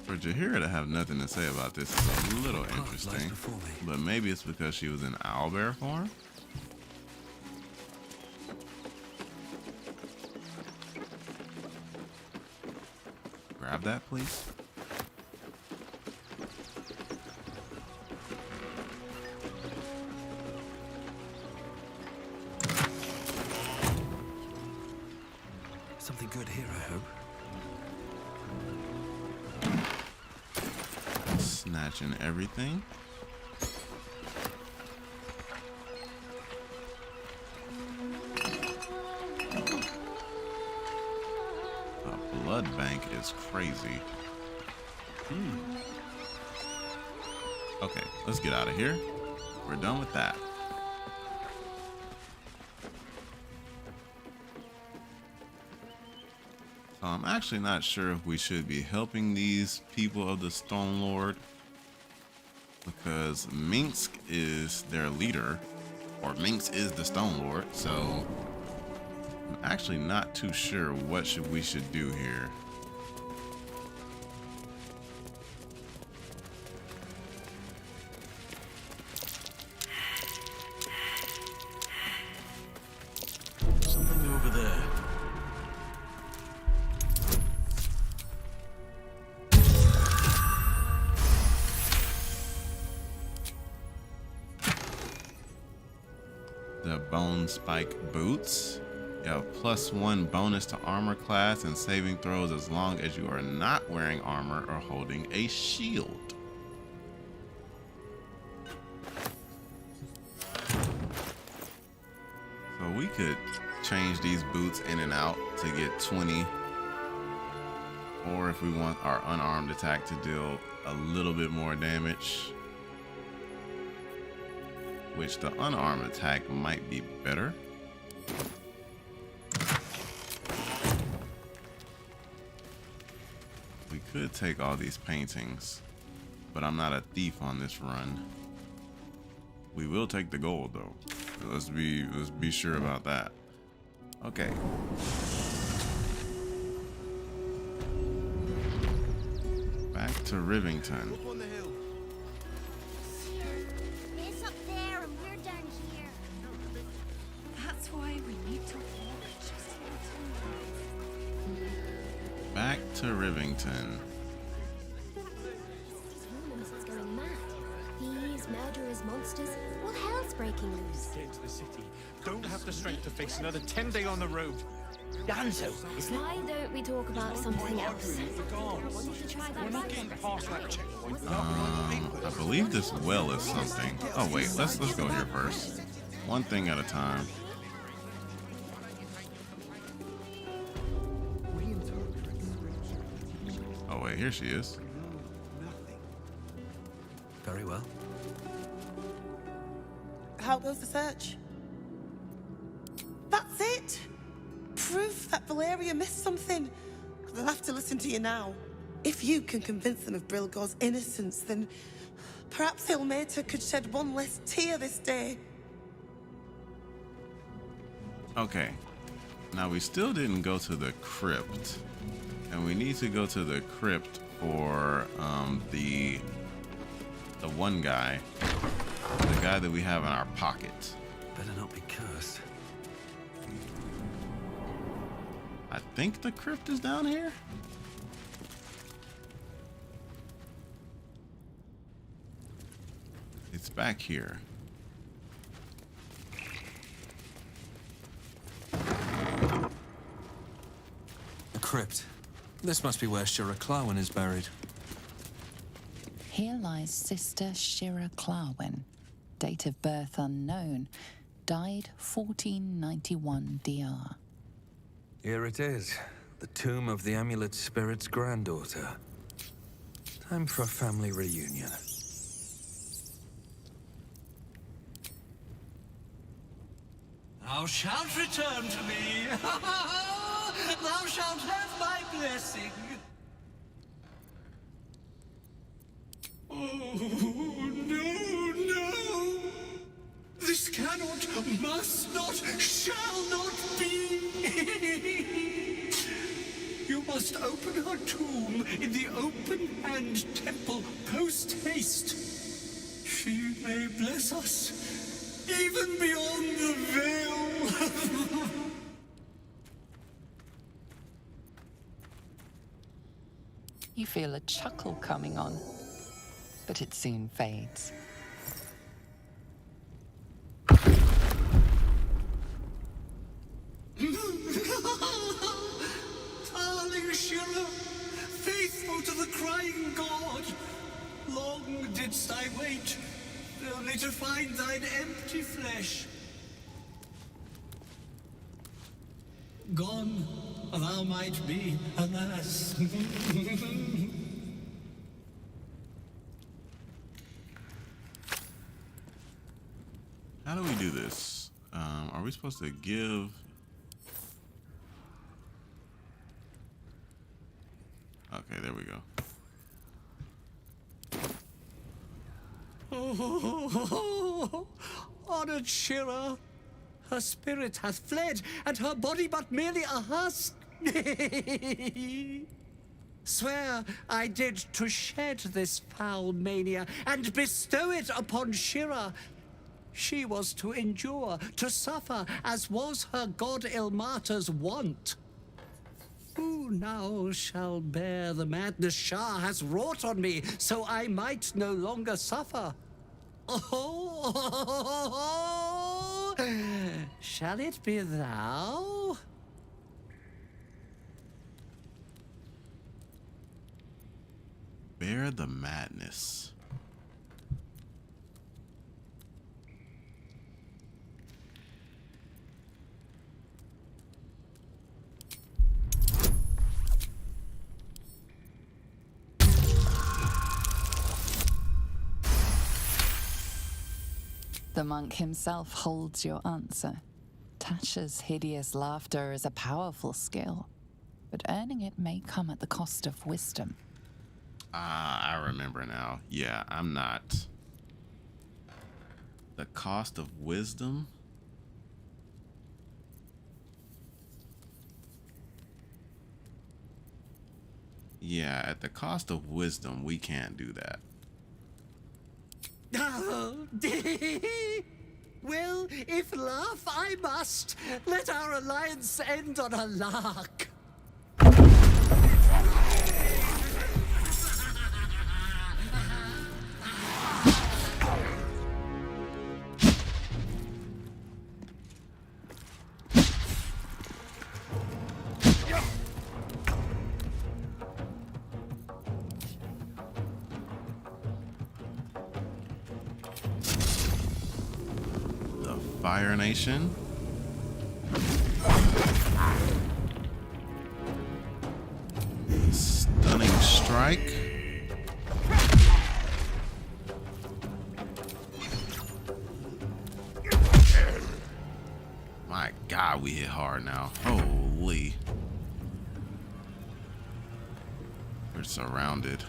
For Jaheira to have nothing to say about this is a little interesting. But maybe it's because she was in owlbear form? Grab that, please. Something good here, I hope. Snatching everything. A blood bank is crazy. Okay, let's get out of here. We're done with that. So I'm actually not sure if we should be helping these people of the Stone Lord, because Minsk is their leader, or Minsk is the Stone Lord, so I'm actually not too sure what we should do here. Something over there. The bone spike boots. You have +1 bonus to armor class and saving throws as long as you are not wearing armor or holding a shield. So we could change these boots in and out to get 20. Or if we want our unarmed attack to deal a little bit more damage, which the unarmed attack might be better. We could take all these paintings, but I'm not a thief on this run. We will take the gold though. Let's be sure about that. Okay. Back to Rivington. Up on the hill. It's up there and we're down here. That's why we need to walk just a little more. Back to Rivington. It's going mad. Thieves, murderers, monsters. What hell's breaking loose? Get into the city. Don't have the strength to face another 10 day on the road. Danzo, why don't we talk about something else? Want to try that right? I believe this well is something. Oh wait, let's go here first. One thing at a time. Oh wait, here she is. Very well. How goes the search? That's it! Proof that Valeria missed something. They'll have to listen to you now. If you can convince them of Brilgor's innocence, then perhaps Ilmater could shed one less tear this day. Okay. Now we still didn't go to the crypt. And we need to go to the crypt for the one guy. The guy that we have in our pocket. Better not be cursed. I think the crypt is down here. It's back here. The crypt. This must be where Shira Clawin is buried. Here lies Sister Shira Clawin, date of birth unknown, died 1491 DR. Here it is, the tomb of the amulet spirit's granddaughter. Time for a family reunion. Thou shalt return to me. Thou shalt have my blessing. Oh, no, no. This cannot, must not, shall not be. You must open her tomb in the open-hand temple post-haste. She may bless us, even beyond the veil. You feel a chuckle coming on, but it soon fades. Darling Shira, faithful to the crying god, long didst I wait, only to find thine empty flesh. Gone thou might be, alas. How do we do this? Are we supposed to give? Okay, there we go. Oh, honored Shira, her spirit hath fled, and her body but merely a husk. Swear I did to shed this foul mania and bestow it upon Shira. She was to endure, to suffer, as was her god Ilmater's wont. Who now shall bear the madness Shah has wrought on me, so I might no longer suffer? Oh, shall it be thou? Bear the madness. The monk himself holds your answer. Tasha's hideous laughter is a powerful skill, but earning it may come at the cost of wisdom. Ah, I remember now. Yeah, I'm not. The cost of wisdom? Yeah, at the cost of wisdom, we can't do that. Oh, well, if laugh I must, let our alliance end on a lark. Fire Nation. Stunning strike. My God, we hit hard now. Holy. We're surrounded.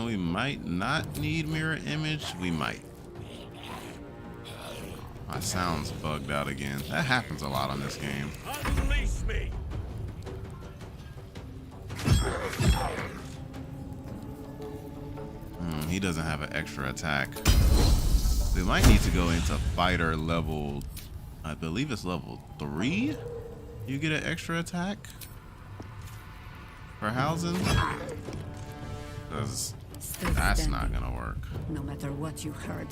We might not need mirror image. We might. My sound's bugged out again. That happens a lot on this game. Unleash me. He doesn't have an extra attack. We might need to go into fighter level, I believe it's level 3. You get an extra attack for housing. Because that's not gonna work. No matter what you heard.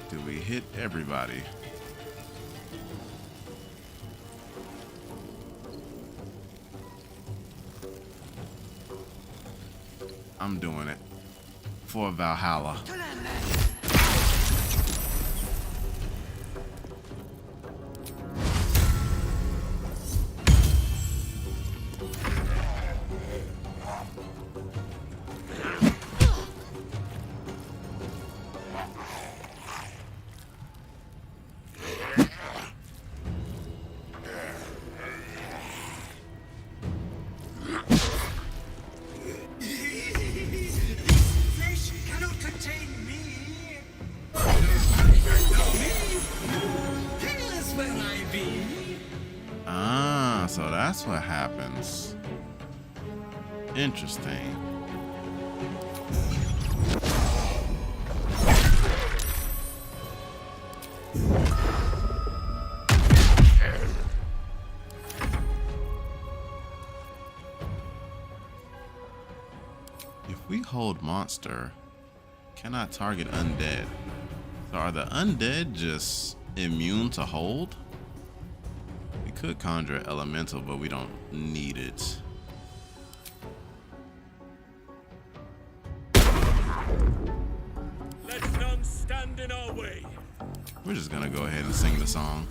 Do we hit everybody? I'm doing it for Valhalla. So that's what happens. Interesting. If we hold monster, cannot target undead. So are the undead just immune to hold? We could conjure elemental, but we don't need it. Let none stand in our way. We're just gonna go ahead and sing the song.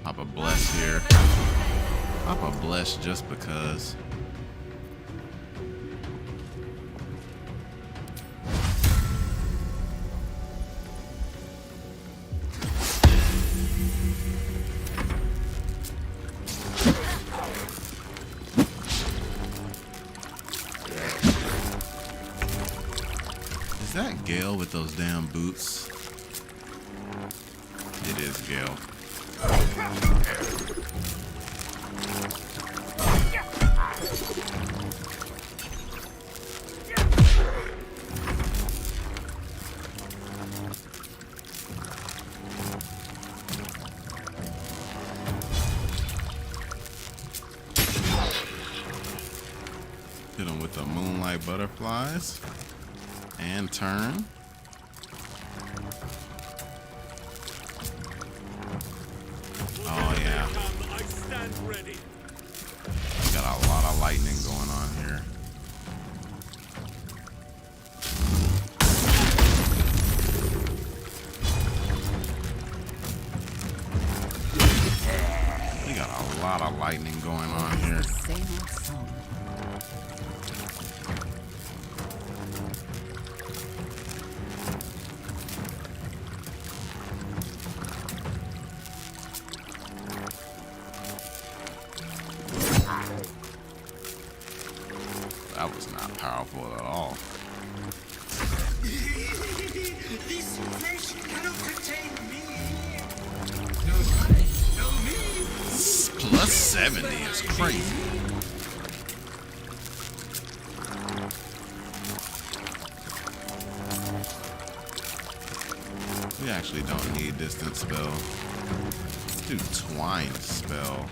Pop a bless here. Pop a bless just because. Is that Gale with those damn boots? It is Gale. Hit him with the moonlight butterflies and turn. Stand ready. Got a lot of lightning going on here. We got a lot of lightning going on here. That was not powerful at all. This flesh cannot contain me. Plus 70 is crazy. We actually don't need distance spell. Let's do twine spell.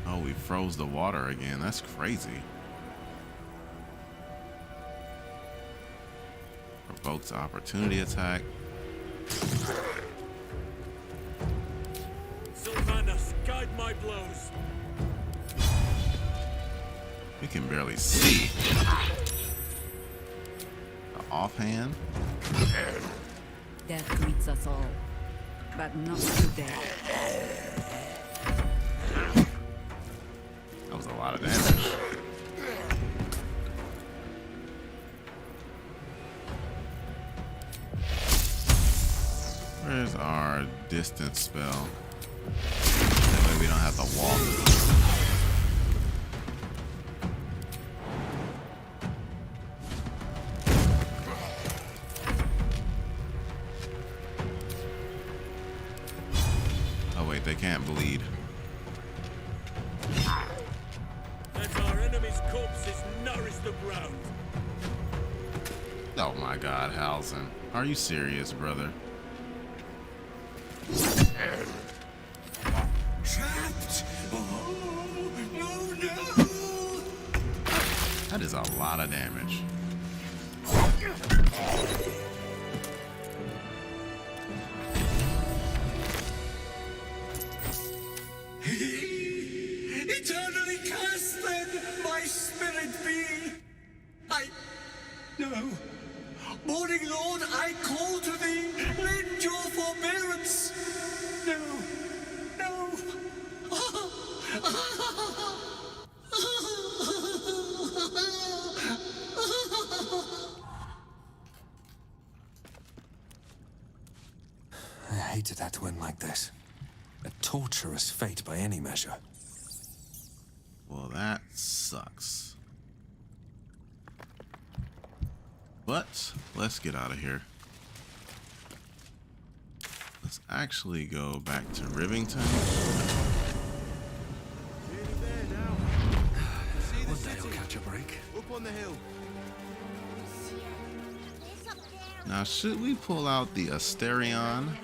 Oh, we froze the water again. That's crazy. Provokes opportunity attack. Sylvanas, guide my blows. We can barely see. The offhand. Death greets us all, but not today. That was a lot of damage. Where's our distance spell? That way we don't have to walk. Oh wait, they can't bleed. As our enemy's corpses nourish the ground. Oh my God, Halson. Are you serious, brother? Trapped! Oh, no! That is a lot of damage. Eternally cast then, my spirit be. No. Morning Lord, I call to thee, lend your forbearance. No. I hated that to end like this. A torturous fate by any measure. Well, that sucks. But let's get out of here. Let's actually go back to Rivington. One day I'll catch a break. Up on the hill. Now, should we pull out the Asterion?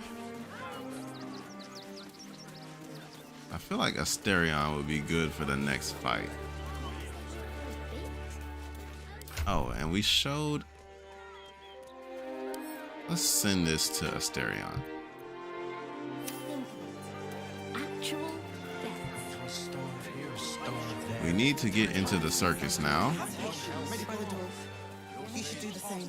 I feel like Asterion would be good for the next fight. Oh, and we showed... Let's send this to Asterion. We need to get into the circus now. Ready by the door. You should do the same.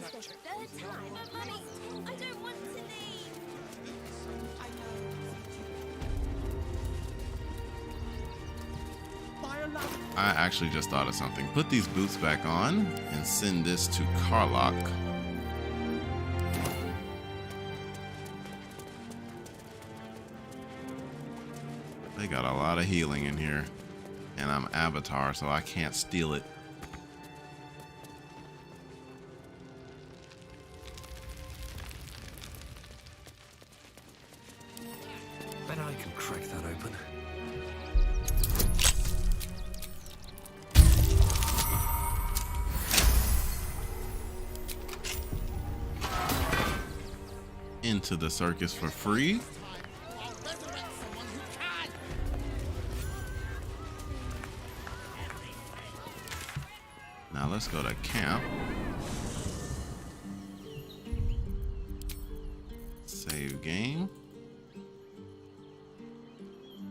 I actually just thought of something. Put these boots back on and send this to Karlach. They got a lot of healing in here. And I'm Avatar, so I can't steal it. Bet I can crack that open. Into the circus for free. Now let's go to camp. Save game.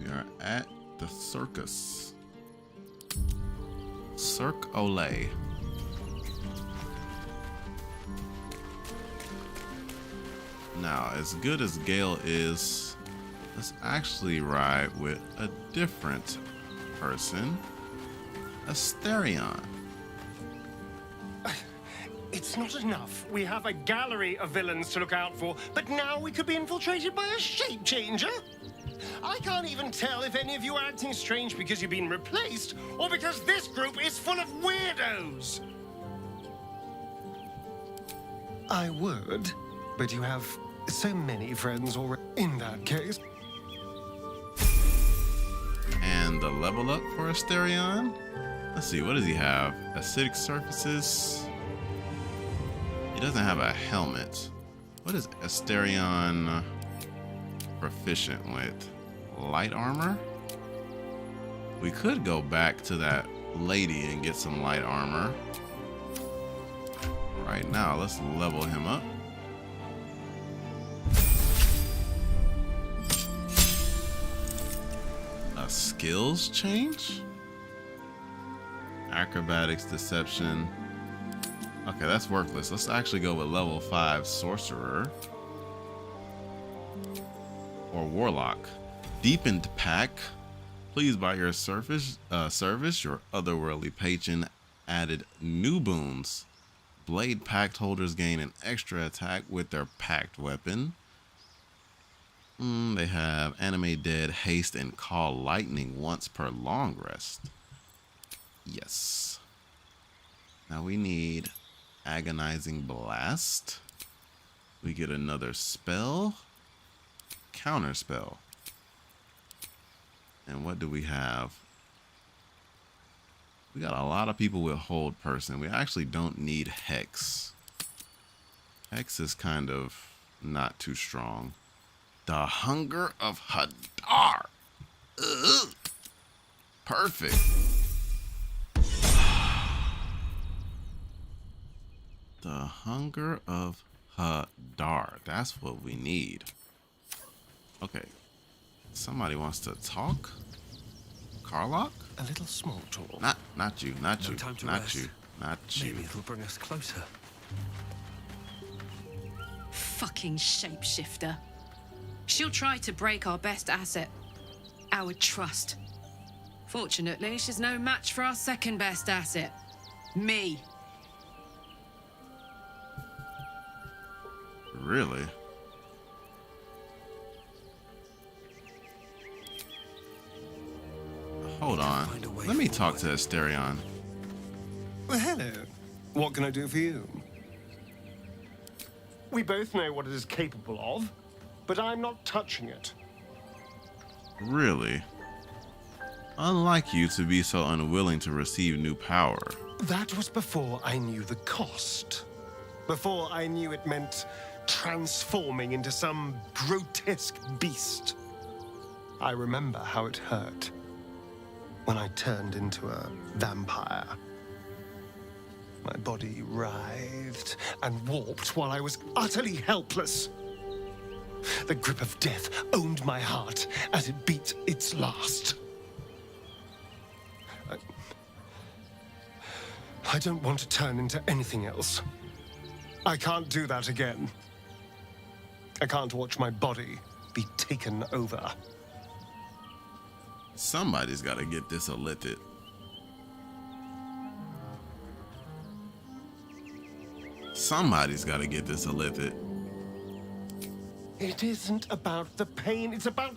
We are at the circus. Cirque-Olay. Now, as good as Gale is, let's actually ride with a different person, Asterion. It's not enough. We have a gallery of villains to look out for, but now we could be infiltrated by a shape changer? I can't even tell if any of you are acting strange because you've been replaced, or because this group is full of weirdos. I would, but you have so many friends already. In that case. And the level up for Asterion. Let's see, what does he have? Acidic surfaces. He doesn't have a helmet. What is Asterion proficient with? Light armor? We could go back to that lady and get some light armor. Right now, let's level him up. A skills change? Acrobatics, deception. Okay, that's worthless. Let's actually go with level 5 sorcerer or warlock. Deepened pack. Please, by your service, your otherworldly patron added new boons. Blade pact holders gain an extra attack with their packed weapon. They have animate dead, haste, and call lightning once per long rest. Yes. Now we need agonizing blast. We get another spell. Counter spell. And what do we have? We got a lot of people with hold person. We actually don't need Hex. Hex is kind of not too strong. The Hunger of Hadar. Ugh. Perfect. The Hunger of Hadar. That's what we need. Okay. Somebody wants to talk? Carlock? A little small talk. Not you, not you, not you, not you. Maybe it'll bring us closer. Fucking shapeshifter. She'll try to break our best asset, our trust. Fortunately, she's no match for our second best asset, me. Really? Hold on. Let me talk to Asterion. Well, hello. What can I do for you? We both know what it is capable of, but I'm not touching it. Really? Unlike you to be so unwilling to receive new power. That was before I knew the cost. Before I knew it meant transforming into some grotesque beast. I remember how it hurt when I turned into a vampire. My body writhed and warped while I was utterly helpless. The grip of death owned my heart as it beat its last. I don't want to turn into anything else. I can't do that again. I can't watch my body be taken over. Somebody's got to get this lifted. Somebody's got to get this lifted. It isn't about the pain, it's about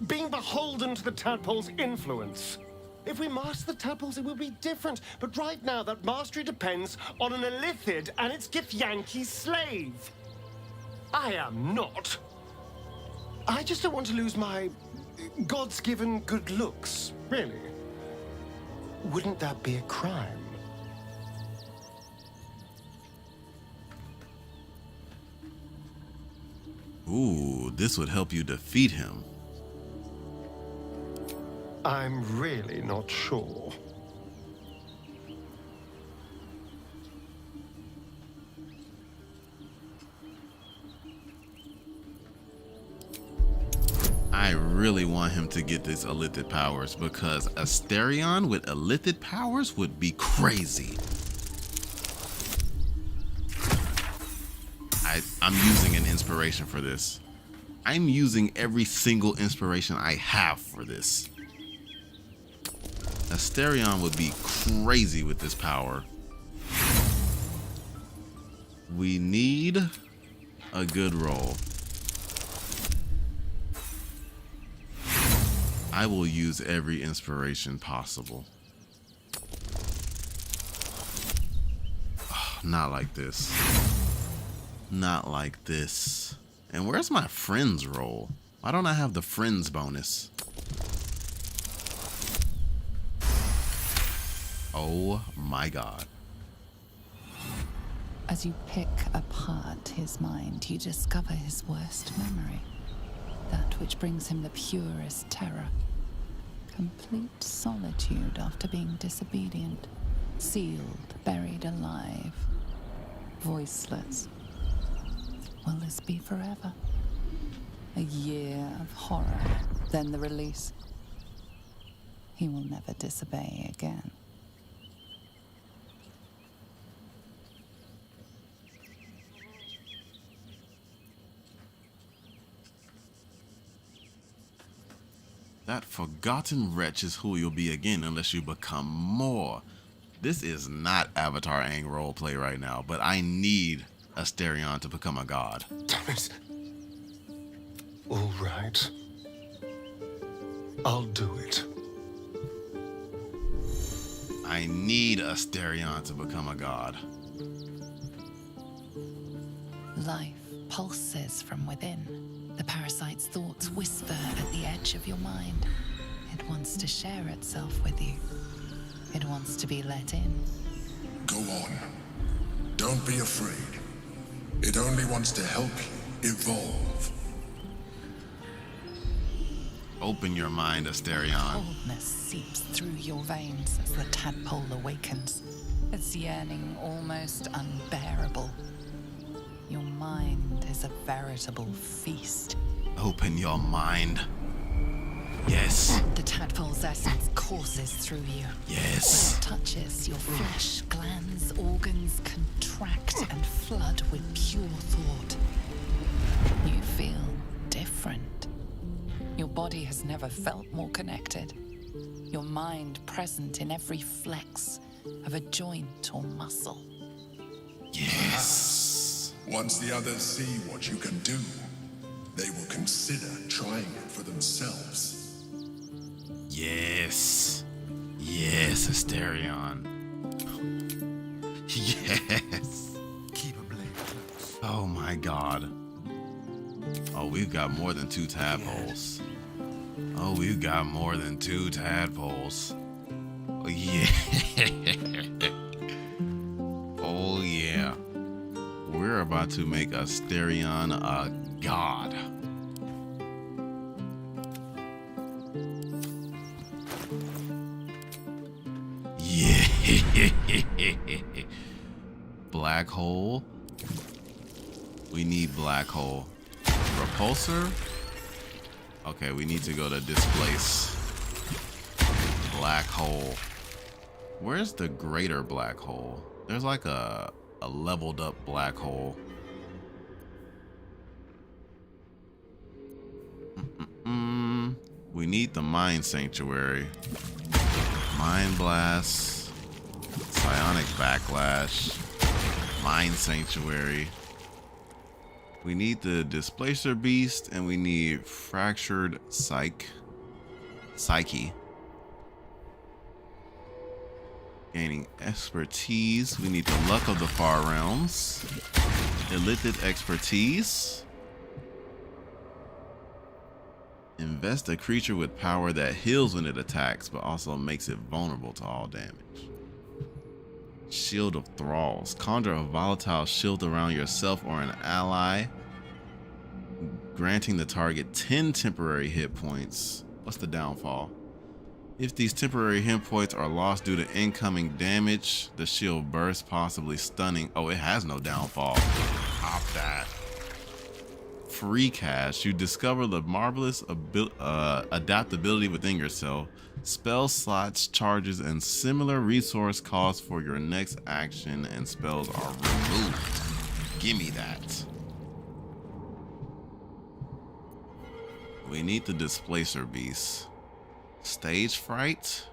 being beholden to the tadpole's influence. If we master the tadpoles, it will be different. But right now, that mastery depends on an Illithid and its Githyanki slave. I am not. I just don't want to lose my God's given good looks, really. Wouldn't that be a crime? Ooh, this would help you defeat him. I'm really not sure. really want him to get these illithid powers, because Asterion with illithid powers would be crazy. I'm using an inspiration for this. I'm using every single inspiration I have for this. Asterion would be crazy with this power. We need a good roll. I will use every inspiration possible. Oh, not like this. Not like this. And where's my friends roll? Why don't I have the friends bonus? Oh my god. As you pick apart his mind, you discover his worst memory. That which brings him the purest terror. Complete solitude after being disobedient. Sealed, buried alive. Voiceless. Will this be forever? A year of horror, then the release. He will never disobey again. That forgotten wretch is who you'll be again unless you become more. This is not Avatar Aang roleplay right now, but I need Asterion to become a god. Damn it. All right. I'll do it. I need Asterion to become a god. Life pulses from within. The parasite's thoughts whisper at the edge of your mind. It wants to share itself with you. It wants to be let in. Go on. Don't be afraid. It only wants to help you evolve. Open your mind, Asterion. Coldness seeps through your veins as the tadpole awakens. Its yearning almost unbearable. Your mind is a veritable feast. Open your mind. Yes. The tadpole's essence courses through you. Yes. When it touches your flesh, glands, organs contract and flood with pure thought. You feel different. Your body has never felt more connected. Your mind present in every flex of a joint or muscle. Yes. Once the others see what you can do, they will consider trying it for themselves. Yes. Yes, Asterion. Yes. Keep a blade close. Oh my god. Oh, we've got more than 2 tadpoles. Oh, we've got more than 2 tadpoles. Oh, yeah. Oh, yeah. We're about to make Asterion a god. Yeah. Black hole. We need black hole. Repulsor. Okay, we need to go to displace. Black hole. Where's the greater black hole? There's like a leveled up black hole. We need the Mind Sanctuary. Mind Blast. Psionic Backlash. Mind Sanctuary. We need the Displacer Beast, and we need Fractured Psyche. Gaining expertise. We need the Luck of the Far Realms. Illithid Expertise. Invest a creature with power that heals when it attacks, but also makes it vulnerable to all damage. Shield of Thralls. Conjure a volatile shield around yourself or an ally, granting the target 10 temporary hit points. What's the downfall? If these temporary hit points are lost due to incoming damage, the shield bursts, possibly stunning. Oh, it has no downfall. Pop that. free cash, you discover the marvelous adaptability within yourself. Spell slots, charges, and similar resource costs for your next action and spells are removed. Gimme that. We need the displacer beast. Stage fright.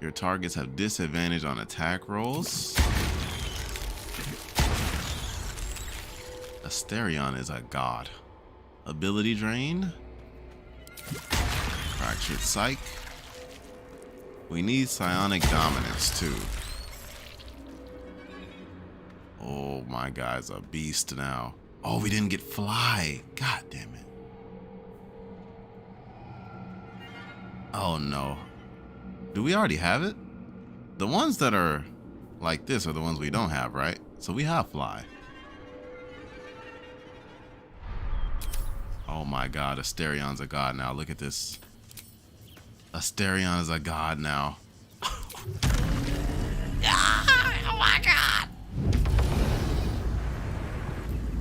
Your targets have disadvantage on attack rolls. Asterion is a god. Ability drain. Fractured Psych. We need psionic dominance too. Oh, my guy's a beast now. Oh, we didn't get fly. God damn it. Oh no. Do we already have it? The ones that are like this are the ones we don't have, right? So we have fly. Oh my god, Asterion's a god now. Look at this. Asterion is a god now. Oh my god!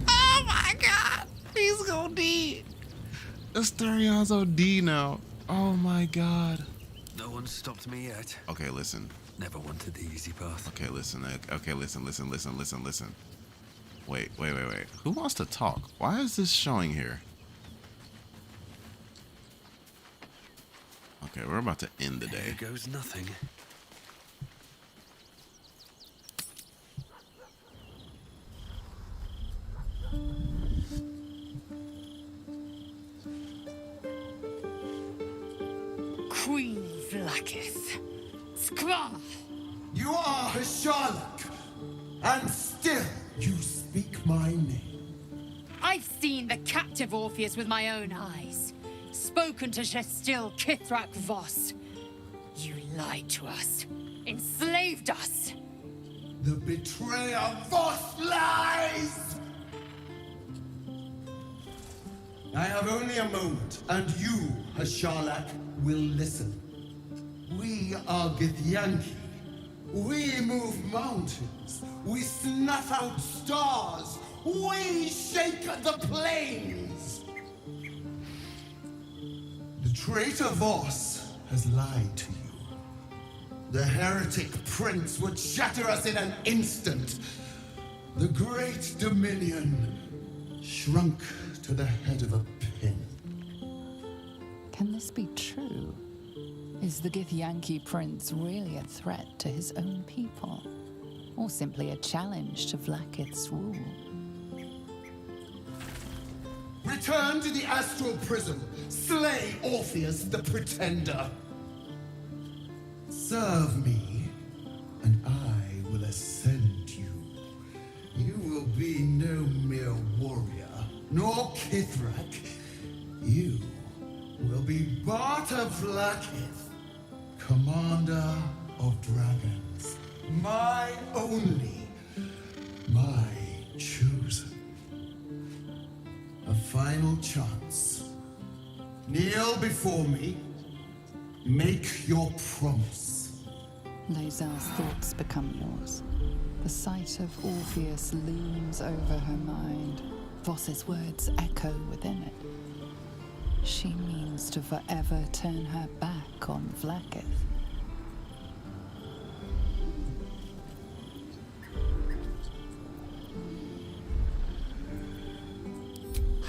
Oh my god! He's gonna die! Asterion's OD now. Oh my god. No one stopped me yet. Okay, listen. Never wanted the easy path. Okay, listen. Okay, listen. Wait. Who wants to talk? Why is this showing here? Okay, we're about to end the day. Here goes nothing. Queen Vlaakith. Skra! You are Hasharlak, and still you speak my name. I've seen the captive Orpheus with my own eyes. Spoken to Gestil Kithrak Voss. You lied to us. Enslaved us. The betrayer Voss lies! I have only a moment, and you, Hasharlak, will listen. We are Githyanki. We move mountains. We snuff out stars. We shake the plains. The traitor Voss has lied to you. The heretic prince would shatter us in an instant. The great dominion shrunk to the head of a pin. Can this be true? Is the Githyanki prince really a threat to his own people? Or simply a challenge to Vlaakith's rule? Return to the astral prism. Slay Orpheus the Pretender. Serve me, and I will ascend you. You will be no mere warrior, nor Kithrak. You will be Barta Vlaakith, commander of dragons. My only, my chosen. A final chance. Kneel before me. Make your promise. Lozar's thoughts become yours. The sight of Orpheus looms over her mind. Voss's words echo within it. She means to forever turn her back on Vlaakith.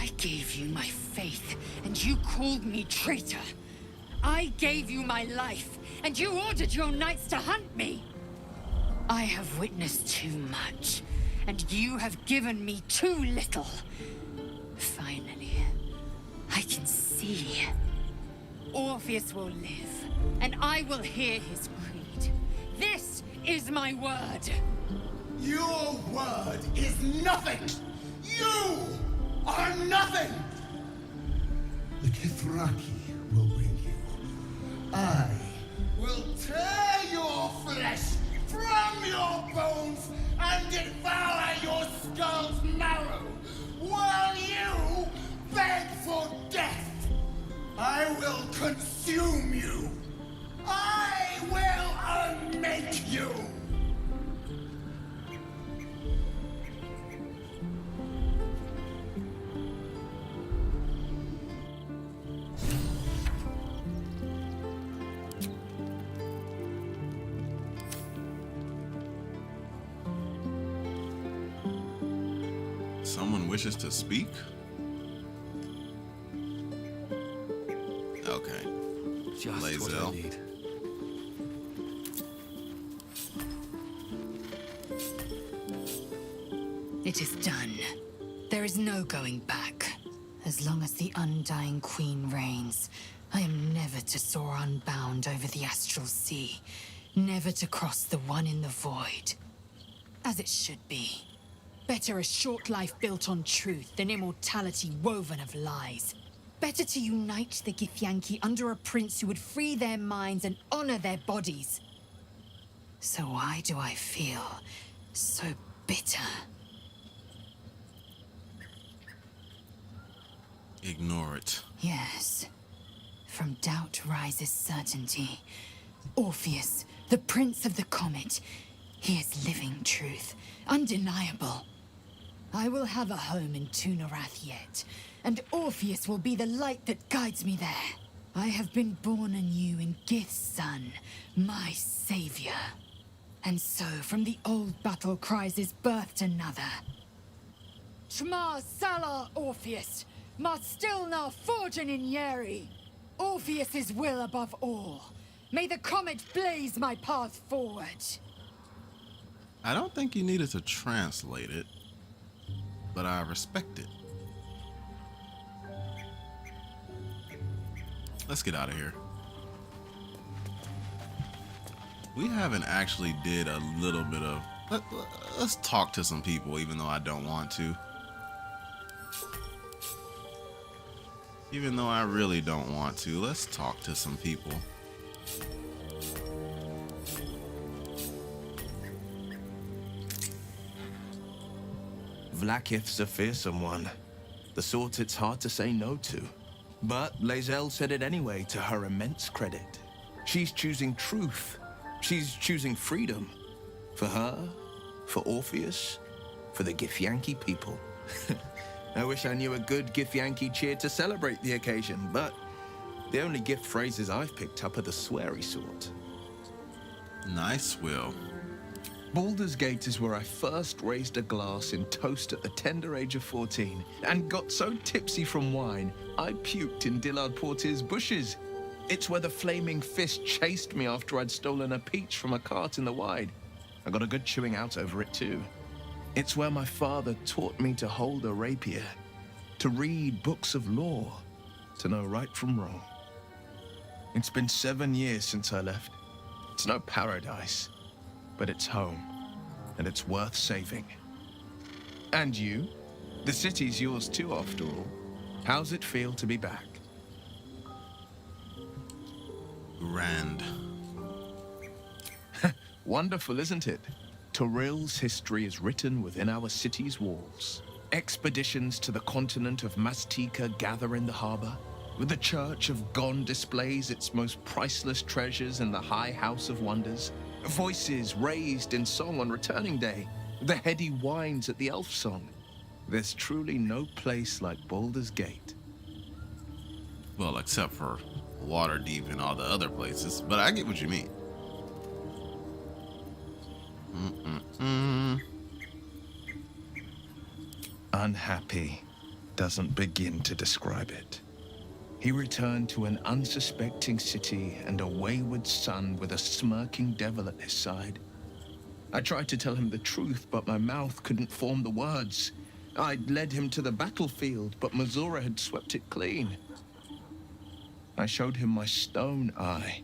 I gave you my faith, and you called me traitor. I gave you my life, and you ordered your knights to hunt me. I have witnessed too much, and you have given me too little. Finally, I can see. Orpheus will live, and I will hear his creed. This is my word. Your word is nothing! You are nothing! The Kithraki will bring you. I will tear your flesh from your bones and devour your skull's marrow while you beg for death. I will consume you. I will unmake you. Someone wishes to speak? Okay. Just what I Lae'zel. need. It is done. There is no going back. As long as the Undying Queen reigns, I am never to soar unbound over the astral sea, never to cross the one in the void. As it should be. Better a short life built on truth than immortality woven of lies. Better to unite the Githyanki under a prince who would free their minds and honor their bodies. So why do I feel so bitter? Ignore it. Yes. From doubt rises certainty. Orpheus, the Prince of the Comet. He is living truth. Undeniable. I will have a home in Tunarath yet, and Orpheus will be the light that guides me there. I have been born anew in Gith's son, my savior. And so, from the old battle cries is birthed another. Shma Salar Orpheus, Ma Stilna Forgin in Yeri. Orpheus's will above all. May the comet blaze my path forward. I don't think you needed to translate it, but I respect it. Let's get out of here. We haven't actually did a little bit of... Let's talk to some people, even though I don't want to. Even though I really don't want to, let's talk to some people. Vlaakith's a fearsome one. The sort it's hard to say no to. But Lae'zel said it anyway, to her immense credit. She's choosing truth. She's choosing freedom. For her, for Orpheus, for the Githyanki people. I wish I knew a good Githyanki cheer to celebrate the occasion, but the only gift phrases I've picked up are the sweary sort. Nice, Will. Baldur's Gate is where I first raised a glass in toast at the tender age of 14 and got so tipsy from wine, I puked in Dillard Portier's bushes. It's where the flaming fist chased me after I'd stolen a peach from a cart in the Wide. I got a good chewing out over it too. It's where my father taught me to hold a rapier, to read books of law, to know right from wrong. It's been 7 years since I left. It's no paradise, but it's home, and it's worth saving. And you? The city's yours too, after all. How's it feel to be back? Grand. Wonderful, isn't it? Torril's history is written within our city's walls. Expeditions to the continent of Mastika gather in the harbor. The Church of Gon displays its most priceless treasures in the High House of Wonders. Voices raised in song on returning day. The heady whines at the elf song. There's truly no place like Baldur's Gate. Well, except for Waterdeep and all the other places, but I get what you mean. Unhappy doesn't begin to describe it. He returned to an unsuspecting city and a wayward son with a smirking devil at his side. I tried to tell him the truth, but my mouth couldn't form the words. I'd led him to the battlefield, but Mazura had swept it clean. I showed him my stone eye,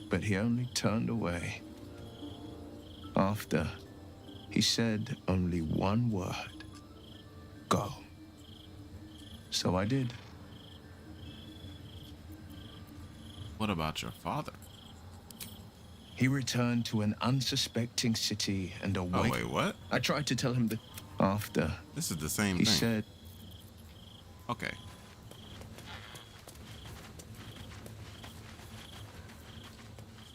but he only turned away. After, he said only one word. Go. So I did. What about your father? He returned to an unsuspecting city and away. Oh, wait, what? I tried to tell him that after. This is the same He thing. said. Okay.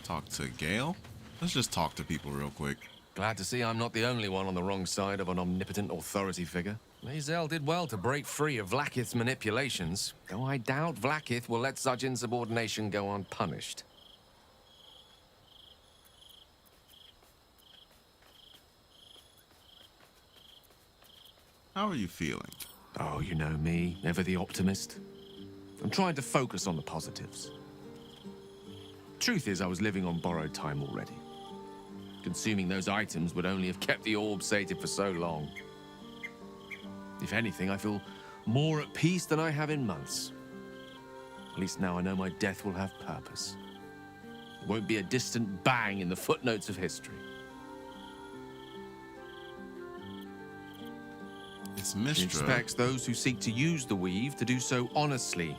Talk to Gale? Let's just talk to people real quick. Glad to see I'm not the only one on the wrong side of an omnipotent authority figure. Lae'zel did well to break free of Vlaakith's manipulations, though I doubt Vlaakith will let such insubordination go unpunished. How are you feeling? Oh, you know me, never the optimist. I'm trying to focus on the positives. Truth is, I was living on borrowed time already. Consuming those items would only have kept the orb sated for so long. If anything, I feel more at peace than I have in months. At least now I know my death will have purpose. It won't be a distant bang in the footnotes of history. It's She Mistra. expects those who seek to use the weave to do so honestly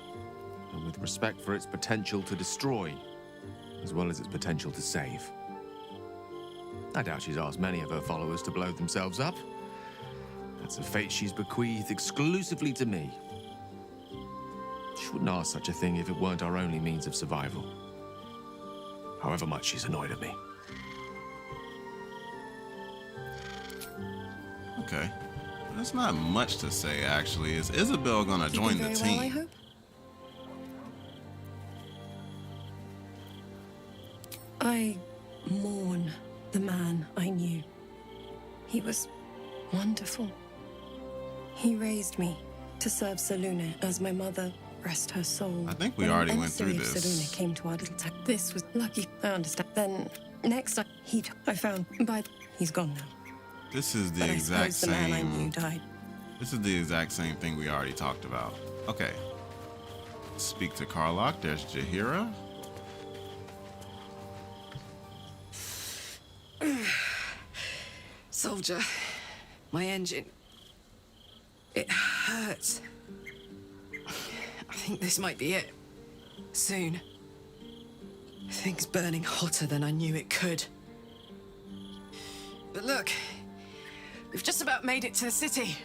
and with respect for its potential to destroy, as well as its potential to save. I doubt she's asked many of her followers to blow themselves up. That's a fate she's bequeathed exclusively to me. She wouldn't ask such a thing if it weren't our only means of survival. However much she's annoyed at me. Okay. There's not much to say, actually. Is Isabel gonna join the team? I hope. I mourn the man I knew. He was wonderful. He raised me to serve Selûne as my mother, rest her soul. I think we When already an went through emissary of this. Selûne came to our little town. This was lucky. I understand. Then next I found he's gone now. This is the But I exact suppose the man I knew same. died. This is the exact same thing we already talked about. Okay. Speak to Karlach. There's Jaheira. Soldier, my engine. It hurts. I think this might be it. Soon. Things burning hotter than I knew it could. But look, we've just about made it to the city.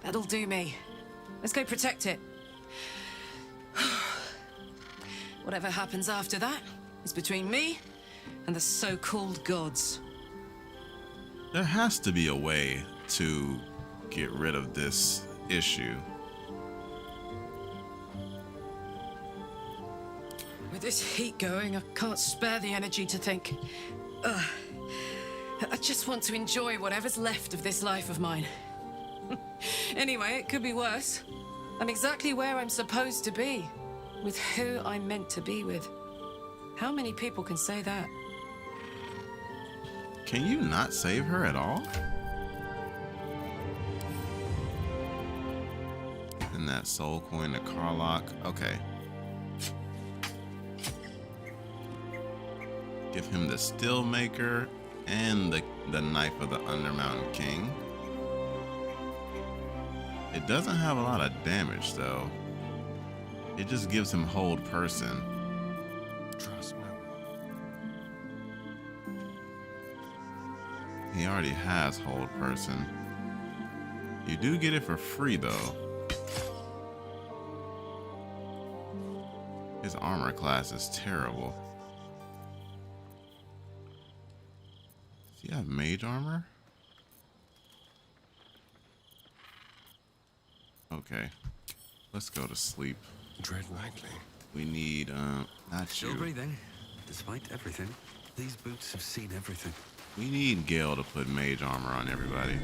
That'll do me. Let's go protect it. Whatever happens after that is between me and the so-called gods. There has to be a way to get rid of this issue. With this heat going, I can't spare the energy to think. Ugh. I just want to enjoy whatever's left of this life of mine. Anyway, it could be worse. I'm exactly where I'm supposed to be, with who I'm meant to be with. How many people can say that? Can you not save her at all? And that soul coin to Karlach. Okay. Give him the steel maker and the knife of the Undermountain King. It doesn't have a lot of damage though. It just gives him hold person. Trust no one. He already has hold person. You do get it for free though. His armor class is terrible. Does he have mage armor? Okay. Let's go to sleep. Tread lightly. We need, not Still you. breathing, despite everything. These boots have seen everything. We need Gale to put mage armor on everybody.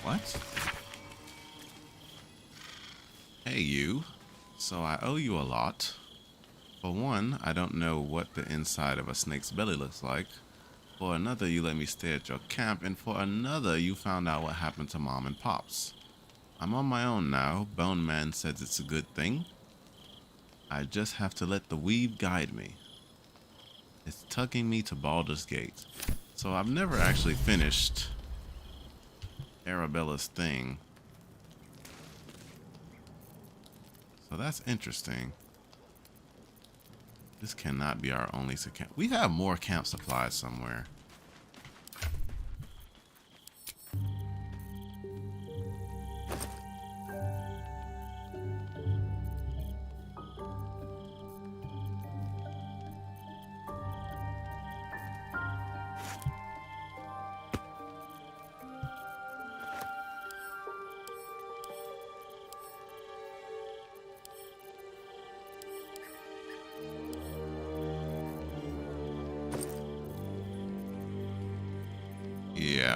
What? Hey, you. So I owe you a lot. For one, I don't know what the inside of a snake's belly looks like. For another, you let me stay at your camp. And for another, you found out what happened to Mom and Pops. I'm on my own now. Bone Man says it's a good thing. I just have to let the weave guide me. It's tugging me to Baldur's Gate. So I've never actually finished Arabella's thing. So that's interesting. This cannot be our only camp. We have more camp supplies somewhere.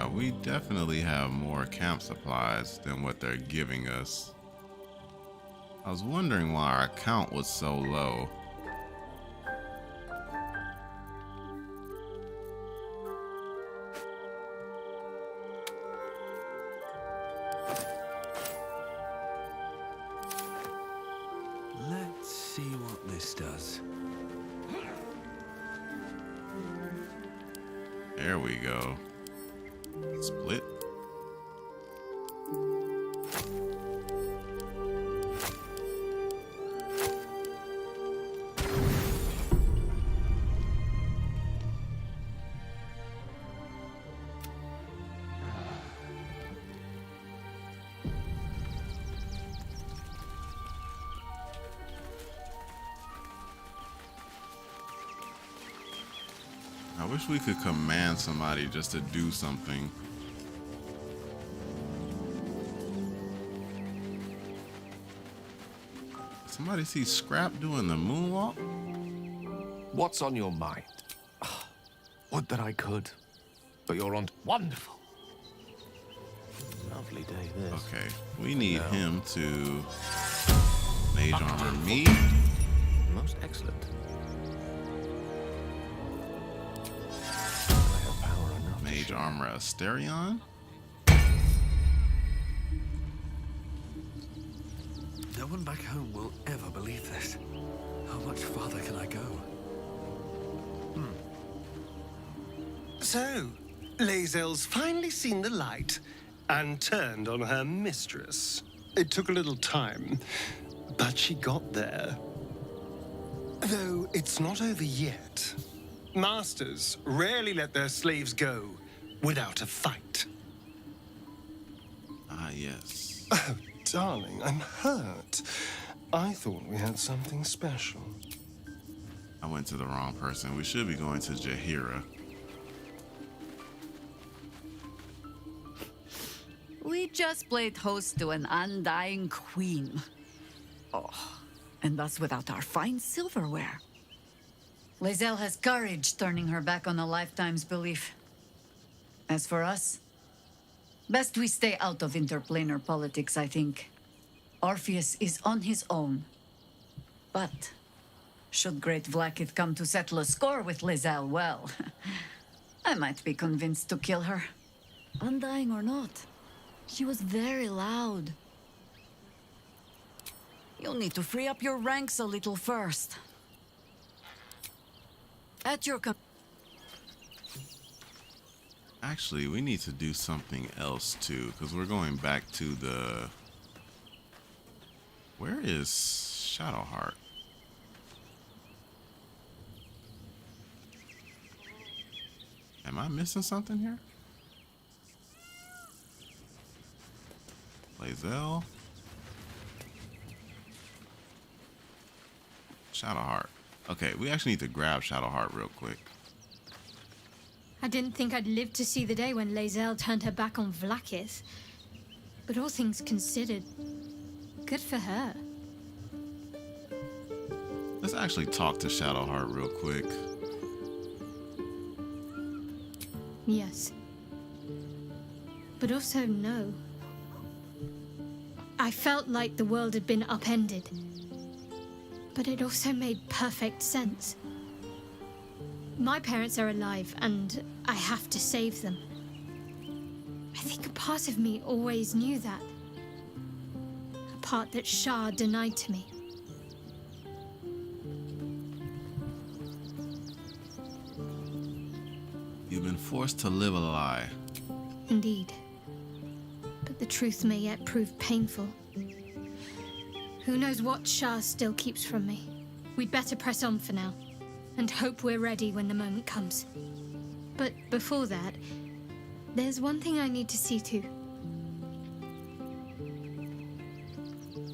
Yeah, we definitely have more camp supplies than what they're giving us. I was wondering why our count was so low. Let's see what this does. There we go. Split. I wish we could command somebody just to do something. Somebody see Scrap doing the moonwalk? What's on your mind? Would that I could, but you're on. Wonderful. Lovely day, this. Okay, we need him to mage armor me. Most excellent. Mage armor Asterion. No one back home will ever believe this. How much farther can I go? So, Lae'zel's finally seen the light and turned on her mistress. It took a little time, but she got there. Though it's not over yet. Masters rarely let their slaves go without a fight. Ah, yes. Oh, darling, I'm hurt. I thought we had something special. I went to the wrong person. We should be going to Jaheira. We just played host to an undying queen. Oh, and that's without our fine silverware. Lae'zel has courage turning her back on a lifetime's belief. As for us, best we stay out of interplanar politics, I think. Orpheus is on his own. But should Great Vlaakith come to settle a score with Lae'zel, well, I might be convinced to kill her. Undying or not, she was very loud. You'll need to free up your ranks a little first. At your Actually, we need to do something else too, because we're going back to the... Where is Shadowheart? Am I missing something here? Lae'zel. Shadowheart. Okay, we actually need to grab Shadowheart real quick. I didn't think I'd live to see the day when Lae'zel turned her back on Vlaakith. But all things considered, good for her. Let's actually talk to Shadowheart real quick. Yes. But also no. I felt like the world had been upended. But it also made perfect sense. My parents are alive, and I have to save them. I think a part of me always knew that. A part that Shah denied to me. You've been forced to live a lie. Indeed. But the truth may yet prove painful. Who knows what Shah still keeps from me? We'd better press on for now, and hope we're ready when the moment comes. But before that, there's one thing I need to see to.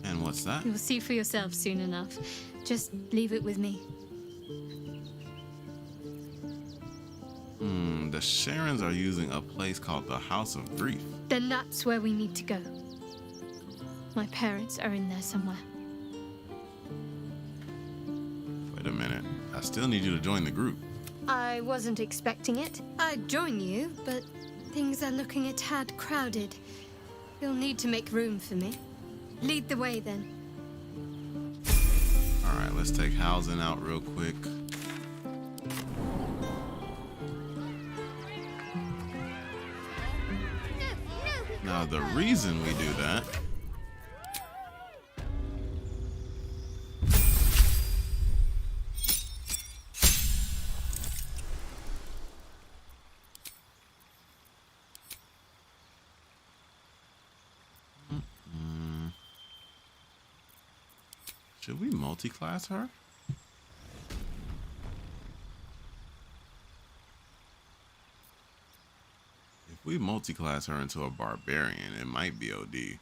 And what's that? You'll see for yourself soon enough. Just leave it with me. The Sharons are using a place called the House of Grief. Then that's where we need to go. My parents are in there somewhere. Wait a minute. I still need you to join the group. I wasn't expecting it. I'd join you, but Things are looking a tad crowded. You'll need to make room for me. Lead the way, then. Alright, let's take housing out real quick. Now, the reason we do that should we multi-class her? If we multi-class her into a barbarian, it might be OD.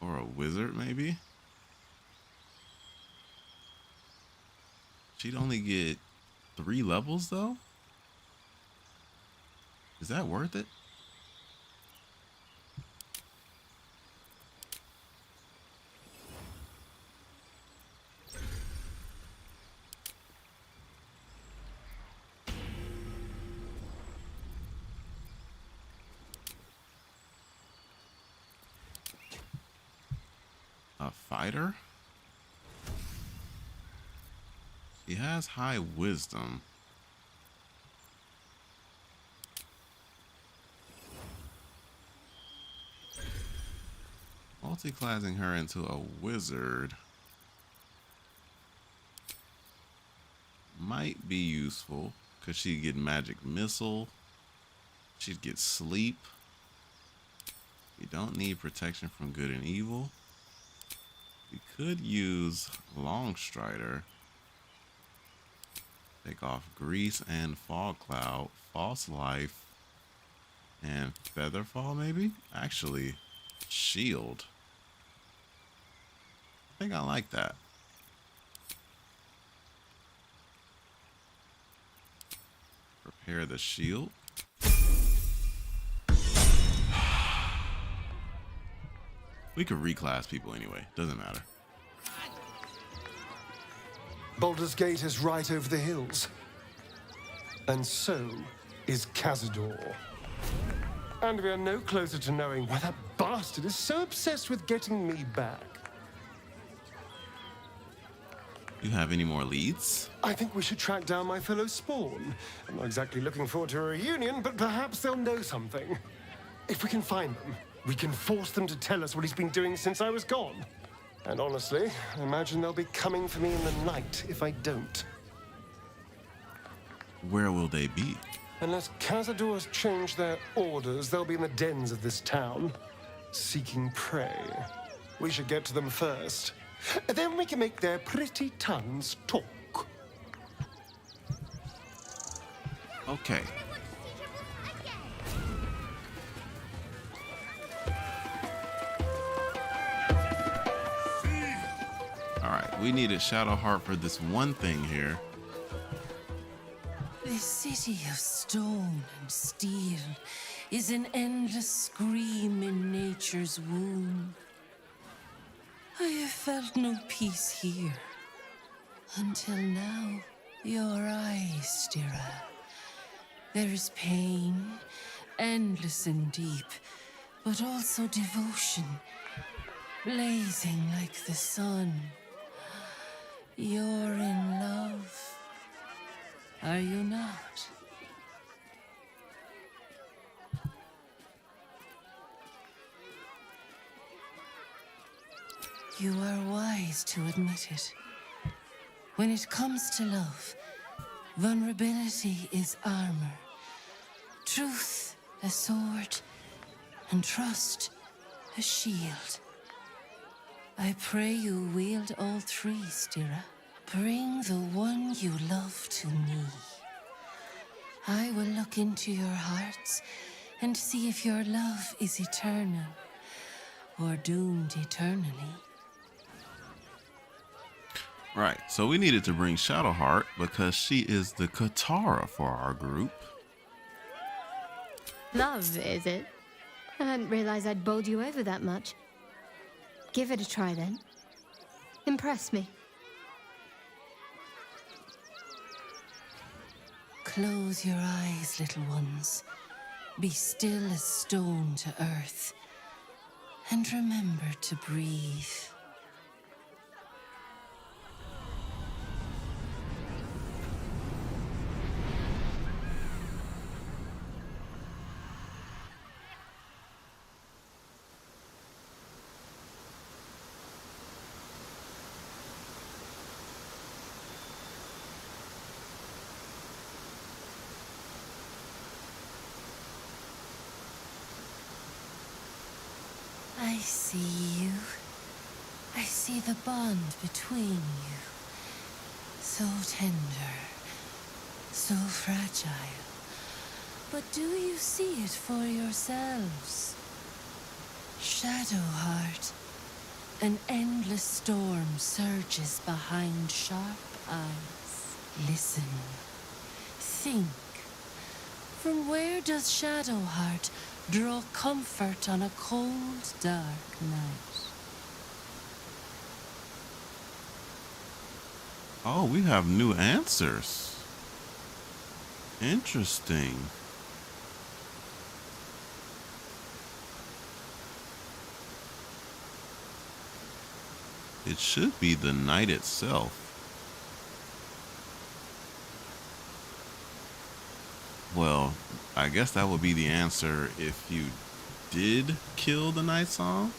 Or a wizard, maybe? She'd only get 3 levels, though? Is that worth it? A fighter? He has high wisdom. Multi-classing her into a wizard might be useful because she'd get magic missile. She'd get sleep. You don't need protection from good and evil. We could use Longstrider. Take off Grease and Fog Cloud, False Life, and Featherfall maybe? Actually, Shield. I think I like that. Prepare the shield. We could reclass people anyway, doesn't matter. Baldur's Gate is right over the hills. And so is Cazador. And we are no closer to knowing why that bastard is so obsessed with getting me back. You have any more leads? I think we should track down my fellow Spawn. I'm not exactly looking forward to a reunion, but perhaps they'll know something. If we can find them, we can force them to tell us what he's been doing since I was gone. And honestly, I imagine they'll be coming for me in the night if I don't. Where will they be? Unless Cazador's changed their orders, they'll be in the dens of this town, seeking prey. We should get to them first. Then we can make their pretty tongues talk. Okay. Alright, we needed Shadowheart for this one thing here. This city of stone and steel is an endless scream in nature's womb. I have felt no peace here. Until now, your eyes, Stira. There is pain, endless and deep, but also devotion, blazing like the sun. You're in love, are you not? You are wise to admit it. When it comes to love, vulnerability is armor, truth a sword, and trust a shield. I pray you wield all 3, Stira. Bring the one you love to me. I will look into your hearts and see if your love is eternal or doomed eternally. Right, so we needed to bring Shadowheart because she is the Katara for our group. Love, is it? I hadn't realized I'd bowled you over that much. Give it a try, then. Impress me. close your eyes, little ones. Be still as stone to earth. And remember to breathe. I see you. I see the bond between you. So tender, so fragile. But do you see it for yourselves? Shadowheart, an endless storm surges behind sharp eyes. Listen. Think. From where does Shadowheart draw comfort on a cold, dark night? Oh, we have new answers. Interesting. It should be the night itself. Well, I guess that would be the answer if you did kill the Night Song.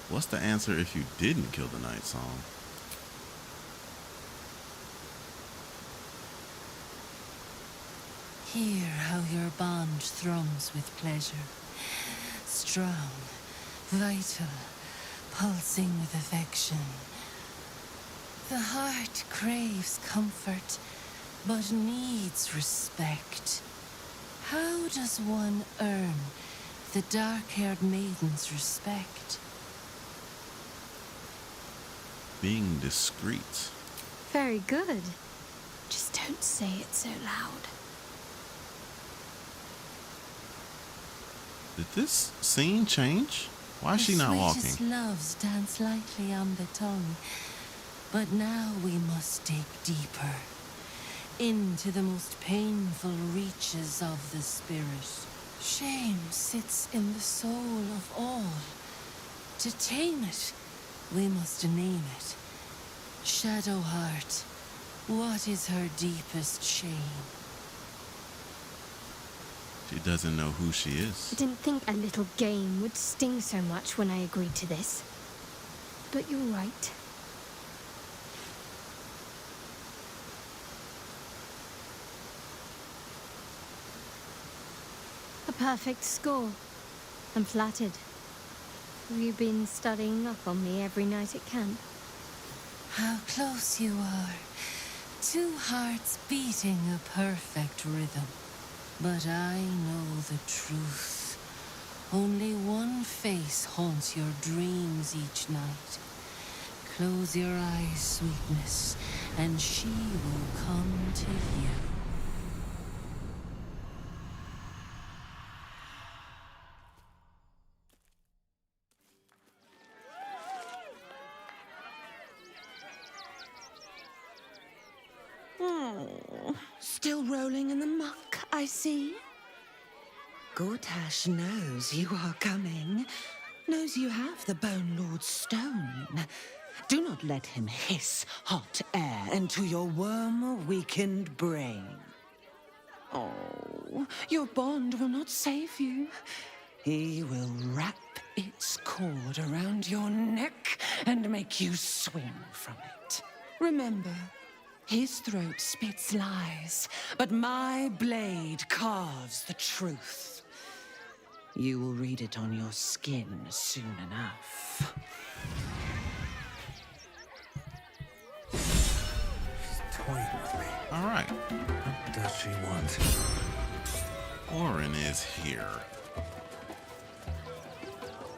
What's the answer if you didn't kill the Night Song? Hear how your bond thrums with pleasure. Strong, vital, pulsing with affection. The heart craves comfort, but needs respect. How does one earn the dark-haired maiden's respect? Being discreet. Very good. Just don't say it so loud. Did this scene change? Why is she not walking? The sweetest loves dance lightly on the tongue, but now we must dig deeper, into the most painful reaches of the spirit. Shame sits in the soul of all. To tame it, we must name it. Shadowheart, what is her deepest shame? She doesn't know who she is. I didn't think a little game would sting so much when I agreed to this. But you're right. A perfect score. I'm flattered. Have you been studying up on me every night at camp? How close you are. Two hearts beating a perfect rhythm. But I know the truth. Only one face haunts your dreams each night. Close your eyes, sweetness, and she will come to you. Still rolling in the muck, I see. Gortash knows you are coming. Knows you have the Bone Lord's stone. Do not let him hiss hot air into your worm-weakened brain. Oh, your bond will not save you. He will wrap its cord around your neck and make you swing from it. Remember, his throat spits lies, but my blade carves the truth. You will read it on your skin soon enough. She's toying with me. All right. What does she want? Orin is here.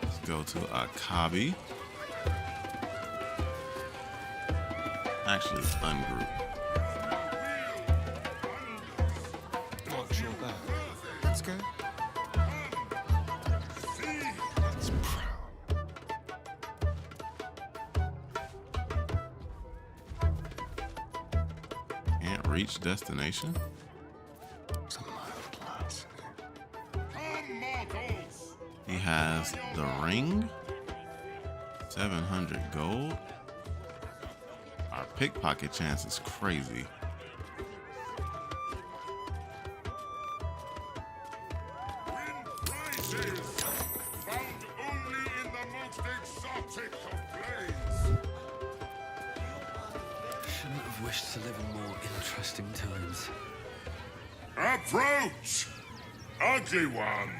Let's go to Akabi. Actually, ungroup. Not sure that. Let's go. It's proud. Can't reach destination? He has the ring, 700 gold. Our pickpocket chance is crazy. Found only in the most exotic of plains. Shouldn't have wished to live in more interesting times. Approach, ugly one.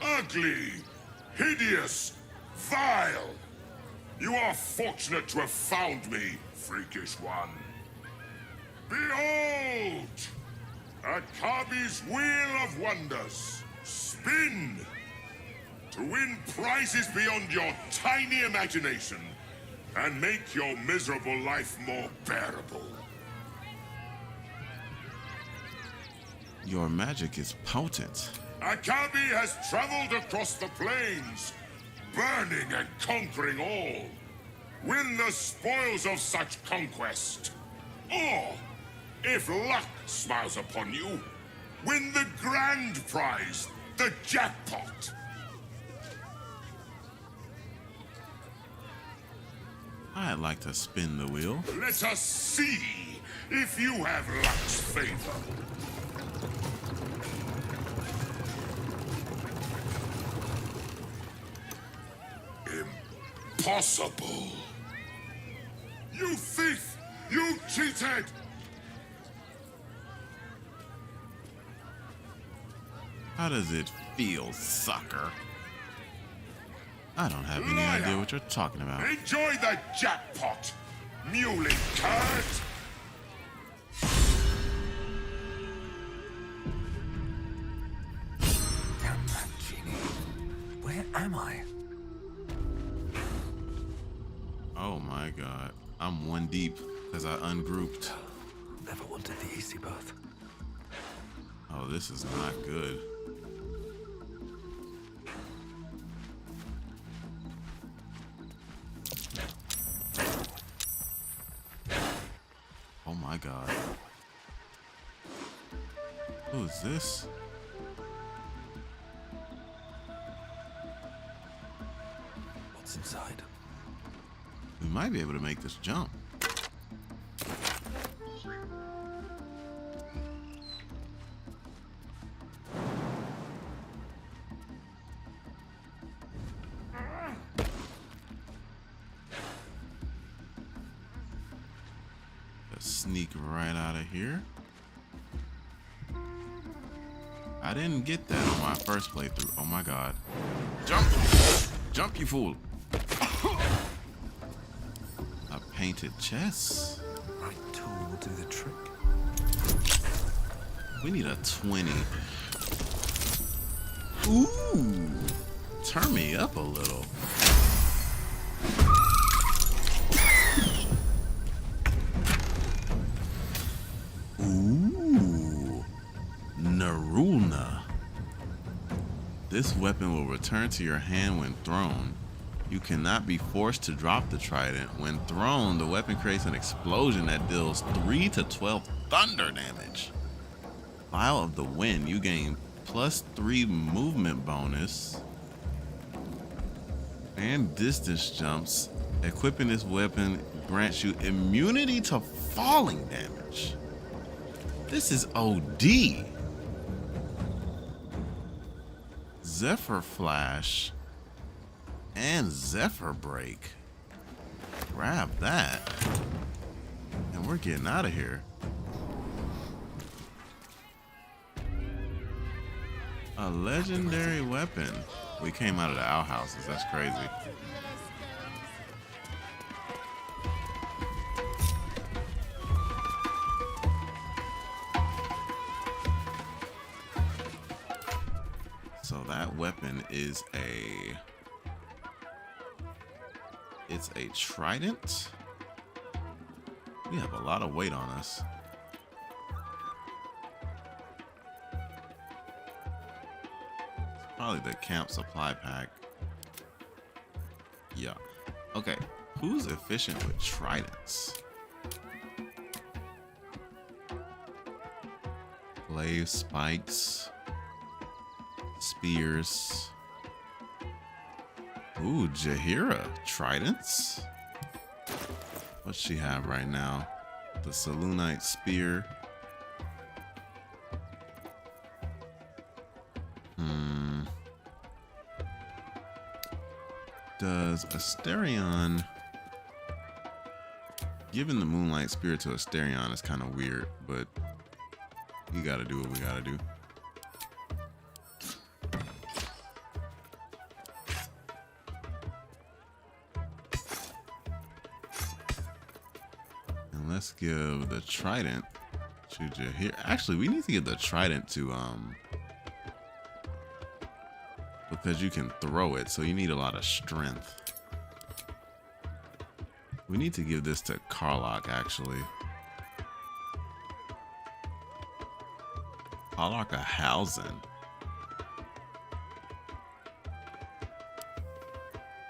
Ugly, hideous, vile. You are fortunate to have found me, freakish one. Behold! Akabi's Wheel of Wonders. Spin! To win prizes beyond your tiny imagination and make your miserable life more bearable. Your magic is potent. Akabi has traveled across the plains, burning and conquering all. Win the spoils of such conquest. Or, if luck smiles upon you, win the grand prize, the jackpot. I'd like to spin the wheel. Let us see if you have luck's favor. Impossible. You thief! You cheated! How does it feel, sucker? I don't have any Liar. idea what you're talking about. Enjoy the jackpot, muley curt! Damn that genie. Where am I? Oh my god. I'm one deep because I ungrouped. Never wanted the easy path. Oh, this is not good. Oh my god. Who is this? What's inside? We might be able to make this jump. Let's sneak right out of here. I didn't get that on my first playthrough. Oh my god. Jump! Jump, you fool! A painted chest. Right tool will do the trick. We need a 20. Ooh! Turn me up a little. Ooh! Narulna. This weapon will return to your hand when thrown. You cannot be forced to drop the trident. When thrown, the weapon creates an explosion that deals 3 to 12 thunder damage. Vial of the Wind, you gain +3 movement bonus and distance jumps. Equipping this weapon grants you immunity to falling damage. This is OD. Zephyr Flash and Zephyr Break. Grab that. And we're getting out of here. A legendary weapon. We came out of the outhouses. That's crazy. So that weapon is it's a trident. We have a lot of weight on us. Probably the camp supply pack. Yeah. Okay. Who's efficient with tridents? Glaive spikes. Spears. Ooh, Jahira. Tridents. What's she have right now? The Selûnite spear. Does Asterion... Giving the Moonlight Spear to Asterion is kind of weird, but we gotta do what we gotta do. And let's give the Trident to Jahir. Actually, we need to give the Trident to because you can throw it, so you need a lot of strength. We need to give this to Karlach, actually. Karlach a Hausen.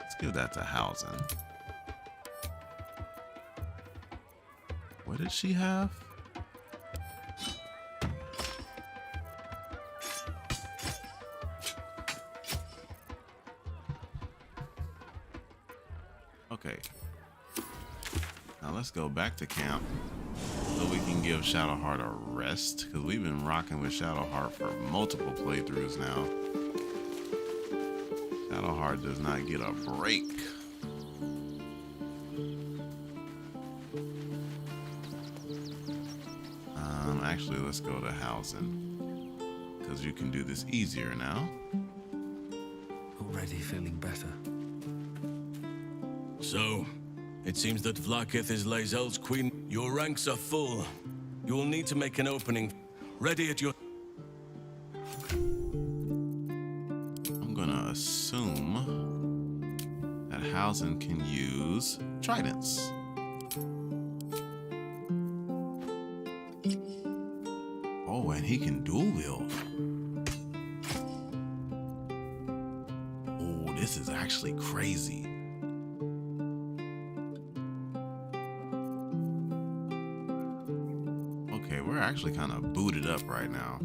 Let's give that to Hausen. What did she have? Okay. Now let's go back to camp so we can give Shadowheart a rest, because we've been rocking with Shadowheart for multiple playthroughs now. Shadowheart does not get a break. Actually, let's go to Hausen, because you can do this easier now. Already feeling better. So, it seems that Vlaakith is Lae'zel's queen. Your ranks are full. You will need to make an opening. Ready at your... I'm gonna assume that Hausen can use tridents. Oh, and he can dual wield. Oh, this is actually crazy. Okay, we're actually kind of booted up right now.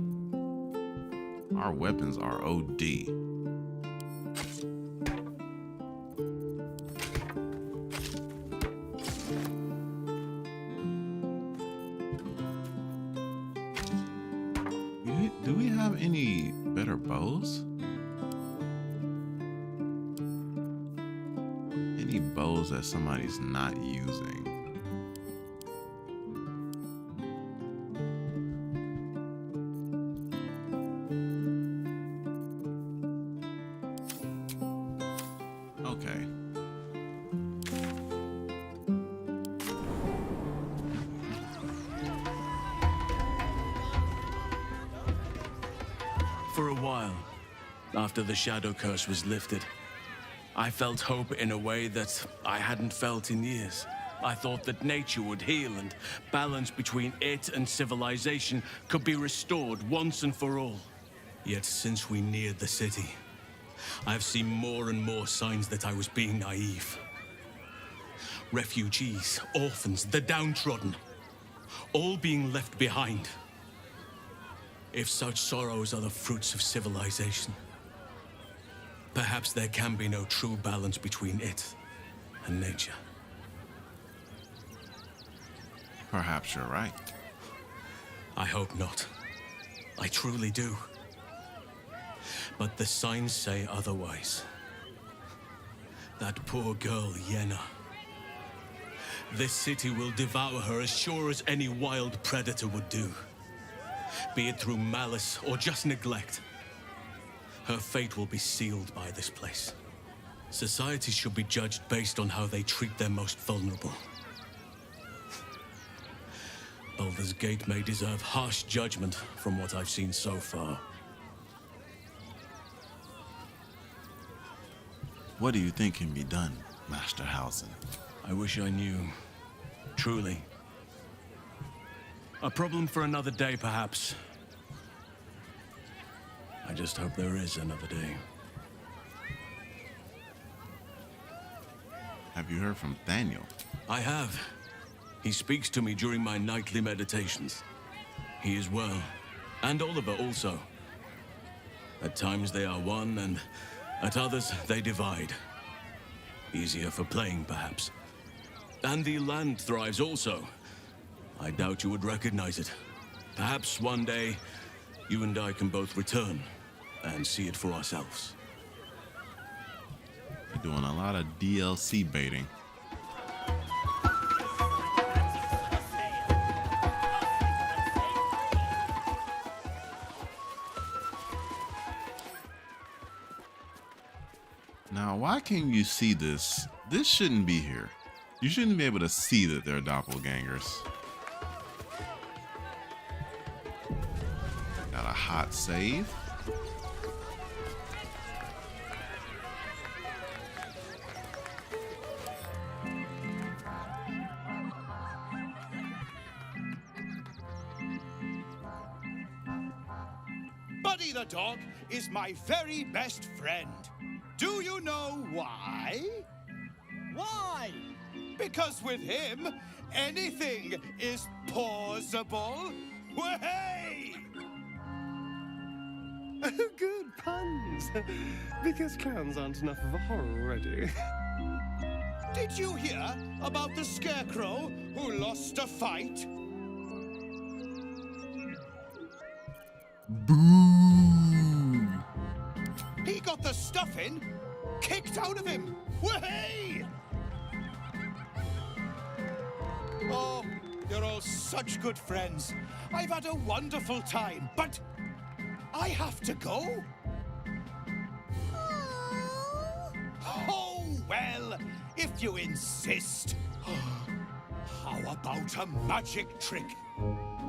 Our weapons are OD. Do we have any better bows? Any bows that somebody's not using? Okay. For a while, after the Shadow Curse was lifted, I felt hope in a way that I hadn't felt in years. I thought that nature would heal and balance between it and civilization could be restored once and for all. Yet since we neared the city, I've seen more and more signs that I was being naive. Refugees, orphans, the downtrodden, all being left behind. If such sorrows are the fruits of civilization, perhaps there can be no true balance between it and nature. Perhaps you're right. I hope not. I truly do. But the signs say otherwise. That poor girl, Yenna. This city will devour her as sure as any wild predator would do. Be it through malice or just neglect. Her fate will be sealed by this place. Society should be judged based on how they treat their most vulnerable. Baldur's Gate may deserve harsh judgment from what I've seen so far. What do you think can be done, Master Hausen? I wish I knew. Truly. A problem for another day, perhaps. I just hope there is another day. Have you heard from Daniel? I have. He speaks to me during my nightly meditations. He is well, And Oliver also. At times they are one, and at others they divide. Easier for playing, perhaps. And the land thrives also. I doubt you would recognize it. Perhaps one day, you and I can both return and see it for ourselves. You're doing a lot of DLC baiting. Now, why can't you see this? This shouldn't be here. You shouldn't be able to see that they're doppelgangers. Got a hot save. Buddy the dog is my very best friend. Do you know why? Why? Because with him, anything is possible. Way! Good puns. Because clowns aren't enough of a horror already. Did you hear about the scarecrow who lost a fight? Boo! He got the stuffing kicked out of him. Way! Oh, you're all such good friends. I've had a wonderful time, but I have to go. Oh, well, if you insist. How about a magic trick?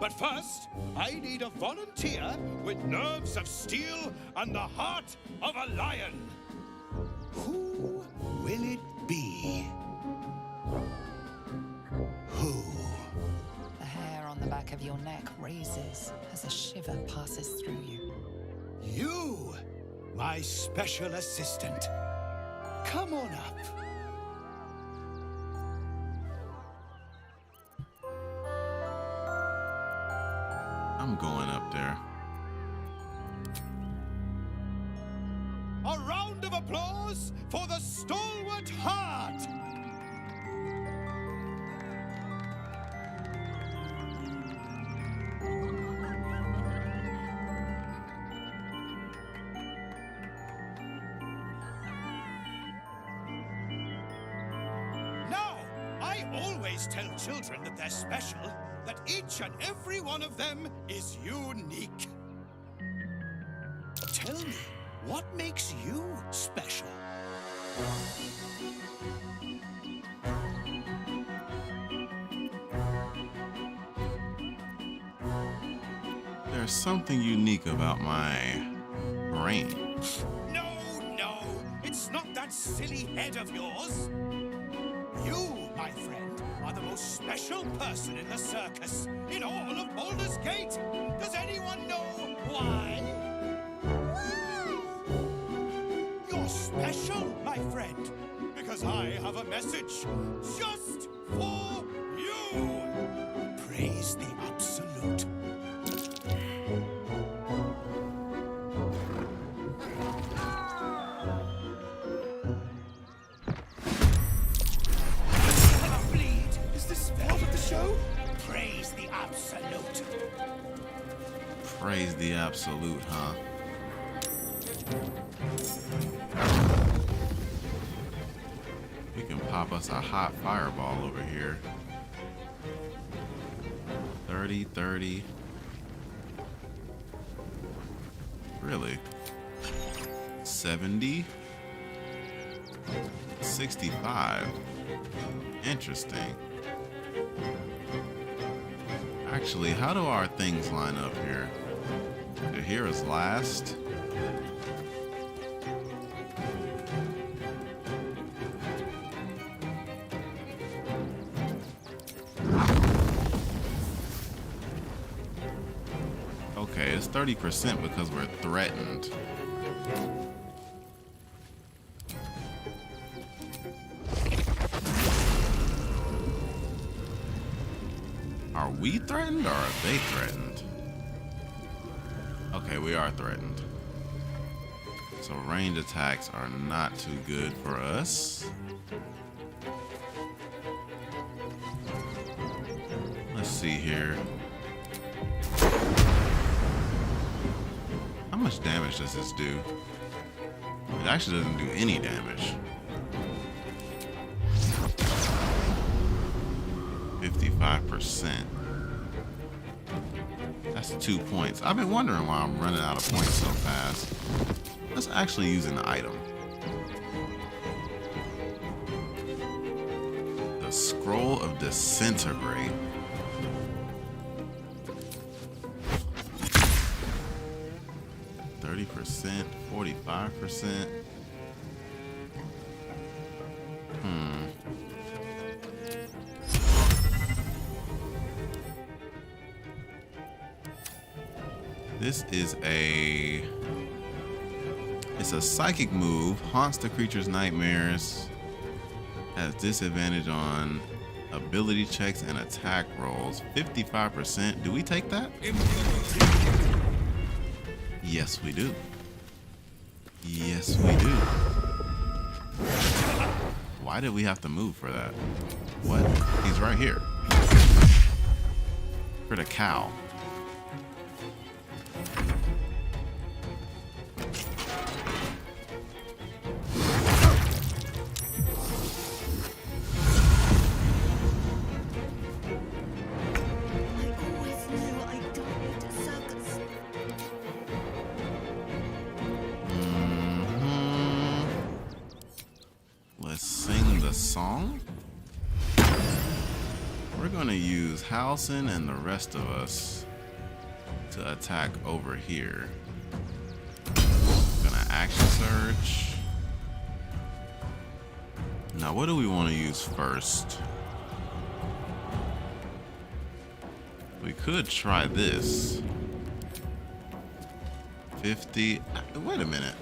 But first, I need a volunteer with nerves of steel and the heart of a lion. Who will it be? Who? The hair on the back of your neck raises as a shiver passes through you. You, my special assistant. Come on up. I'm going up there. A round of applause for the stalwart heart. Now, I always tell children that they're special, that each and every one of them is unique. Tell me, what makes you special? There's something unique about my brain. No, it's not that silly head of yours. You, my friend, are the most special person in the circus, in all of Baldur's Gate. Does anyone know why? You're special, my friend, because I have a message just for you. Praise the Absolute. Praise the Absolute. Praise the Absolute, huh? We can pop us a hot fireball over here. 30, 30. Really? 70? 65. Interesting. Actually, how do our things line up here? To here is last. Okay, it's 30% because we're threatened. Are we threatened or are they threatened? Okay, we are threatened. So range attacks are not too good for us. Let's see here. How much damage does this do? It actually doesn't do any damage. 55%. That's 2 points. I've been wondering why I'm running out of points so fast. Let's actually use an item. The Scroll of Disintegrate. %, 45%. This is it's a psychic move, haunts the creature's nightmares, has disadvantage on ability checks and attack rolls. 55%. Do we take that? Yes, we do. Yes, we do. Why did we have to move for that? What? He's right here. For the cow. Halson and the rest of us to attack over here. Gonna action surge. Now, what do we want to use first? We could try this. 50. Wait a minute.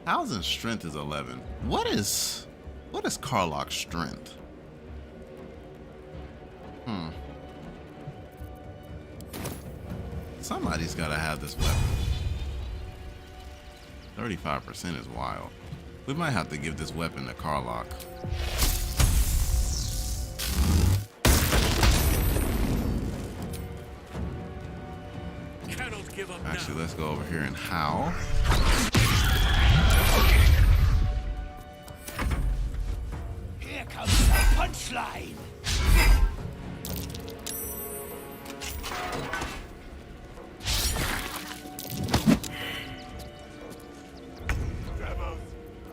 Halson's strength is 11. What is Karlach's strength? Somebody's gotta have this weapon. 35% is wild. We might have to give this weapon to Karlach. Cannot give up. Actually, let's go over here and howl. Here comes the punchline.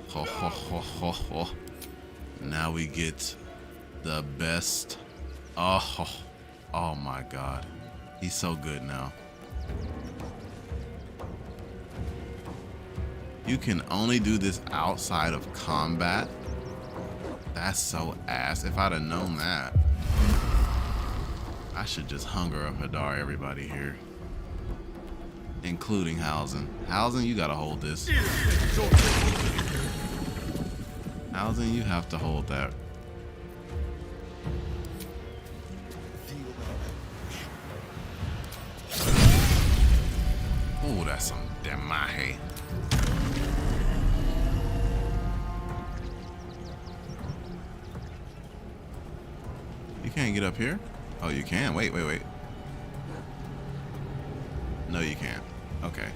Ho, ho, ho, ho, ho. Now we get the best. Oh my God. He's so good now. You can only do this outside of combat. That's so ass. If I'd have known that, I should just hunger up Hadar everybody here. Including Halson. Halson, you gotta hold this. Halson, you have to hold that. Oh, that's some demahe. You can't get up here? Oh, you can? Wait. No, you can't. Okay.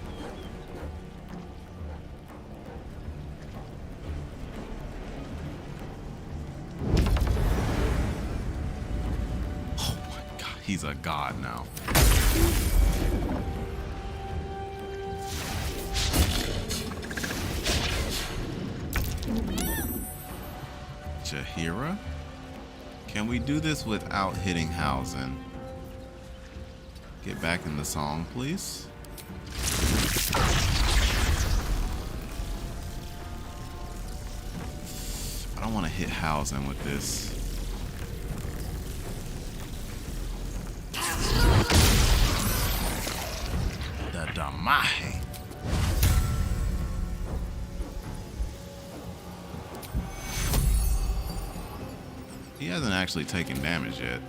Oh my God, he's a god now. Jaheira? Can we do this without hitting Halson? Get back in the song, please. I don't want to hit Halson with this. The Damahe. He hasn't actually taken damage yet.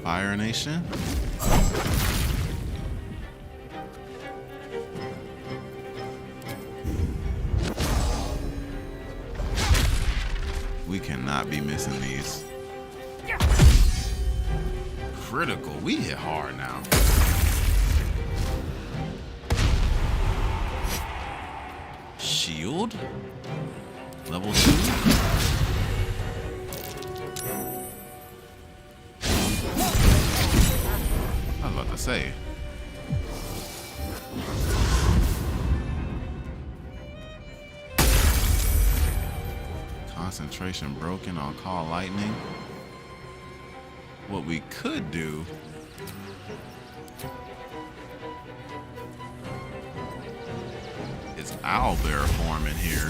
Fire Nation. We cannot be missing these. Critical. We hit hard now. Shield. Level 2. I was about to say. Concentration broken on Call Lightning. What we could do is owlbear form in here.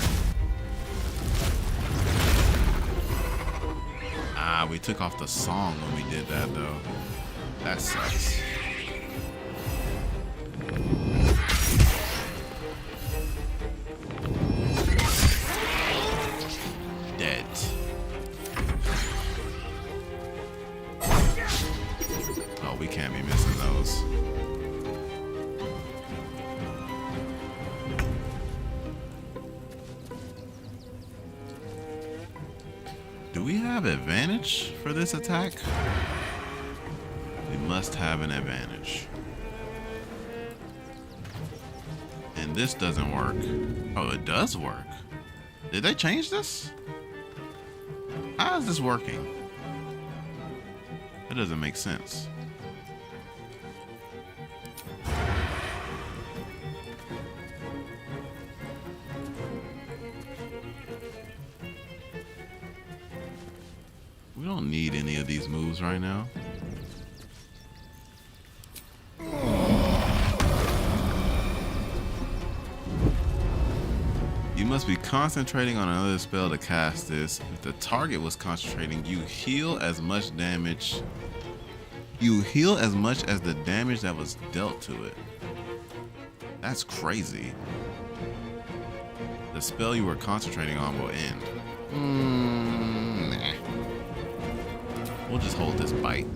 Ah, we took off the song when we did that though. That sucks. Dead. Oh, we can't be missing those. Do we have advantage for this attack? We must have an advantage. And this doesn't work. Oh, it does work. Did they change this? How is this working? That doesn't make sense. We don't need any of these moves right now. You must be concentrating on another spell to cast this. If the target was concentrating, you heal as much damage. You heal as much as the damage that was dealt to it. That's crazy. The spell you were concentrating on will end. Nah. We'll just hold this bite.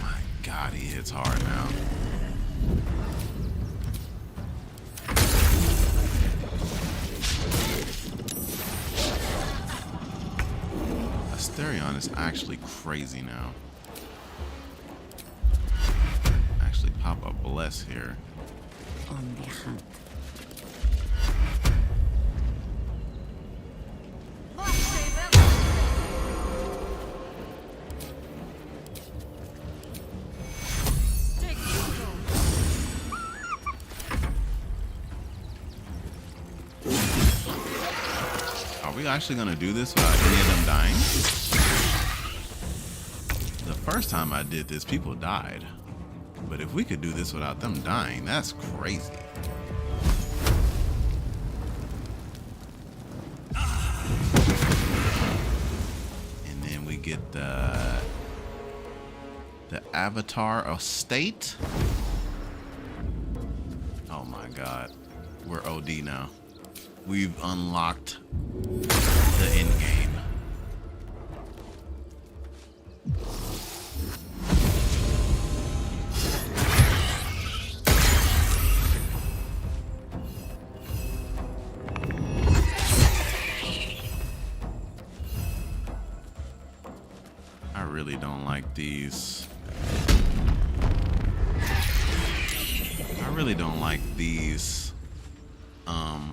My God, he hits hard now. Asterion is actually crazy now. Actually pop a bless here. On the hunt. Are we actually gonna do this without any of them dying? The first time I did this, people died. But if we could do this without them dying, that's crazy. And then we get the Avatar of State. Oh my God, we're OD now. We've unlocked the end game. I really don't like these. I really don't like these.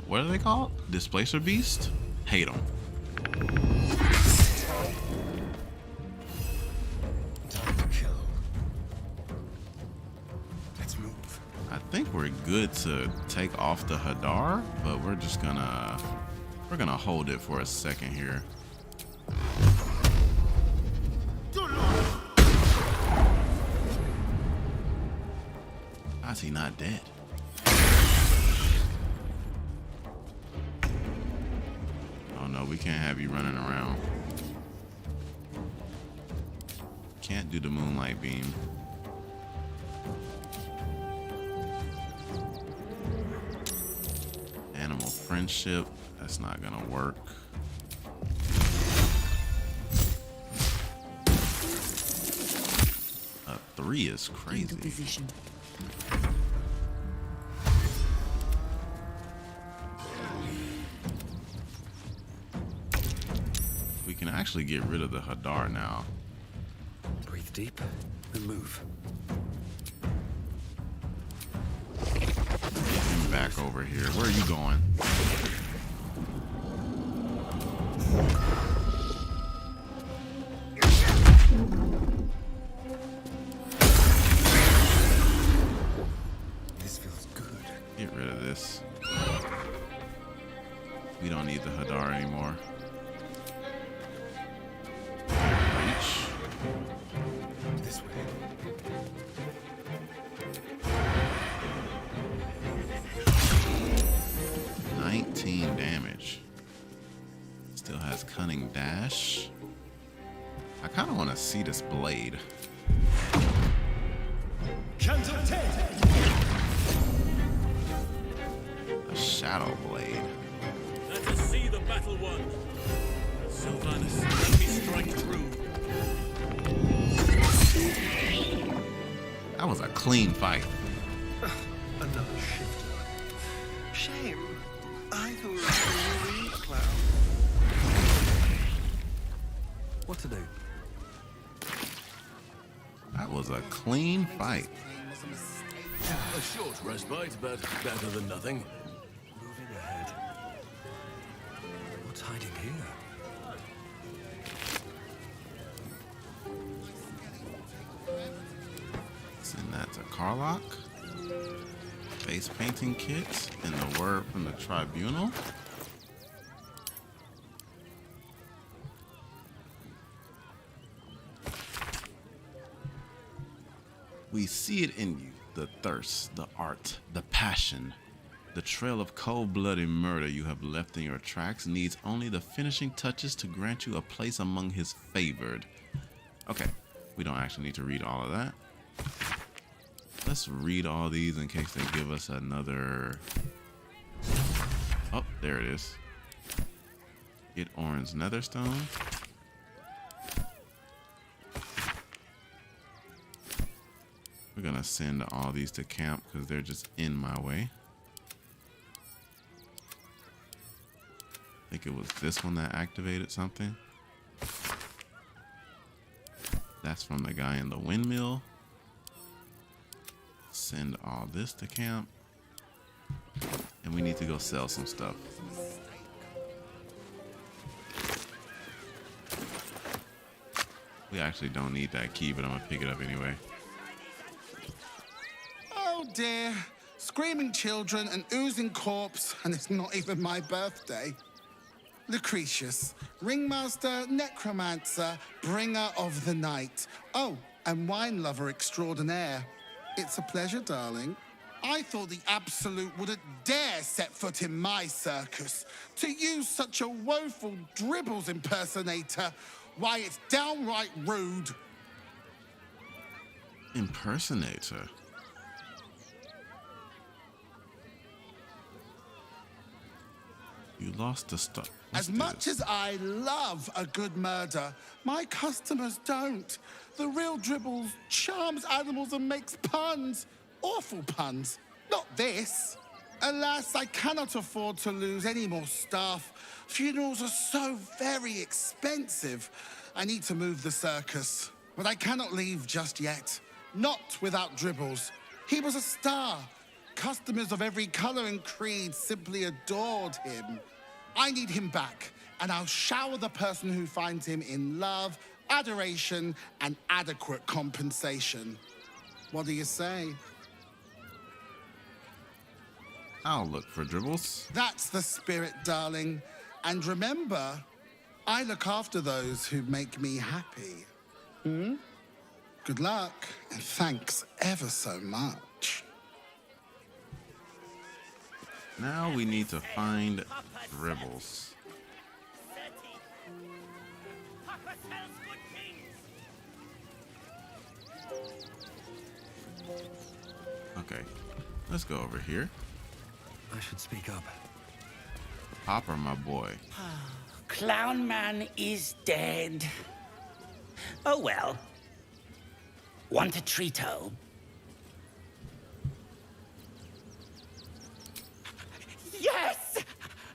What are they called? Displacer Beast? Hate them. Let's move. I think we're good to take off the Hadar, but we're gonna hold it for a second here. How is he not dead? Oh no, we can't have you running around. Can't do the Moonlight Beam. Animal friendship. That's not gonna work. A 3 is crazy. We can actually get rid of the Hadar now. Breathe deep and move. Get him back over here. Where are you going? This feels good. Get rid of this. We don't need the Hadar anymore. Reach. This way. 19 damage. Still has cunning dash. I kind of want to see this blade. A shadow blade. Let us see the battle won. Sylvanus, let me strike through. That was a clean fight. Another shifter. Shame. I thought it was a reed cloud. What to do? That was a clean fight. A short respite, but better than nothing. Moving ahead. What's hiding here? Send that to Karlach. Face painting kit and the word from the tribunal. We see it in you, the thirst, the art, the passion. The trail of cold-blooded murder you have left in your tracks needs only the finishing touches to grant you a place among his favored. Okay, we don't actually need to read all of that. Let's read all these in case they give us another... Oh, there it is. Get orange netherstone. We're gonna send all these to camp because they're just in my way. I think it was this one that activated something. That's from the guy in the windmill. Send all this to camp. And we need to go sell some stuff. We actually don't need that key, but I'm gonna pick it up anyway. Oh dear. Screaming children, an oozing corpse, and it's not even my birthday. Lucretius, ringmaster, necromancer, bringer of the night. Oh, and wine lover extraordinaire. It's a pleasure, darling. I thought the Absolute wouldn't dare set foot in my circus. To use such a woeful dribbles impersonator, why, it's downright rude. Impersonator? You lost the stuff. As much as I love a good murder, my customers don't. The real Dribbles charms animals and makes puns. Awful puns. Not this. Alas, I cannot afford to lose any more staff. Funerals are so very expensive. I need to move the circus. But I cannot leave just yet. Not without Dribbles. He was a star. Customers of every color and creed simply adored him. I need him back, and I'll shower the person who finds him in love, adoration, and adequate compensation. What do you say? I'll look for Dribbles. That's the spirit, darling. And remember, I look after those who make me happy. Good luck, and thanks ever so much. Now we need to find Dribbles. Okay, let's go over here. I should speak up. Hopper, my boy. Clown Man is dead. Oh well. Want a treat-o? Yes!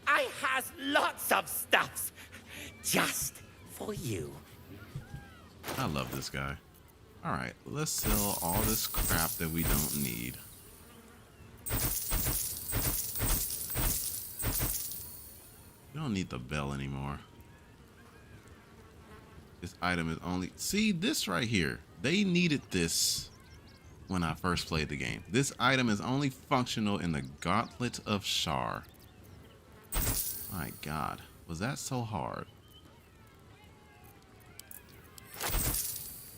I has lots of stuffs. Just for you. I love this guy. Alright, let's sell all this crap that we don't need. We don't need the bell anymore. This item is only... See, this right here. They needed this when I first played the game. This item is only functional in the Gauntlet of Shar. My God. Was that so hard?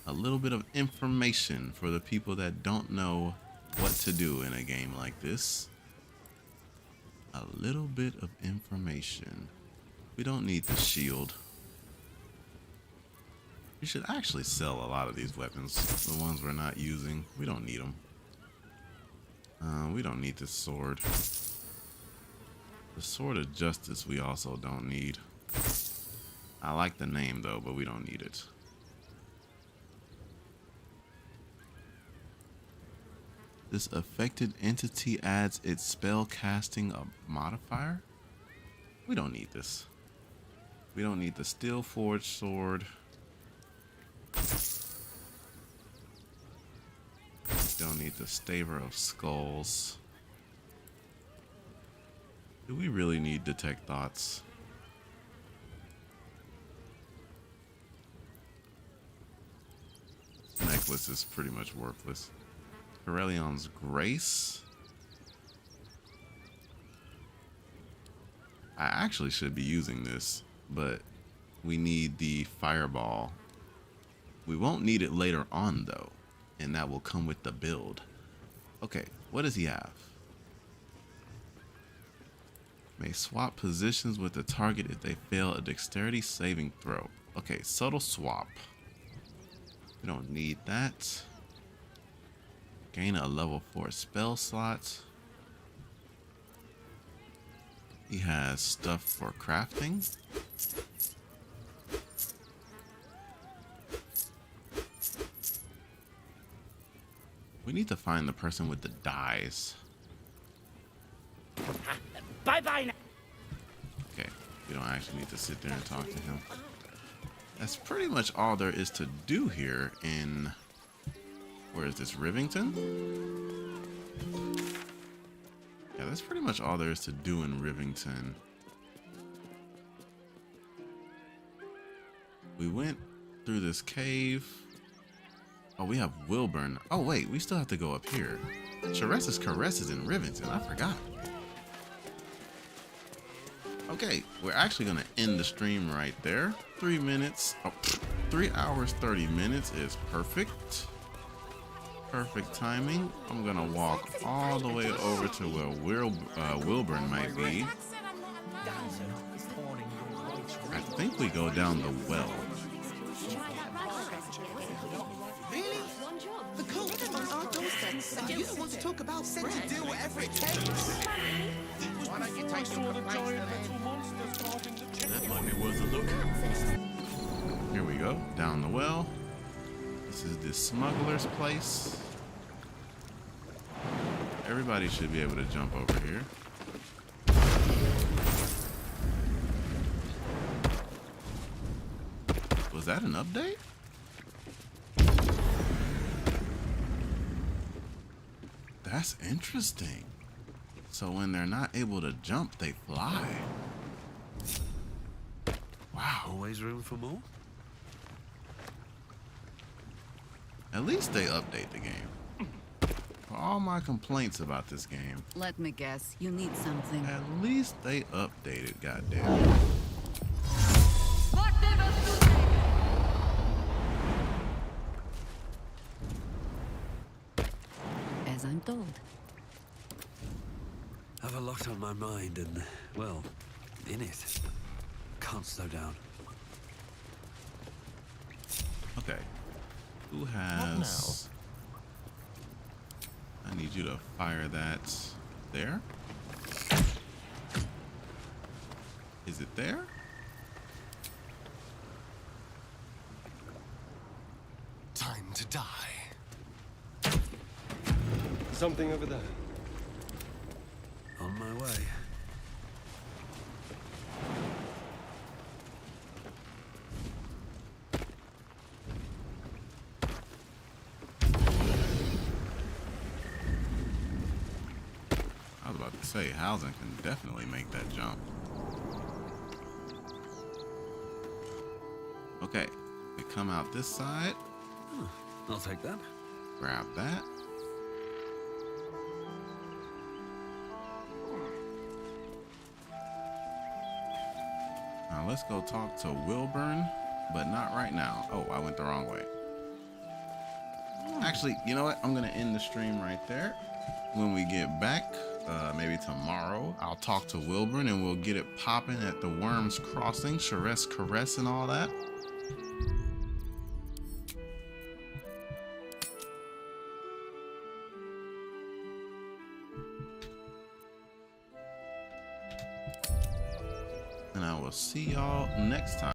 A little bit of information for the people that don't know what to do in a game like this. A little bit of information. We don't need the shield. We should actually sell a lot of these weapons. The ones we're not using. We don't need them. We don't need this sword. The Sword of Justice we also don't need. I like the name though, but we don't need it. This affected entity adds its spell casting a modifier. We don't need this. We don't need the Steel Forged Sword. We don't need the Staver of Skulls. Do we really need Detect Thoughts? This necklace is pretty much worthless. Corellion's Grace. I actually should be using this, but we need the Fireball. We won't need it later on though, and that will come with the build. Okay, what does he have? May swap positions with the target if they fail a dexterity saving throw. Okay, subtle swap. We don't need that. Gain a level 4 spell slot. He has stuff for crafting. We need to find the person with the dies. Bye-bye now. Okay, we don't actually need to sit there and talk to him. That's pretty much all there is to do here in... Where is this, Rivington? Yeah, that's pretty much all there is to do in Rivington. We went through this cave. Oh, we have Wilburn. Oh, wait, we still have to go up here. Chares's Caress is in Rivington. I forgot. Okay, we're actually going to end the stream right there. 3 minutes. Oh, 3 hours, 30 minutes is perfect. Perfect timing. I'm gonna walk all the way over to where Wilburn might be. I think we go down the well. Really? The cult is on our doorstep. You don't want to talk about said to do whatever it takes. Why don't you take some That might be worth a look. Here we go, down the well. This is the smuggler's place. Everybody should be able to jump over here. Was that an update? That's interesting. So when they're not able to jump, they fly. Wow. Always room for more? At least they update the game. For all my complaints about this game, Let me guess, you need something. at least they updated, goddamn. As I'm told. Have a lot on my mind and, well, in it. Can't slow down. Okay. Who has... I need you to fire that there. Is it there? Time to die. Something over there. On my way. I was about to say, Hausen can definitely make that jump. Okay, we come out this side. I'll take that. Grab that. Now let's go talk to Wilburn, but not right now. Oh, I went the wrong way. Actually, you know what? I'm gonna end the stream right there. When we get back, maybe tomorrow, I'll talk to Wilburn and we'll get it popping at the Worms Crossing, Charesse Caress and all that. And I will see y'all next time.